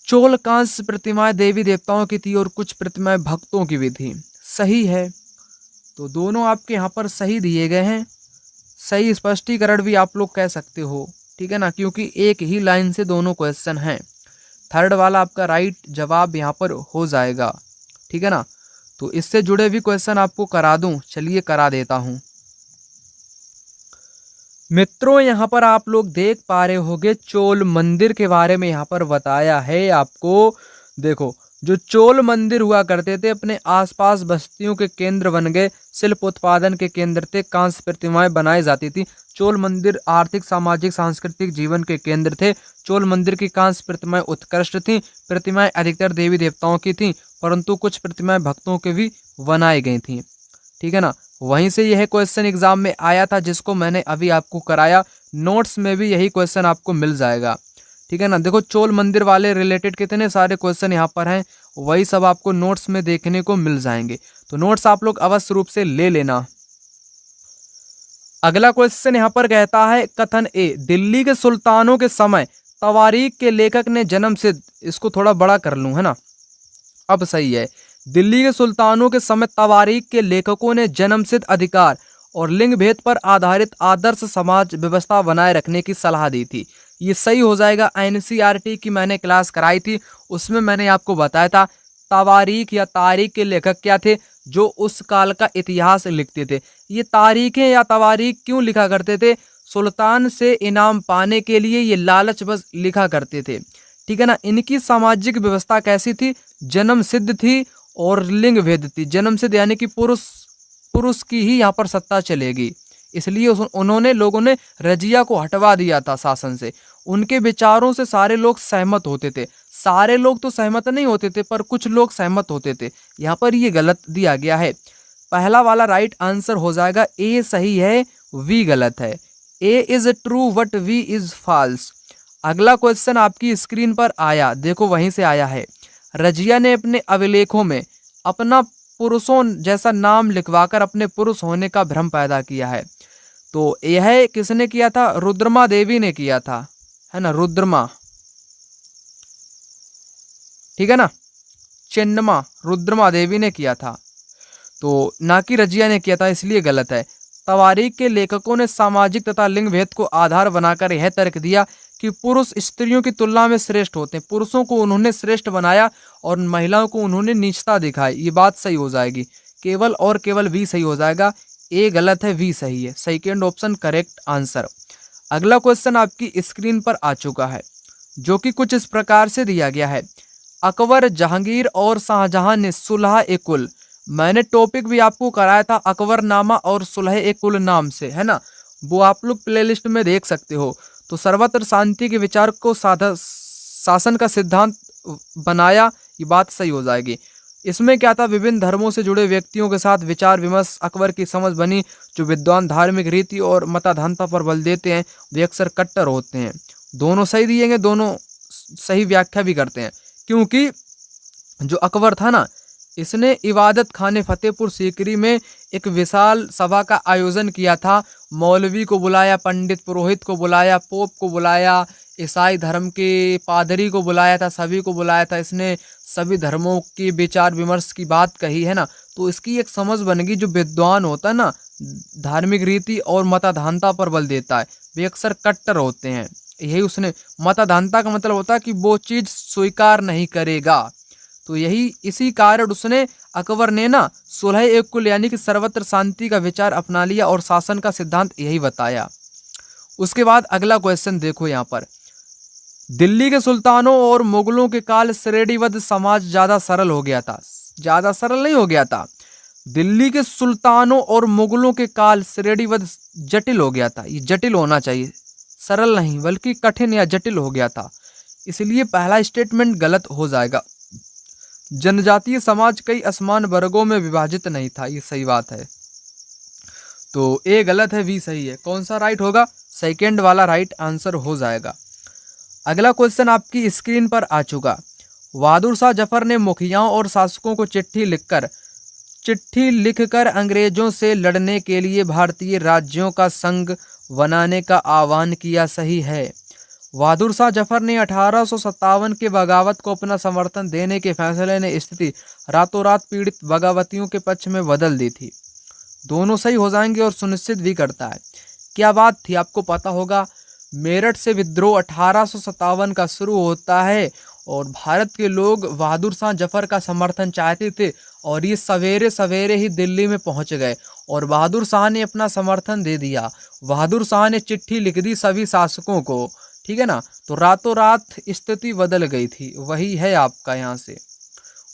चोल कांस्य प्रतिमाएं देवी देवताओं की थी और कुछ प्रतिमाएं भक्तों की भी थी। सही है। तो दोनों आपके यहाँ पर सही दिए गए हैं। सही स्पष्टीकरण भी आप लोग कह सकते हो, ठीक है ना, क्योंकि एक ही लाइन से दोनों क्वेश्चन हैं। थर्ड वाला आपका राइट जवाब यहाँ पर हो जाएगा, ठीक है ना। तो इससे जुड़े भी क्वेश्चन आपको करा दूं, चलिए करा देता हूं। मित्रों, यहाँ पर आप लोग देख पा रहे होंगे चोल मंदिर के बारे में यहाँ पर बताया है आपको। देखो, जो चोल मंदिर हुआ करते थे अपने आसपास बस्तियों के केंद्र बन गए, शिल्प उत्पादन के केंद्र थे, कांस्य प्रतिमाएं बनाई जाती थी। चोल मंदिर आर्थिक, सामाजिक, सांस्कृतिक जीवन के केंद्र थे। चोल मंदिर की कांस्य प्रतिमाएं उत्कृष्ट थीं। प्रतिमाएं अधिकतर देवी देवताओं की थीं, परंतु कुछ प्रतिमाएं भक्तों के भी बनाई गई थीं, ठीक है ना। वहीं से यह क्वेश्चन एग्जाम में आया था, जिसको मैंने अभी आपको कराया। नोट्स में भी यही क्वेश्चन आपको मिल जाएगा, ठीक है ना। देखो, चोल मंदिर वाले रिलेटेड कितने सारे क्वेश्चन यहाँ पर हैं, वही सब आपको नोट्स में देखने को मिल जाएंगे। तो नोट्स आप लोग अवश्य रूप से ले लेना। अगला क्वेश्चन यहाँ पर कहता है, कथन ए, दिल्ली के सुल्तानों के समय तवारीख के लेखक ने जन्म सिद्ध, इसको थोड़ा बड़ा कर लूं, है ना, अब सही है। दिल्ली के सुल्तानों के समय तवारीख के लेखकों ने जन्मसिद्ध अधिकार और लिंग भेद पर आधारित आदर्श समाज व्यवस्था बनाए रखने की सलाह दी थी। ये सही हो जाएगा। NCERT की मैंने क्लास कराई थी, उसमें मैंने आपको बताया था तवारीख या तारीख के लेखक क्या थे, जो उस काल का इतिहास लिखते थे। ये तारीखें या तवारीख क्यों लिखा करते थे, सुल्तान से इनाम पाने के लिए ये लालच बस लिखा करते थे, ठीक है ना। इनकी सामाजिक व्यवस्था कैसी थी, जन्म सिद्ध थी और लिंग भेद थी। जन्म सिद्ध यानी कि पुरुष की ही यहाँ पर सत्ता चलेगी, इसलिए उन्होंने लोगों ने रजिया को हटवा दिया था शासन से। उनके विचारों से सारे लोग सहमत होते थे। सारे लोग तो सहमत नहीं होते थे, पर कुछ लोग सहमत होते थे। यहाँ पर ये गलत दिया गया है। पहला वाला राइट आंसर हो जाएगा। ए सही है, वी गलत है। A is true but B is false. अगला क्वेश्चन आपकी स्क्रीन पर आया, देखो वहीं से आया है। रजिया ने अपने अभिलेखों में अपना पुरुषों जैसा नाम लिखवाकर अपने पुरुष होने का भ्रम पैदा किया है। तो यह किसने किया था? रुद्रमा देवी ने किया था, है ना, रुद्रमा, ठीक है ना, चिन्नमा रुद्रमा देवी ने किया था, तो ना कि रजिया ने किया था, इसलिए गलत है। तवारीख के लेखकों ने सामाजिक तथा लिंग भेद को आधार बनाकर यह तर्क दिया कि पुरुष स्त्रियों की तुलना में श्रेष्ठ होते हैं। पुरुषों को उन्होंने श्रेष्ठ बनाया और महिलाओं को उन्होंने नीचता दिखाई। ये बात सही हो जाएगी, केवल और केवल बी सही हो जाएगा। ए गलत है, बी सही है। Second option correct answer. अगला क्वेश्चन आपकी स्क्रीन पर आ चुका है, जो कि कुछ इस प्रकार से दिया गया है। अकबर, जहांगीर और शाहजहां ने सुलह-ए-कुल, मैंने टॉपिक भी आपको कराया था अकबरनामा और सुलह-ए-कुल नाम से, है ना, वो आप लोग प्लेलिस्ट में देख सकते हो। तो सर्वत्र शांति के विचार को शासन का सिद्धांत बनाया, ये बात सही हो जाएगी। इसमें क्या था? विभिन्न धर्मों से जुड़े व्यक्तियों के साथ विचार विमर्श, अकबर की समझ बनी। जो विद्वान धार्मिक रीति और मताधानता पर बल देते हैं वे अक्सर कट्टर होते हैं। दोनों सही दिएंगे, दोनों सही व्याख्या भी करते हैं, क्योंकि जो अकबर था ना, इसने इबादत खाने फतेहपुर सीकरी में एक विशाल सभा का आयोजन किया था। मौलवी को बुलाया, पंडित पुरोहित को बुलाया, पोप को बुलाया, ईसाई धर्म के पादरी को बुलाया था, सभी को बुलाया था। इसने सभी धर्मों की विचार विमर्श की बात कही, है ना। तो इसकी एक समझ बन गई, जो विद्वान होता है ना, धार्मिक रीति और मताधानता पर बल देता है, वे अक्सर कट्टर होते हैं। यही उसने, मताधानता का मतलब होता है कि वो चीज़ स्वीकार नहीं करेगा। तो यही इसी कारण उसने, अकबर ने ना, सुलह-ए-कुल यानी कि सर्वत्र शांति का विचार अपना लिया और शासन का सिद्धांत यही बताया। उसके बाद अगला क्वेश्चन देखो यहाँ पर। दिल्ली के सुल्तानों और मुगलों के काल श्रेणीबद्ध समाज ज्यादा सरल हो गया था। ज्यादा सरल नहीं हो गया था, दिल्ली के सुल्तानों और मुगलों के काल श्रेणीबद्ध जटिल हो गया था। ये जटिल होना चाहिए, सरल नहीं, बल्कि कठिन या जटिल हो गया था, इसलिए पहला स्टेटमेंट गलत हो जाएगा। जनजातीय समाज कई असमान वर्गों में विभाजित नहीं था, ये सही बात है। तो ए गलत है, बी सही है। कौन सा राइट होगा? सेकेंड वाला राइट आंसर हो जाएगा। अगला क्वेश्चन आपकी स्क्रीन पर आ चुका। बहादुर शाह जफर ने मुखियाओं और शासकों को चिट्ठी लिखकर अंग्रेजों से लड़ने के लिए भारतीय राज्यों का संघ बनाने का आह्वान किया, सही है। बहादुर शाह जफर ने 1857 के बगावत को अपना समर्थन देने के फैसले ने स्थिति रातों रात पीड़ित बगावतियों के पक्ष में बदल दी थी। दोनों सही हो जाएंगे और सुनिश्चित भी करता है। क्या बात थी आपको पता होगा। मेरठ से विद्रोह 1857 का शुरू होता है और भारत के लोग बहादुर शाह जफर का समर्थन चाहते थे और ये सवेरे सवेरे ही दिल्ली में पहुंच गए और बहादुर शाह ने अपना समर्थन दे दिया। बहादुर शाह ने चिट्ठी लिख दी सभी शासकों को, ठीक है ना। तो रातों रात स्थिति बदल गई थी, वही है आपका यहाँ से।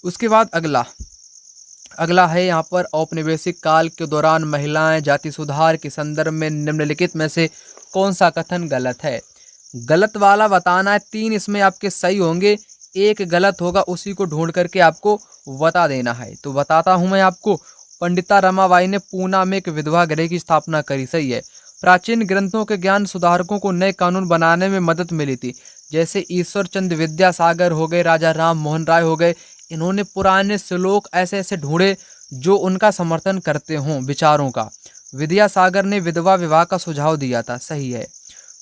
उसके बाद अगला है यहाँ पर, औपनिवेशिक काल के दौरान महिलाएं जाति सुधार के संदर्भ में निम्नलिखित में से कौन सा कथन गलत है? गलत वाला बताना है, 3 इसमें आपके सही होंगे, एक गलत होगा, उसी को ढूंढ करके आपको बता देना है। तो बताता हूं मैं आपको। पंडिता रमाबाई ने पूना में एक विधवा गृह की स्थापना करी, सही है। प्राचीन ग्रंथों के ज्ञान सुधारकों को नए कानून बनाने में मदद मिली थी, जैसे ईश्वर चंद्र विद्यासागर हो गए, राजा राम मोहन राय हो गए। इन्होंने पुराने श्लोक ऐसे ऐसे ढूंढे जो उनका समर्थन करते हों विचारों का। विद्यासागर ने विधवा विवाह का सुझाव दिया था, सही है।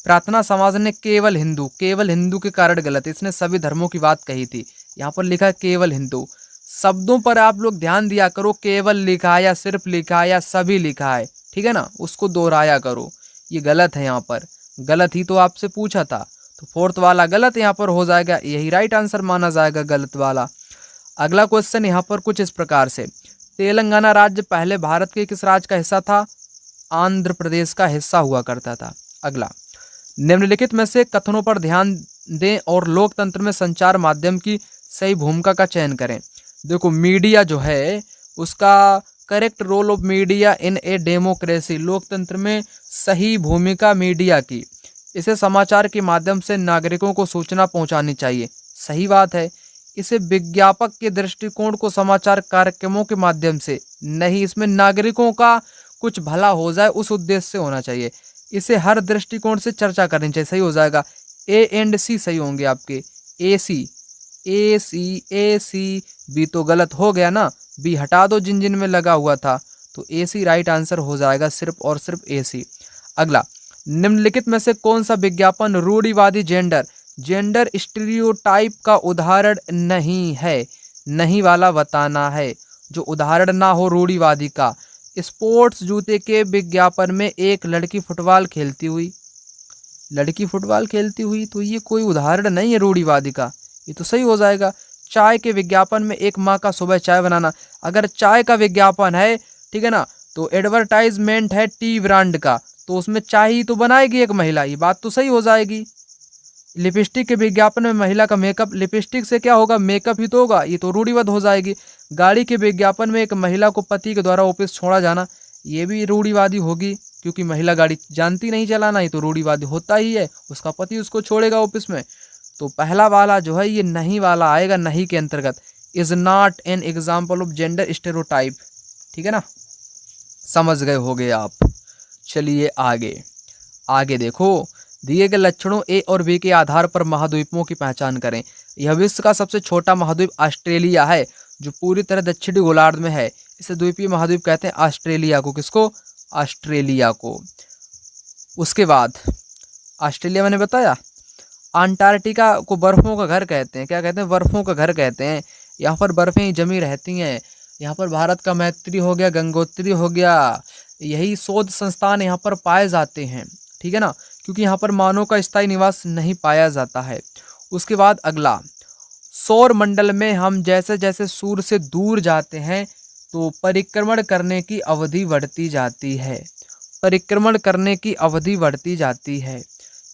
प्रार्थना समाज ने केवल हिंदू के कारण गलत, इसने सभी धर्मों की बात कही थी। यहाँ पर लिखा है केवल हिंदू। शब्दों पर आप लोग ध्यान दिया करो, केवल लिखा है या सिर्फ लिखा है या सभी लिखा है, ठीक है ना, उसको दोहराया करो। ये गलत है, यहाँ पर गलत ही तो आपसे पूछा था, तो फोर्थ वाला गलत यहाँ पर हो जाएगा, यही राइट आंसर माना जाएगा, गलत वाला। अगला क्वेश्चन यहाँ पर कुछ इस प्रकार से। तेलंगाना राज्य पहले भारत के किस राज्य का हिस्सा था? आंध्र प्रदेश का हिस्सा हुआ करता था। अगला, निम्नलिखित में से कथनों पर ध्यान दें और लोकतंत्र में संचार माध्यम की सही भूमिका का चयन करें। देखो, मीडिया जो है उसका correct role of media in a democracy, लोकतंत्र में सही भूमिका मीडिया की। इसे समाचार के माध्यम से नागरिकों को सूचना पहुंचानी चाहिए, सही बात है। इसे विज्ञापक के दृष्टिकोण को समाचार कार्यक्रमों के माध्यम से नहीं, इसमें नागरिकों का कुछ भला हो जाए उस उद्देश्य से होना चाहिए। इसे हर दृष्टिकोण से चर्चा करनी चाहिए, सही हो जाएगा। ए एंड सी सही होंगे आपके। ए सी बी तो गलत हो गया ना, बी हटा दो जिन जिन में लगा हुआ था, तो ए सी राइट आंसर हो जाएगा, सिर्फ और सिर्फ ए सी। अगला, निम्नलिखित में से कौन सा विज्ञापन रूढ़िवादी जेंडर स्टीरियोटाइप का उदाहरण नहीं है? नहीं वाला बताना है, जो उदाहरण ना हो रूढ़िवादी का। स्पोर्ट्स जूते के विज्ञापन में एक लड़की फुटबॉल खेलती हुई, तो ये कोई उदाहरण नहीं है रूढ़िवादी का, ये तो सही हो जाएगा। चाय के विज्ञापन में एक माँ का सुबह चाय बनाना, अगर चाय का विज्ञापन है, ठीक है ना, तो एडवर्टाइजमेंट है टी ब्रांड का, तो उसमें चाय ही तो बनाएगी एक महिला, ये बात तो सही हो जाएगी। लिपस्टिक के विज्ञापन में महिला का मेकअप, लिपस्टिक से क्या होगा, मेकअप ही तो होगा, ये तो रूढ़िवाद हो जाएगी। गाड़ी के विज्ञापन में एक महिला को पति के द्वारा ऑफिस छोड़ा जाना, ये भी रूढ़िवादी होगी, क्योंकि महिला गाड़ी जानती नहीं चलाना, ये तो रूढ़िवादी होता ही है, उसका पति उसको छोड़ेगा ऑफिस में। तो पहला वाला जो है ये नहीं वाला आएगा, नहीं के अंतर्गत। Is not an example of gender stereotype, ठीक है ना, समझ गए होगे आप। चलिए आगे देखो, दिए गए लक्षणों ए और बी के आधार पर महाद्वीपों की पहचान करें। यह विश्व का सबसे छोटा महाद्वीप ऑस्ट्रेलिया है, जो पूरी तरह दक्षिणी गोलार्ध में है। इसे द्वीपीय महाद्वीप कहते हैं ऑस्ट्रेलिया को। किसको? ऑस्ट्रेलिया को। उसके बाद ऑस्ट्रेलिया मैंने बताया। अंटार्कटिका को बर्फों का घर कहते हैं। क्या कहते हैं? बर्फों का घर कहते हैं। यहाँ पर बर्फें ही जमी रहती हैं। यहाँ पर भारत का मैत्री हो गया, गंगोत्री हो गया, यही शोध संस्थान यहाँ पर पाए जाते हैं, ठीक है ना, क्योंकि यहाँ पर मानव का स्थायी निवास नहीं पाया जाता है। उसके बाद अगला, सौर मंडल में हम जैसे जैसे सूर्य से दूर जाते हैं तो परिक्रमण करने की अवधि बढ़ती जाती है। परिक्रमण करने की अवधि बढ़ती जाती है।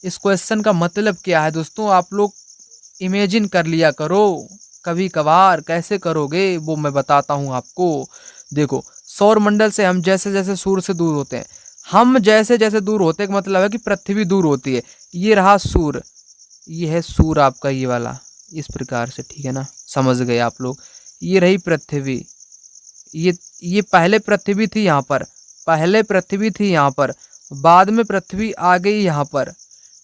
इस क्वेश्चन का मतलब क्या है दोस्तों? आप लोग इमेजिन कर लिया करो कभी कभार, कैसे करोगे वो मैं बताता हूँ आपको। देखो, सौर मंडल से हम जैसे जैसे सूर्य से दूर होते हैं, हम जैसे जैसे दूर होते हैं, मतलब है कि पृथ्वी दूर होती है। ये रहा सूर्य, ये है सूर्य आपका, ये वाला, इस प्रकार से, ठीक है ना, समझ गए आप लोग। ये रही पृथ्वी, ये पहले पृथ्वी थी यहाँ पर, पहले पृथ्वी थी यहाँ पर, बाद में पृथ्वी आ गई यहाँ पर,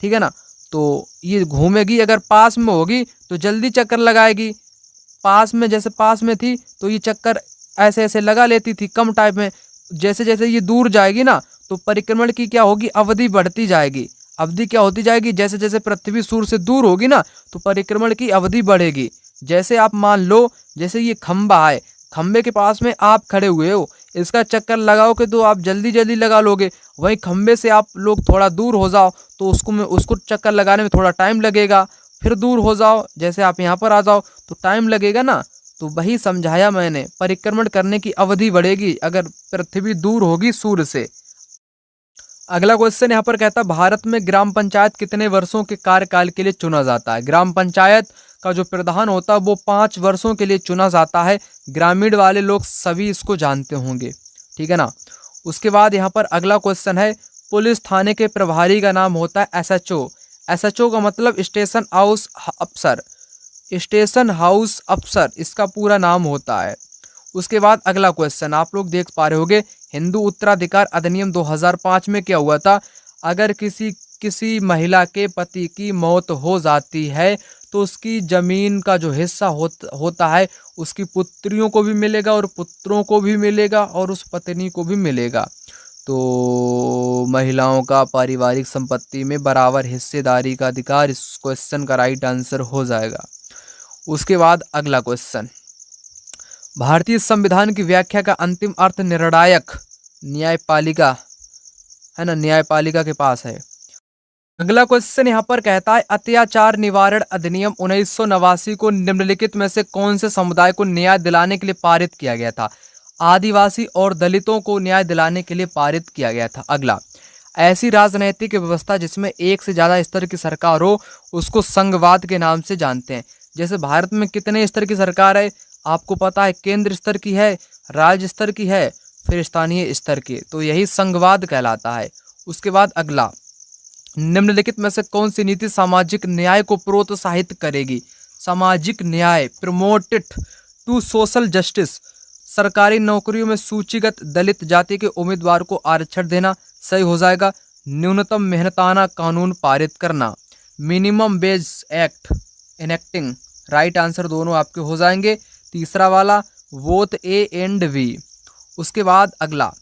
ठीक है ना। तो ये घूमेगी, अगर पास में होगी तो जल्दी चक्कर लगाएगी, पास में जैसे पास में थी तो ये चक्कर ऐसे ऐसे लगा लेती थी कम टाइम में। जैसे जैसे ये दूर जाएगी ना तो परिक्रमण की क्या होगी, अवधि बढ़ती जाएगी। अवधि क्या होती जाएगी? जैसे जैसे पृथ्वी सूर्य से दूर होगी ना तो परिक्रमण की अवधि बढ़ेगी। जैसे आप मान लो, जैसे ये खंबा है, खंबे के पास में आप खड़े हुए हो, इसका चक्कर लगाओगे तो आप जल्दी जल्दी लगा लोगे। वहीं खंबे से आप लोग थोड़ा दूर हो जाओ तो उसको चक्कर लगाने में थोड़ा टाइम लगेगा। फिर दूर हो जाओ, जैसे आप यहाँ पर आ जाओ तो टाइम लगेगा ना। तो वही समझाया मैंने, परिक्रमण करने की अवधि बढ़ेगी अगर पृथ्वी दूर होगी सूर्य से। अगला क्वेश्चन यहाँ पर कहता है, भारत में ग्राम पंचायत कितने वर्षों के कार्यकाल के लिए चुना जाता है? ग्राम पंचायत का जो प्रधान होता है वो 5 वर्षों के लिए चुना जाता है। ग्रामीण वाले लोग सभी इसको जानते होंगे, ठीक है ना। उसके बाद यहाँ पर अगला क्वेश्चन है, पुलिस थाने के प्रभारी का नाम होता है एसएचओ। एसएचओ का मतलब स्टेशन हाउस अफसर, स्टेशन हाउस अफसर इसका पूरा नाम होता है। उसके बाद अगला क्वेश्चन आप लोग देख पा रहे होगे, हिंदू उत्तराधिकार अधिनियम 2005 में क्या हुआ था? अगर किसी महिला के पति की मौत हो जाती है तो उसकी जमीन का जो हिस्सा होता है उसकी पुत्रियों को भी मिलेगा और पुत्रों को भी मिलेगा और उस पत्नी को भी मिलेगा। तो महिलाओं का पारिवारिक संपत्ति में बराबर हिस्सेदारी का अधिकार इस क्वेश्चन का राइट आंसर हो जाएगा। उसके बाद अगला क्वेश्चन, भारतीय संविधान की व्याख्या का अंतिम अर्थ निर्णायक न्यायपालिका है ना, न्यायपालिका के पास है। अगला क्वेश्चन यहाँ पर कहता है, अत्याचार निवारण अधिनियम 1989 को निम्नलिखित में से कौन से समुदाय को न्याय दिलाने के लिए पारित किया गया था? आदिवासी और दलितों को न्याय दिलाने के लिए पारित किया गया था। अगला, ऐसी राजनैतिक व्यवस्था जिसमें एक से ज्यादा स्तर की सरकार हो उसको संघवाद के नाम से जानते हैं। जैसे भारत में कितने स्तर की सरकार है आपको पता है? केंद्र स्तर की है, राज्य स्तर की है, फिर स्थानीय स्तर की, तो यही संघवाद कहलाता है। उसके बाद अगला, निम्नलिखित में से कौन सी नीति सामाजिक न्याय को प्रोत्साहित करेगी? सामाजिक न्याय, प्रमोटेड टू सोशल जस्टिस। सरकारी नौकरियों में सूचीगत दलित जाति के उम्मीदवार को आरक्षण देना, सही हो जाएगा। न्यूनतम मेहनताना कानून पारित करना, minimum wage act enacting, right answer दोनों आपके हो जाएंगे। तीसरा वाला बोथ ए एंड बी। उसके बाद अगला,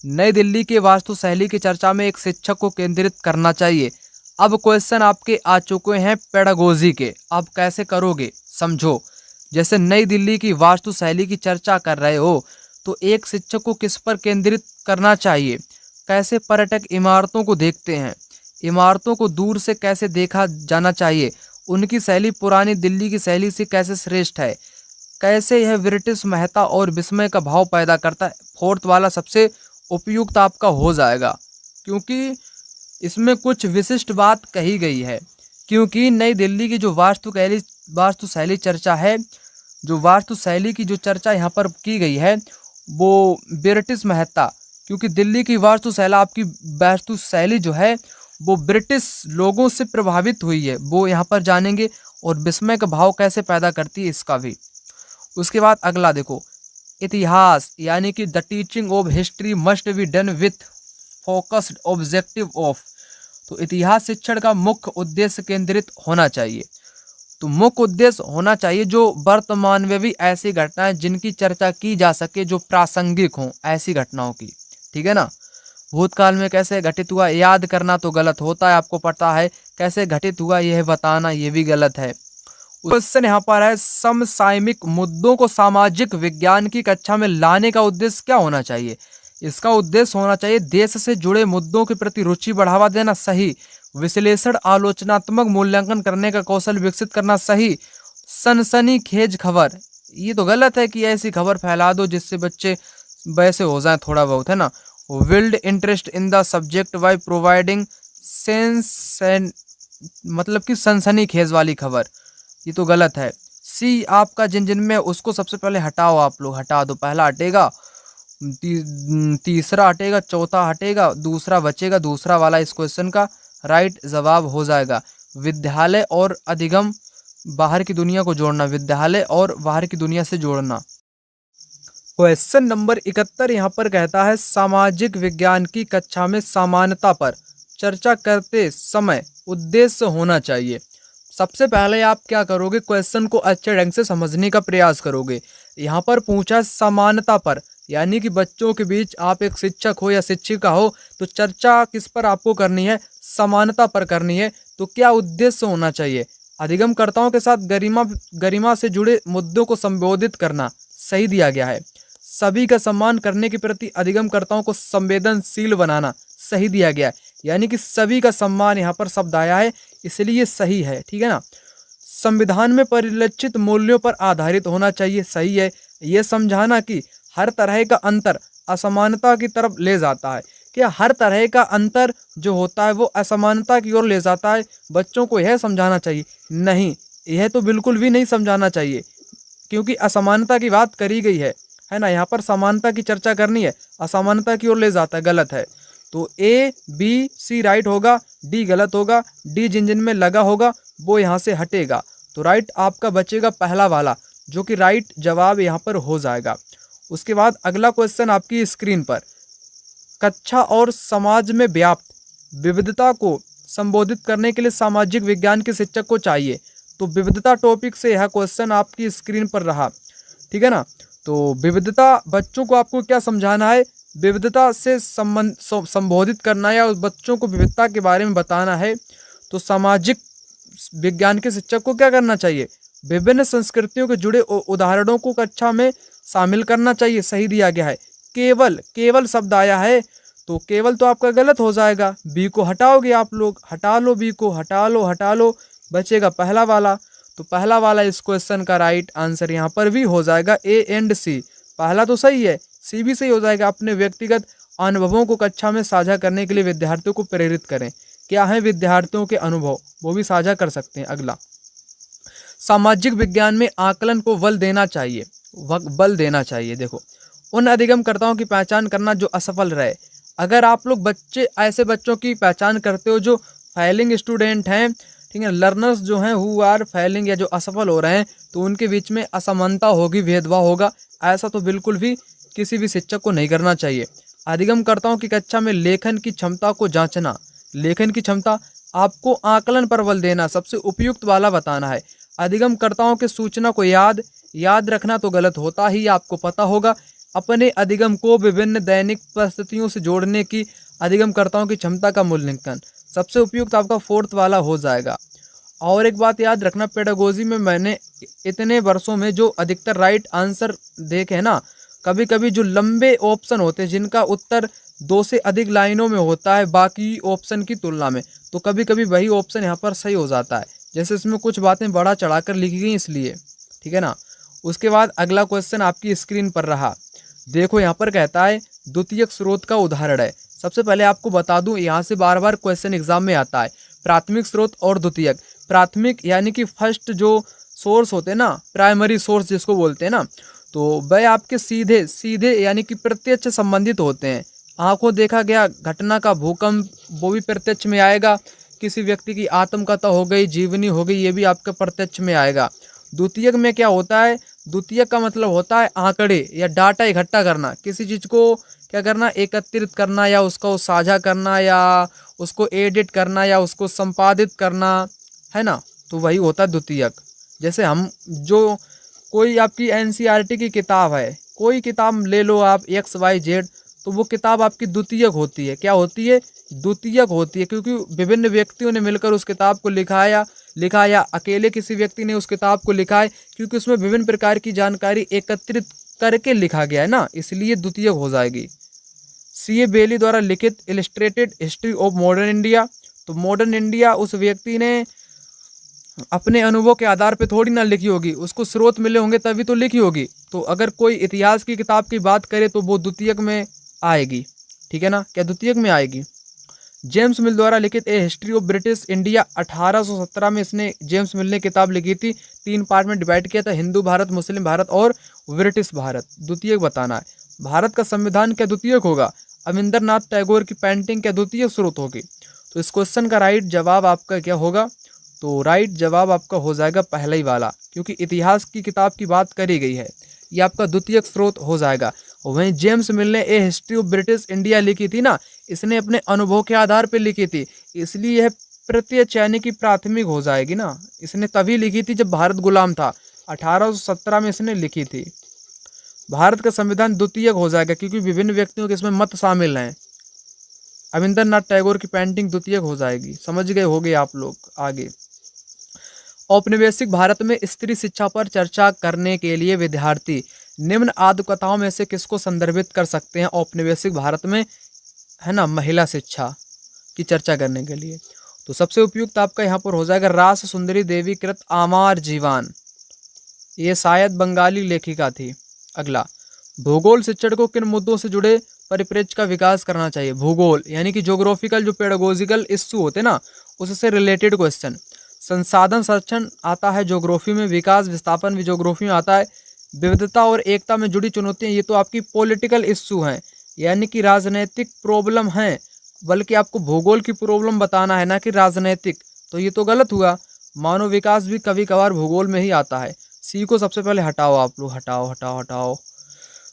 नई दिल्ली की वास्तुशैली की चर्चा में एक शिक्षक को केंद्रित करना चाहिए। अब क्वेश्चन आपके आ चुके हैं पेडागोजी के, अब कैसे करोगे समझो। जैसे नई दिल्ली की वास्तुशैली की चर्चा कर रहे हो तो एक शिक्षक को किस पर केंद्रित करना चाहिए, कैसे पर्यटक इमारतों को देखते हैं, इमारतों को दूर से कैसे देखा जाना चाहिए, उनकी शैली पुरानी दिल्ली की शैली से कैसे श्रेष्ठ है, कैसे यह ब्रिटिश महत्ता और विस्मय का भाव पैदा करता है। फोर्थ वाला सबसे उपयुक्त आपका हो जाएगा, क्योंकि इसमें कुछ विशिष्ट बात कही गई है। क्योंकि नई दिल्ली की जो वास्तुशैली चर्चा है, जो वास्तुशैली की जो चर्चा यहाँ पर की गई है वो ब्रिटिश महत्ता, क्योंकि दिल्ली की वास्तुशैली जो है वो ब्रिटिश लोगों से प्रभावित हुई है, वो यहाँ पर जानेंगे। और विस्मय का भाव कैसे पैदा करती है इसका भी। उसके बाद अगला देखो, इतिहास यानी कि the teaching of history must be done with focused objective of. तो इतिहास शिक्षण का मुख्य उद्देश्य केंद्रित होना चाहिए। तो मुख्य उद्देश्य होना चाहिए जो वर्तमान में भी ऐसी घटनाएं जिनकी चर्चा की जा सके, जो प्रासंगिक हों ऐसी घटनाओं की, ठीक है ना। भूतकाल में कैसे घटित हुआ याद करना तो गलत होता है, आपको पता है। कैसे घटित हुआ यह बताना ये भी गलत है। क्वेश्चन यहाँ पर है, समसामयिक मुद्दों को सामाजिक विज्ञान की कक्षा में लाने का उद्देश्य क्या होना चाहिए। इसका उद्देश्य होना चाहिए देश से जुड़े मुद्दों के प्रति रुचि बढ़ावा देना, सही विश्लेषण आलोचनात्मक मूल्यांकन करने का कौशल विकसित करना, सही सनसनीखेज खबर। ये तो गलत है कि ऐसी खबर फैला दो जिससे बच्चे वैसे हो जाए थोड़ा बहुत, है ना। Build interest in the subject by providing sense, मतलब कि सनसनीखेज वाली खबर, ये तो गलत है। सी आपका जिन में उसको सबसे पहले हटाओ, आप लोग हटा दो। पहला हटेगा, तीसरा हटेगा, चौथा हटेगा, दूसरा बचेगा। दूसरा वाला इस क्वेश्चन का राइट जवाब हो जाएगा। विद्यालय और अधिगम, बाहर की दुनिया को जोड़ना, विद्यालय और बाहर की दुनिया से जोड़ना। क्वेश्चन नंबर 71 यहाँ पर कहता है, सामाजिक विज्ञान की कक्षा में समानता पर चर्चा करते समय उद्देश्य होना चाहिए। सबसे पहले आप क्या करोगे, क्वेश्चन को अच्छे ढंग से समझने का प्रयास करोगे। यहाँ पर पूछा समानता पर, यानी कि बच्चों के बीच आप एक शिक्षक हो या शिक्षिका हो तो चर्चा किस पर आपको करनी है, समानता पर करनी है। तो क्या उद्देश्य होना चाहिए, अधिगमकर्ताओं के साथ गरिमा से जुड़े मुद्दों को संबोधित करना, सही दिया गया है। सभी का सम्मान करने के प्रति अधिगमकर्ताओं को संवेदनशील बनाना, सही दिया गया है। यानी कि सभी का सम्मान यहाँ पर शब्द आया है, इसलिए सही है, ठीक है ना। संविधान में परिलक्षित मूल्यों पर आधारित होना चाहिए, सही है। यह समझाना कि हर तरह का अंतर असमानता की तरफ ले जाता है, कि हर तरह का अंतर जो होता है वो असमानता की ओर ले जाता है, बच्चों को यह समझाना चाहिए। नहीं, यह तो बिल्कुल भी नहीं समझाना चाहिए, क्योंकि असमानता की बात करी गई है ना। यहाँ पर समानता की चर्चा करनी है, असमानता की ओर ले जाता है, गलत है। तो ए बी सी राइट होगा, डी गलत होगा। डी जिन में लगा होगा वो यहाँ से हटेगा, तो राइट आपका बचेगा पहला वाला, जो कि राइट जवाब यहाँ पर हो जाएगा। उसके बाद अगला क्वेश्चन आपकी स्क्रीन पर, कक्षा और समाज में व्याप्त विविधता को संबोधित करने के लिए सामाजिक विज्ञान के शिक्षक को चाहिए। तो विविधता टॉपिक से यह क्वेश्चन आपकी स्क्रीन पर रहा, ठीक है ना। तो विविधता, बच्चों को आपको क्या समझाना है, विविधता से संबोधित करना है या उस बच्चों को विविधता के बारे में बताना है। तो सामाजिक विज्ञान के शिक्षक को क्या करना चाहिए, विभिन्न संस्कृतियों के जुड़े उदाहरणों को कक्षा में शामिल करना चाहिए, सही दिया गया है। केवल शब्द आया है, तो केवल तो आपका गलत हो जाएगा। बी को हटाओगे आप लोग, हटा लो, बी को हटा लो, बचेगा पहला वाला। तो पहला वाला इस क्वेश्चन का राइट आंसर यहाँ पर भी हो जाएगा, ए एंड सी। पहला तो सही है, सी भी सही हो जाएगा। अपने व्यक्तिगत अनुभवों को कक्षा में साझा करने के लिए विद्यार्थियों को प्रेरित करें। क्या है विद्यार्थियों के अनुभव, वो भी साझा कर सकते हैं। अगला, सामाजिक विज्ञान में आकलन को बल देना चाहिए। देखो, उन अधिगमकर्ताओं की पहचान करना जो असफल रहे। अगर आप लोग ऐसे बच्चों की पहचान करते हो जो फेलिंग स्टूडेंट हैं, ठीक है, लर्नर्स जो हैं हु आर फेलिंग या जो असफल हो रहे हैं, तो उनके बीच में असमानता होगी, भेदभाव होगा। ऐसा तो बिल्कुल भी किसी भी शिक्षक को नहीं करना चाहिए। अधिगमकर्ताओं की कक्षा में लेखन की क्षमता को जांचना, लेखन की क्षमता, आपको आकलन पर बल देना, सबसे उपयुक्त वाला बताना है। अधिगमकर्ताओं के सूचना को याद रखना तो गलत होता ही, आपको पता होगा। अपने अधिगम को विभिन्न दैनिक परिस्थितियों से जोड़ने की अधिगमकर्ताओं की क्षमता का मूल्यांकन। सबसे उपयुक्त आपका फोर्थ वाला हो जाएगा। और एक बात याद रखना, पेडागोजी में मैंने इतने वर्षों में जो अधिकतर राइट आंसर देखे हैं ना, कभी कभी जो लंबे ऑप्शन होते हैं जिनका उत्तर 2 से अधिक लाइनों में होता है बाकी ऑप्शन की तुलना में, तो कभी कभी वही ऑप्शन यहाँ पर सही हो जाता है। जैसे इसमें कुछ बातें बढ़ा चढ़ाकर लिखी गई इसलिए, ठीक है ना। उसके बाद अगला क्वेश्चन आपकी स्क्रीन पर रहा। देखो यहाँ पर कहता है द्वितीयक स्रोत का उदाहरण है। सबसे पहले आपको बता दूं, यहाँ से बार बार क्वेश्चन एग्जाम में आता है, प्राथमिक स्रोत और द्वितीयक। प्राथमिक यानी कि फर्स्ट जो सोर्स होते हैं ना, प्राइमरी सोर्स जिसको बोलते हैं ना, तो वह आपके सीधे सीधे यानी कि प्रत्यक्ष संबंधित होते हैं। आंखों देखा गया घटना का भूकंप, वो भी प्रत्यक्ष में आएगा। किसी व्यक्ति की आत्मकथा हो गई, जीवनी हो गई, ये भी आपके प्रत्यक्ष में आएगा। द्वितीयक में क्या होता है, द्वितीयक का मतलब होता है आंकड़े या डाटा इकट्ठा करना, किसी चीज़ को क्या करना, एकत्रित करना, या उसको साझा करना, या उसको एडिट करना, या उसको संपादित करना, है ना। तो वही होता है द्वितीयक। जैसे हम जो कोई आपकी एनसीईआरटी की किताब है, कोई किताब ले लो आप XYZ, तो वो किताब आपकी द्वितीयक होती है। क्या होती है, द्वितीयक होती है, क्योंकि विभिन्न व्यक्तियों ने मिलकर उस किताब को लिखा, या अकेले किसी व्यक्ति ने उस किताब को लिखा है, क्योंकि उसमें विभिन्न प्रकार की जानकारी एकत्रित करके लिखा गया है ना, इसलिए द्वितीयक हो जाएगी। C.A. बेली द्वारा लिखित illustrated history of modern India, तो मॉडर्न इंडिया उस व्यक्ति ने अपने अनुभव के आधार पे थोड़ी ना लिखी होगी, उसको स्रोत मिले होंगे तभी तो लिखी होगी। तो अगर कोई इतिहास की किताब की बात करे तो वो द्वितीयक में आएगी, ठीक है ना। क्या द्वितीयक में आएगी। जेम्स मिल द्वारा लिखित ए हिस्ट्री ऑफ ब्रिटिश इंडिया 1817 में इसने जेम्स मिल ने किताब लिखी थी। 3 पार्ट में डिवाइड किया था, हिंदू भारत, मुस्लिम भारत और ब्रिटिश भारत। द्वितीयक बताना है। भारत का संविधान क्या द्वितीयक होगा। अविंद्रनाथ टैगोर की पेंटिंग क्या द्वितीयक स्रोत होगी। तो इस क्वेश्चन का राइट जवाब आपका क्या होगा, तो राइट जवाब आपका हो जाएगा पहला ही वाला, क्योंकि इतिहास की किताब की बात करी गई है, ये आपका द्वितीयक स्रोत हो जाएगा। और वहीं जेम्स मिल ने ए हिस्ट्री ऑफ ब्रिटिश इंडिया लिखी थी ना, इसने अपने अनुभव के आधार पर लिखी थी, इसलिए यह प्रत्यक्ष यानी कि प्राथमिक हो जाएगी ना। इसने तभी लिखी थी जब भारत गुलाम था, 1817 में इसने लिखी थी। भारत का संविधान द्वितीयक हो जाएगा क्योंकि विभिन्न व्यक्तियों के इसमें मत शामिल हैं। अविंद्रनाथ टैगोर की पेंटिंग द्वितीयक हो जाएगी। समझ गए होगे आप लोग। आगे, औपनिवेशिक भारत में स्त्री शिक्षा पर चर्चा करने के लिए विद्यार्थी निम्न आत्मकथाओं में से किसको संदर्भित कर सकते हैं। औपनिवेशिक भारत में, है ना, महिला शिक्षा की चर्चा करने के लिए, तो सबसे उपयुक्त आपका यहाँ पर हो जाएगा रास सुंदरी देवी कृत आमार जीवान, ये शायद बंगाली लेखिका थी। अगला, भूगोल शिक्षण को किन मुद्दों से जुड़े परिप्रेक्ष्य का विकास करना चाहिए। भूगोल यानी कि ज्योग्राफिकल जो पेडागोजिकल इश्यू होते हैं ना, उससे रिलेटेड क्वेश्चन। संसाधन संरक्षण आता है ज्योग्राफी में, विकास विस्थापन भी ज्योग्राफी में आता है। विविधता और एकता में जुड़ी चुनौतियां, ये तो आपकी पॉलिटिकल इश्यू हैं, यानी कि राजनीतिक प्रॉब्लम हैं, बल्कि आपको भूगोल की प्रॉब्लम बताना है ना कि राजनीतिक, तो ये तो गलत हुआ। मानव विकास भी कभी कभार भूगोल में ही आता है। सी को सबसे पहले हटाओ आप लोग, हटाओ हटाओ हटाओ।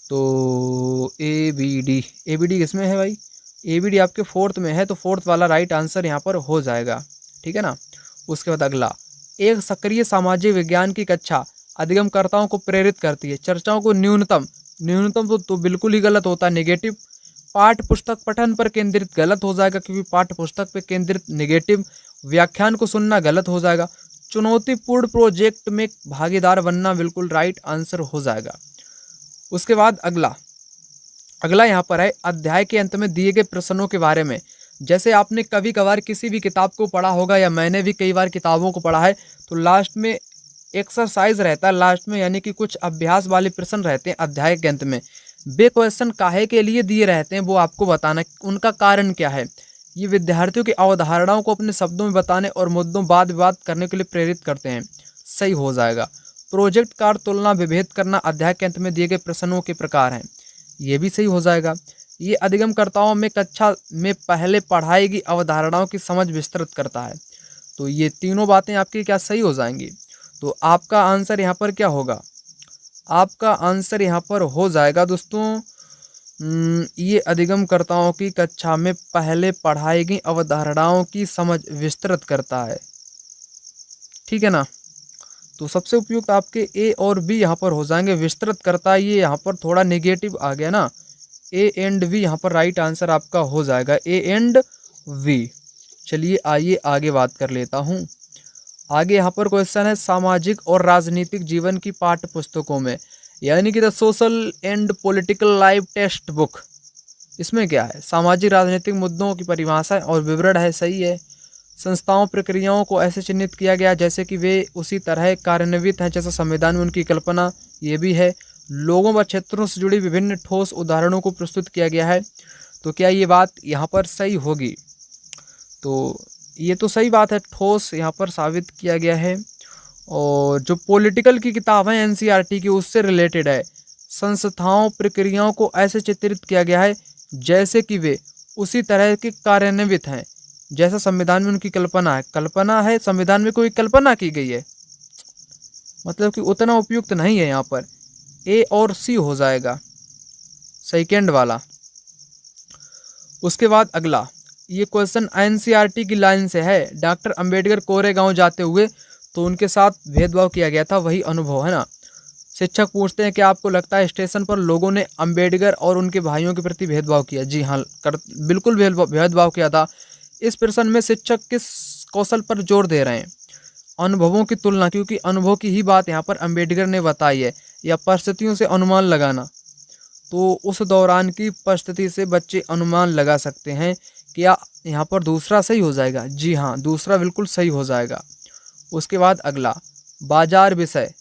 तो ABD किसमें है भाई, ABD आपके फोर्थ में है, तो फोर्थ वाला राइट आंसर यहाँ पर हो जाएगा, ठीक है ना। उसके बाद अगला, एक सक्रिय सामाजिक विज्ञान की कक्षा अधिगमकर्ताओं को प्रेरित करती है। चर्चाओं को न्यूनतम तो बिल्कुल ही गलत होता है, नेगेटिव। पाठ्य पुस्तक पठन पर केंद्रित गलत हो जाएगा क्योंकि पाठ्य पुस्तक पर केंद्रित नेगेटिव। व्याख्यान को सुनना गलत हो जाएगा। चुनौतीपूर्ण प्रोजेक्ट में भागीदार बनना बिल्कुल राइट आंसर हो जाएगा। उसके बाद अगला यहाँ पर है अध्याय के अंत में दिए गए प्रश्नों के बारे में। जैसे आपने कभी कभार किसी भी किताब को पढ़ा होगा, या मैंने भी कई बार किताबों को पढ़ा है, तो लास्ट में एक्सरसाइज रहता है लास्ट में, यानी कि कुछ अभ्यास वाले प्रश्न रहते हैं अध्याय के अंत में। वे क्वेश्चन काहे के लिए दिए रहते हैं वो आपको बताना, उनका कारण क्या है। ये विद्यार्थियों की अवधारणाओं को अपने शब्दों में बताने और मुद्दों वाद विवाद करने के लिए प्रेरित करते हैं। सही हो जाएगा। प्रोजेक्ट कार्य तुलना विभेद करना अध्याय के अंत में दिए गए प्रश्नों के प्रकार हैं, ये भी सही हो जाएगा। ये अधिगमकर्ताओं में कक्षा में पहले पढ़ाई गई अवधारणाओं की समझ विस्तृत करता है। तो ये तीनों बातें आपकी क्या सही हो जाएंगी। तो आपका आंसर यहाँ पर क्या होगा, आपका आंसर यहाँ पर हो जाएगा दोस्तों, ये अधिगमकर्ताओं की कक्षा में पहले पढ़ाई गई अवधारणाओं की समझ विस्तृत करता है, ठीक है ना। तो सबसे उपयुक्त आपके ए और बी यहाँ पर हो जाएंगे। विस्तृत करता ये यहाँ पर थोड़ा नेगेटिव आ गया ना, ए एंड वी यहाँ पर राइट आंसर आपका हो जाएगा, ए एंड वी। चलिए आइए आगे बात कर लेता हूँ। आगे यहाँ पर क्वेश्चन है, सामाजिक और राजनीतिक जीवन की पाठ्य पुस्तकों में, यानी कि the social and political life text book, इसमें क्या है, सामाजिक राजनीतिक मुद्दों की परिभाषा और विवरण है, सही है। संस्थाओं प्रक्रियाओं को ऐसे चिन्हित किया गया जैसे कि वे उसी तरह कार्यान्वित हैं जैसा संविधान में उनकी कल्पना, ये भी है। लोगों व क्षेत्रों से जुड़ी विभिन्न ठोस उदाहरणों को प्रस्तुत किया गया है। तो क्या ये बात यहाँ पर सही होगी? तो ये तो सही बात है, ठोस यहाँ पर साबित किया गया है। और जो पॉलिटिकल की किताब है एनसीईआरटी की, उससे रिलेटेड है। संस्थाओं प्रक्रियाओं को ऐसे चित्रित किया गया है जैसे कि वे उसी तरह के कार्यान्वित हैं जैसा संविधान में उनकी कल्पना है। कल्पना है, संविधान में कोई कल्पना की गई है, मतलब कि उतना उपयुक्त नहीं है यहाँ पर। ए और सी हो जाएगा, सेकेंड वाला। उसके बाद अगला, ये क्वेश्चन एनसीईआरटी की लाइन से है। डॉक्टर अंबेडकर कोरेगांव जाते हुए तो उनके साथ भेदभाव किया गया था, वही अनुभव है ना। शिक्षक पूछते हैं कि आपको लगता है स्टेशन पर लोगों ने अंबेडकर और उनके भाइयों के प्रति भेदभाव किया? जी हाँ, बिल्कुल भेदभाव किया था। इस प्रश्न में शिक्षक किस कौशल पर जोर दे रहे हैं? अनुभवों की तुलना, क्योंकि अनुभव की ही बात यहाँ पर अंबेडकर ने बताई है, या परिस्थितियों से अनुमान लगाना। तो उस दौरान की परिस्थिति से बच्चे अनुमान लगा सकते हैं। क्या यहाँ पर दूसरा सही हो जाएगा? जी हाँ, दूसरा बिल्कुल सही हो जाएगा। उसके बाद अगला, बाजार विषय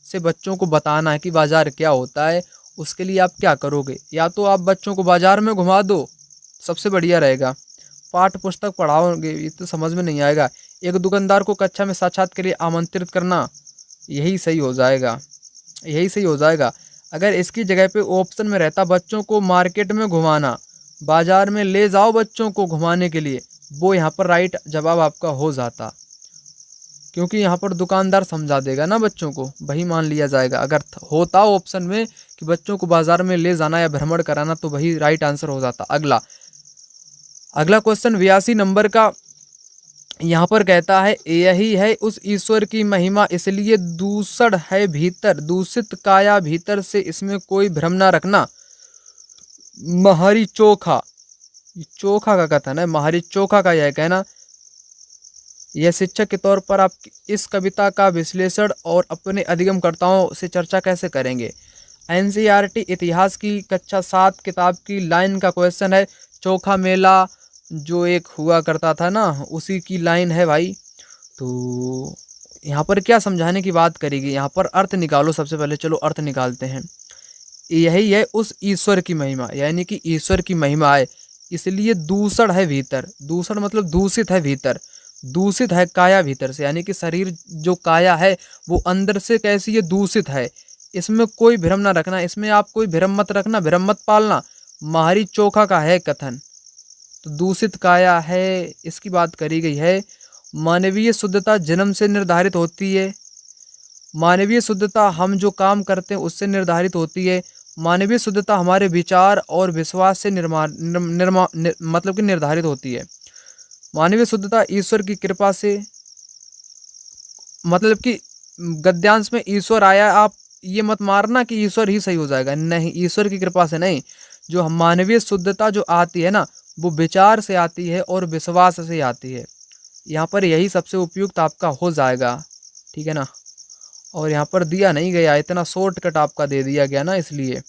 से बच्चों को बताना है कि बाजार क्या होता है। उसके लिए आप क्या करोगे? या तो आप बच्चों को बाजार में घुमा दो, सबसे बढ़िया रहेगा। पाठ्य पुस्तक पढ़ाओगे ये तो समझ में नहीं आएगा। एक दुकानदार को कक्षा में साक्षात के लिए आमंत्रित करना, यही सही हो जाएगा, यही सही हो जाएगा। अगर इसकी जगह पे ऑप्शन में रहता बच्चों को मार्केट में घुमाना, बाजार में ले जाओ बच्चों को घुमाने के लिए, वो यहाँ पर राइट जवाब आपका हो जाता, क्योंकि यहाँ पर दुकानदार समझा देगा ना बच्चों को, वही मान लिया जाएगा। अगर होता ऑप्शन में कि बच्चों को बाजार में ले जाना या भ्रमण कराना, तो वही राइट आंसर हो जाता। अगला क्वेश्चन 82 नंबर का यहाँ पर कहता है, यही है उस ईश्वर की महिमा, इसलिए दूषण है भीतर, दूषित काया भीतर से, इसमें कोई भ्रम ना रखना। महरी चोखा, चोखा का कथन है, महरी चोखा का यह कहना। यह शिक्षक के तौर पर आप इस कविता का विश्लेषण और अपने अधिगमकर्ताओं से चर्चा कैसे करेंगे? एनसीईआरटी इतिहास की कक्षा 7 किताब की लाइन का क्वेश्चन है। चोखा मेला जो एक हुआ करता था ना, उसी की लाइन है भाई। तो यहाँ पर क्या समझाने की बात करेगी? यहाँ पर अर्थ निकालो सबसे पहले, चलो अर्थ निकालते हैं। यही है उस ईश्वर की महिमा, यानी कि ईश्वर की महिमा है, इसलिए दूषण है भीतर। दूषण मतलब दूषित है भीतर, दूषित है काया भीतर से, यानी कि शरीर जो काया है वो अंदर से कैसी है? दूषित है। इसमें कोई भ्रम ना रखना, इसमें आप कोई भ्रम मत रखना, भ्रम मत पालना। महरी चोखा का है कथन, तो दूषित काया है, इसकी बात करी गई है। मानवीय शुद्धता जन्म से निर्धारित होती है। मानवीय शुद्धता हम जो काम करते हैं उससे निर्धारित होती है। मानवीय शुद्धता हमारे विचार और विश्वास से मतलब कि निर्धारित होती है। मानवीय शुद्धता ईश्वर की कृपा से, मतलब कि गद्यांश में ईश्वर आया, आप ये मत मारना कि ईश्वर ही सही हो जाएगा, नहीं, ईश्वर की कृपा से नहीं। जो मानवीय शुद्धता जो आती है ना, वो विचार से आती है और विश्वास से आती है। यहाँ पर यही सबसे उपयुक्त आपका हो जाएगा, ठीक है ना। और यहाँ पर दिया नहीं गया, इतना शॉर्टकट आपका दे दिया गया ना, इसलिए।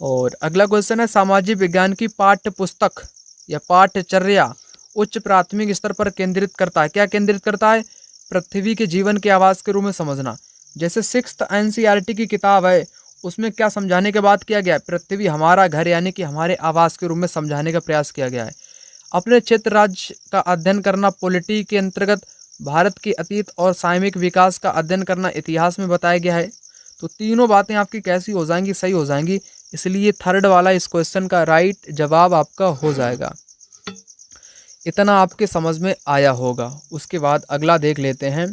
और अगला क्वेश्चन है, सामाजिक विज्ञान की पाठ्य पुस्तक या पाठ्यचर्या उच्च प्राथमिक स्तर पर केंद्रित करता है। क्या केंद्रित करता है? पृथ्वी के जीवन के आवास के रूप में समझना। जैसे 6th एनसीईआरटी की किताब है, उसमें क्या समझाने के बाद किया गया है? पृथ्वी हमारा घर, यानी कि हमारे आवास के रूप में समझाने का प्रयास किया गया है। अपने क्षेत्र राज्य का अध्ययन करना पॉलिटी के अंतर्गत, भारत के अतीत और सामयिक विकास का अध्ययन करना इतिहास में बताया गया है। तो तीनों बातें आपकी कैसी हो जाएंगी? सही हो जाएंगी, इसलिए थर्ड वाला इस क्वेश्चन का राइट जवाब आपका हो जाएगा। इतना आपके समझ में आया होगा। उसके बाद अगला देख लेते हैं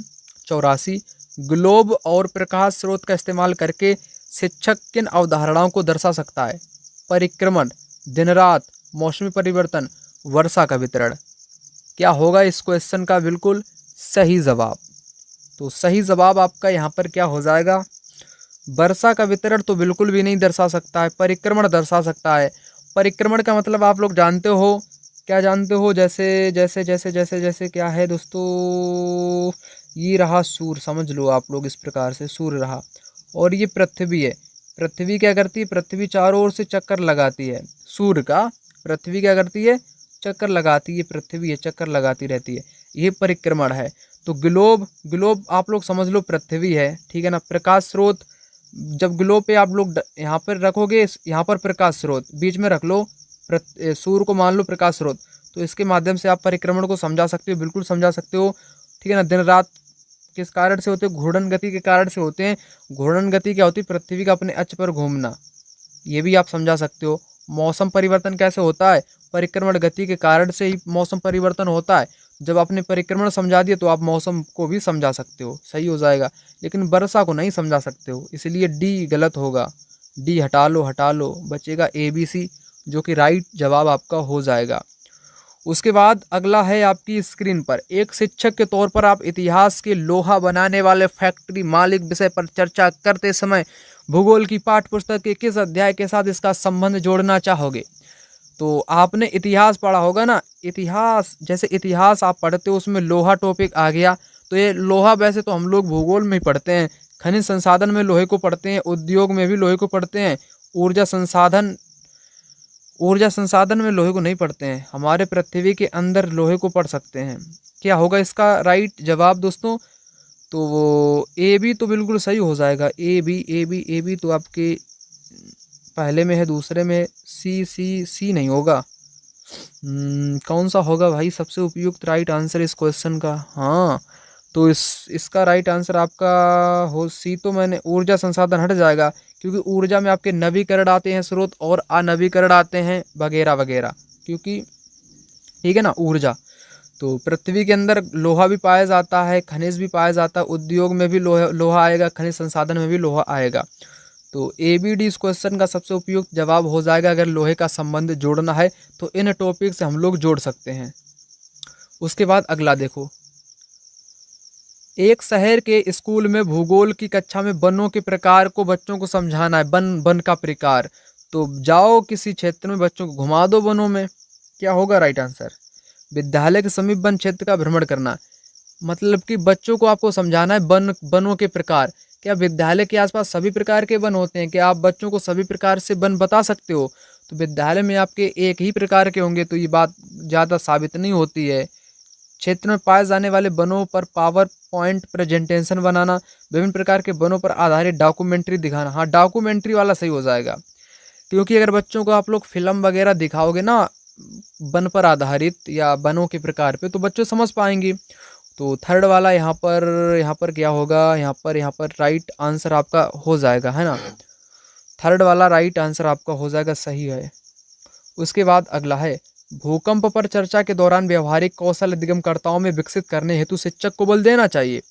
84, ग्लोब और प्रकाश स्रोत का इस्तेमाल करके शिक्षक किन अवधारणाओं को दर्शा सकता है? परिक्रमण, दिन रात, मौसमी परिवर्तन, वर्षा का वितरण। क्या होगा इस क्वेश्चन का बिल्कुल सही जवाब? तो सही जवाब आपका यहाँ पर क्या हो जाएगा, वर्षा का वितरण तो बिल्कुल भी नहीं दर्शा सकता है, परिक्रमण दर्शा सकता है। परिक्रमण का मतलब आप लोग जानते हो, क्या जानते हो, जैसे जैसे जैसे जैसे जैसे क्या है दोस्तों, ये रहा सूर्य, समझ लो आप लोग इस प्रकार से, सूर्य रहा और ये पृथ्वी है। पृथ्वी क्या करती है, पृथ्वी चारों ओर से चक्कर लगाती है सूर्य का, पृथ्वी क्या करती है, चक्कर लगाती है, पृथ्वी है चक्कर लगाती रहती है, ये परिक्रमण है। तो ग्लोब, ग्लोब आप लोग समझ लो पृथ्वी है, ठीक है ना। प्रकाश स्रोत, जब ग्लोब पे आप लोग यहाँ पर रखोगे, यहाँ पर प्रकाश स्रोत बीच में रख लो, सूर्य को मान लो प्रकाश स्रोत, तो इसके माध्यम से आप परिक्रमण को समझा सकते हो, बिल्कुल समझा सकते हो, ठीक है ना। दिन रात किस कारण से होते हैं, घूर्णन गति के कारण से होते हैं। घूर्णन गति क्या होती है, पृथ्वी का अपने अक्ष पर घूमना, ये भी आप समझा सकते हो। मौसम परिवर्तन कैसे होता है, परिक्रमण गति के कारण से ही मौसम परिवर्तन होता है। जब आपने परिक्रमण समझा दिया तो आप मौसम को भी समझा सकते हो, सही हो जाएगा। लेकिन वर्षा को नहीं समझा सकते हो, इसलिए डी गलत होगा, डी हटा लो, बचेगा ABC, जो कि राइट जवाब आपका हो जाएगा। उसके बाद अगला है आपकी स्क्रीन पर, एक शिक्षक के तौर पर आप इतिहास के लोहा बनाने वाले फैक्ट्री मालिक विषय पर चर्चा करते समय भूगोल की पाठ्य पुस्तक के किस अध्याय के साथ इसका संबंध जोड़ना चाहोगे। तो आपने इतिहास पढ़ा होगा ना, इतिहास, जैसे इतिहास आप पढ़ते हो उसमें लोहा टॉपिक आ गया, तो ये लोहा वैसे तो हम लोग भूगोल में ही पढ़ते हैं, खनिज संसाधन में लोहे को पढ़ते हैं, उद्योग में भी लोहे को पढ़ते हैं, ऊर्जा संसाधन, ऊर्जा संसाधन में लोहे को नहीं पढ़ते हैं, हमारे पृथ्वी के अंदर लोहे को पढ़ सकते हैं। क्या होगा इसका राइट जवाब दोस्तों, तो वो AB तो बिल्कुल सही हो जाएगा, AB तो आपके पहले में है, दूसरे में C नहीं होगा। कौन सा होगा भाई सबसे उपयुक्त राइट आंसर इस क्वेश्चन का, हाँ तो इसका राइट आंसर आपका हो C, तो मैंने ऊर्जा संसाधन हट जाएगा, क्योंकि ऊर्जा में आपके नवीकरण आते हैं स्रोत और अनवीकरण आते हैं वगैरह वगैरह, क्योंकि ठीक है ना ऊर्जा, तो पृथ्वी के अंदर लोहा भी पाया जाता है, खनिज भी पाया जाता है, उद्योग में भी लोहा आएगा, खनिज संसाधन में भी लोहा आएगा। तो ABD इस क्वेश्चन का सबसे उपयुक्त जवाब हो जाएगा। अगर लोहे का संबंध जोड़ना है तो इन टॉपिक से हम लोग जोड़ सकते हैं। उसके बाद अगला देखो, एक शहर के स्कूल में भूगोल की कक्षा में वनों के प्रकार को बच्चों को समझाना है, वन का प्रकार। तो जाओ किसी क्षेत्र में बच्चों को घुमा दो वनों में, क्या होगा राइट आंसर, विद्यालय के समीप वन क्षेत्र का भ्रमण करना, मतलब कि बच्चों को आपको समझाना है वनों के प्रकार। क्या विद्यालय के आसपास सभी प्रकार के वन होते हैं, क्या आप बच्चों को सभी प्रकार से वन बता सकते हो। तो विद्यालय में आपके एक ही प्रकार के होंगे, तो ये बात ज़्यादा साबित नहीं होती है। क्षेत्र में पाए जाने वाले वनों पर पावर पॉइंट प्रेजेंटेशन बनाना, विभिन्न प्रकार के वनों पर आधारित डॉक्यूमेंट्री दिखाना, हाँ डॉक्यूमेंट्री वाला सही हो जाएगा, क्योंकि अगर बच्चों को आप लोग फिल्म वगैरह दिखाओगे ना वन पर आधारित या वनों के प्रकार पे, तो बच्चे समझ पाएंगे। तो थर्ड वाला यहाँ पर क्या होगा, यहाँ पर राइट आंसर आपका हो जाएगा, है ना, थर्ड वाला राइट आंसर आपका हो जाएगा, सही है। उसके बाद अगला है, भूकंप पर चर्चा के दौरान व्यवहारिक कौशल अधिगमकर्ताओं में विकसित करने हेतु शिक्षक को बल देना चाहिए।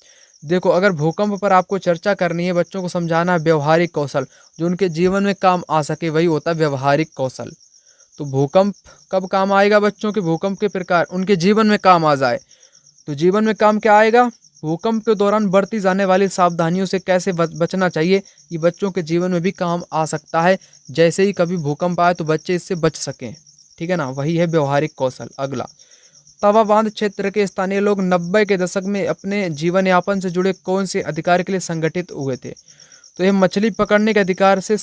देखो अगर भूकंप पर आपको चर्चा करनी है, बच्चों को समझाना है व्यवहारिक कौशल जो उनके जीवन में काम आ सके, वही होता है व्यवहारिक कौशल। तो भूकंप कब काम आएगा बच्चों के, भूकंप के प्रकार उनके जीवन में काम आ जाए, तो जीवन में काम क्या आएगा, भूकंप के दौरान बरती जाने वाली सावधानियों से कैसे बचना चाहिए, ये बच्चों के जीवन में भी काम आ सकता है। जैसे ही कभी भूकंप आए तो बच्चे इससे बच सकें, ठीक है ना, वही है व्यवहारिक कौशल। अगला, तवा बांध क्षेत्र के स्थानीय लोग 90 के दशक में अपने जीवन यापन से जुड़े कौन से अधिकार के लिए संगठित हुए थे। तो ये मछली पकड़ने के अधिकार से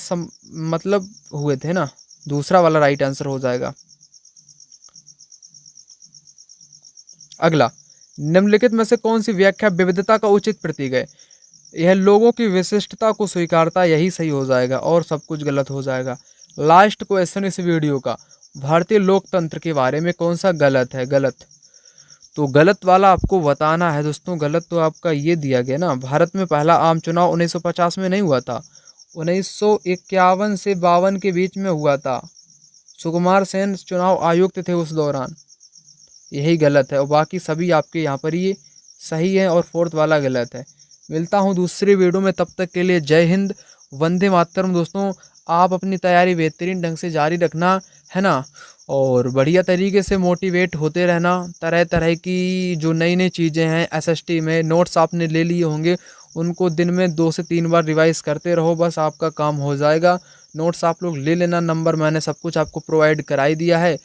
मतलब हुए थे ना, दूसरा वाला राइट आंसर हो जाएगा। अगला, निम्नलिखित में से कौन सी व्याख्या विविधता का उचित प्रतीक है। यह लोगों की विशिष्टता को स्वीकारता, यही सही हो जाएगा और सब कुछ गलत हो जाएगा। लास्ट क्वेश्चन इस वीडियो का, भारतीय लोकतंत्र के बारे में कौन सा गलत है, गलत। तो गलत वाला आपको बताना है दोस्तों। गलत तो आपका ये दिया गया ना, भारत में पहला आम चुनाव 1950 में नहीं हुआ था, 1951 से 52 के बीच में हुआ था। सुकुमार सेन चुनाव आयुक्त थे उस दौरान, यही गलत है और बाकी सभी आपके यहाँ पर ये सही है और फोर्थ वाला गलत है। मिलता हूँ दूसरी वीडियो में, तब तक के लिए जय हिंद, वंदे मातरम। दोस्तों आप अपनी तैयारी बेहतरीन ढंग से जारी रखना, है ना। और बढ़िया तरीके से मोटिवेट होते रहना। तरह तरह की जो नई नई चीज़ें हैं एसएसटी में नोट्स आपने ले लिए होंगे, उनको दिन में 2 से 3 बार रिवाइज़ करते रहो, बस आपका काम हो जाएगा। नोट्स आप लोग ले लेना, नंबर मैंने सब कुछ आपको प्रोवाइड करा ही दिया है।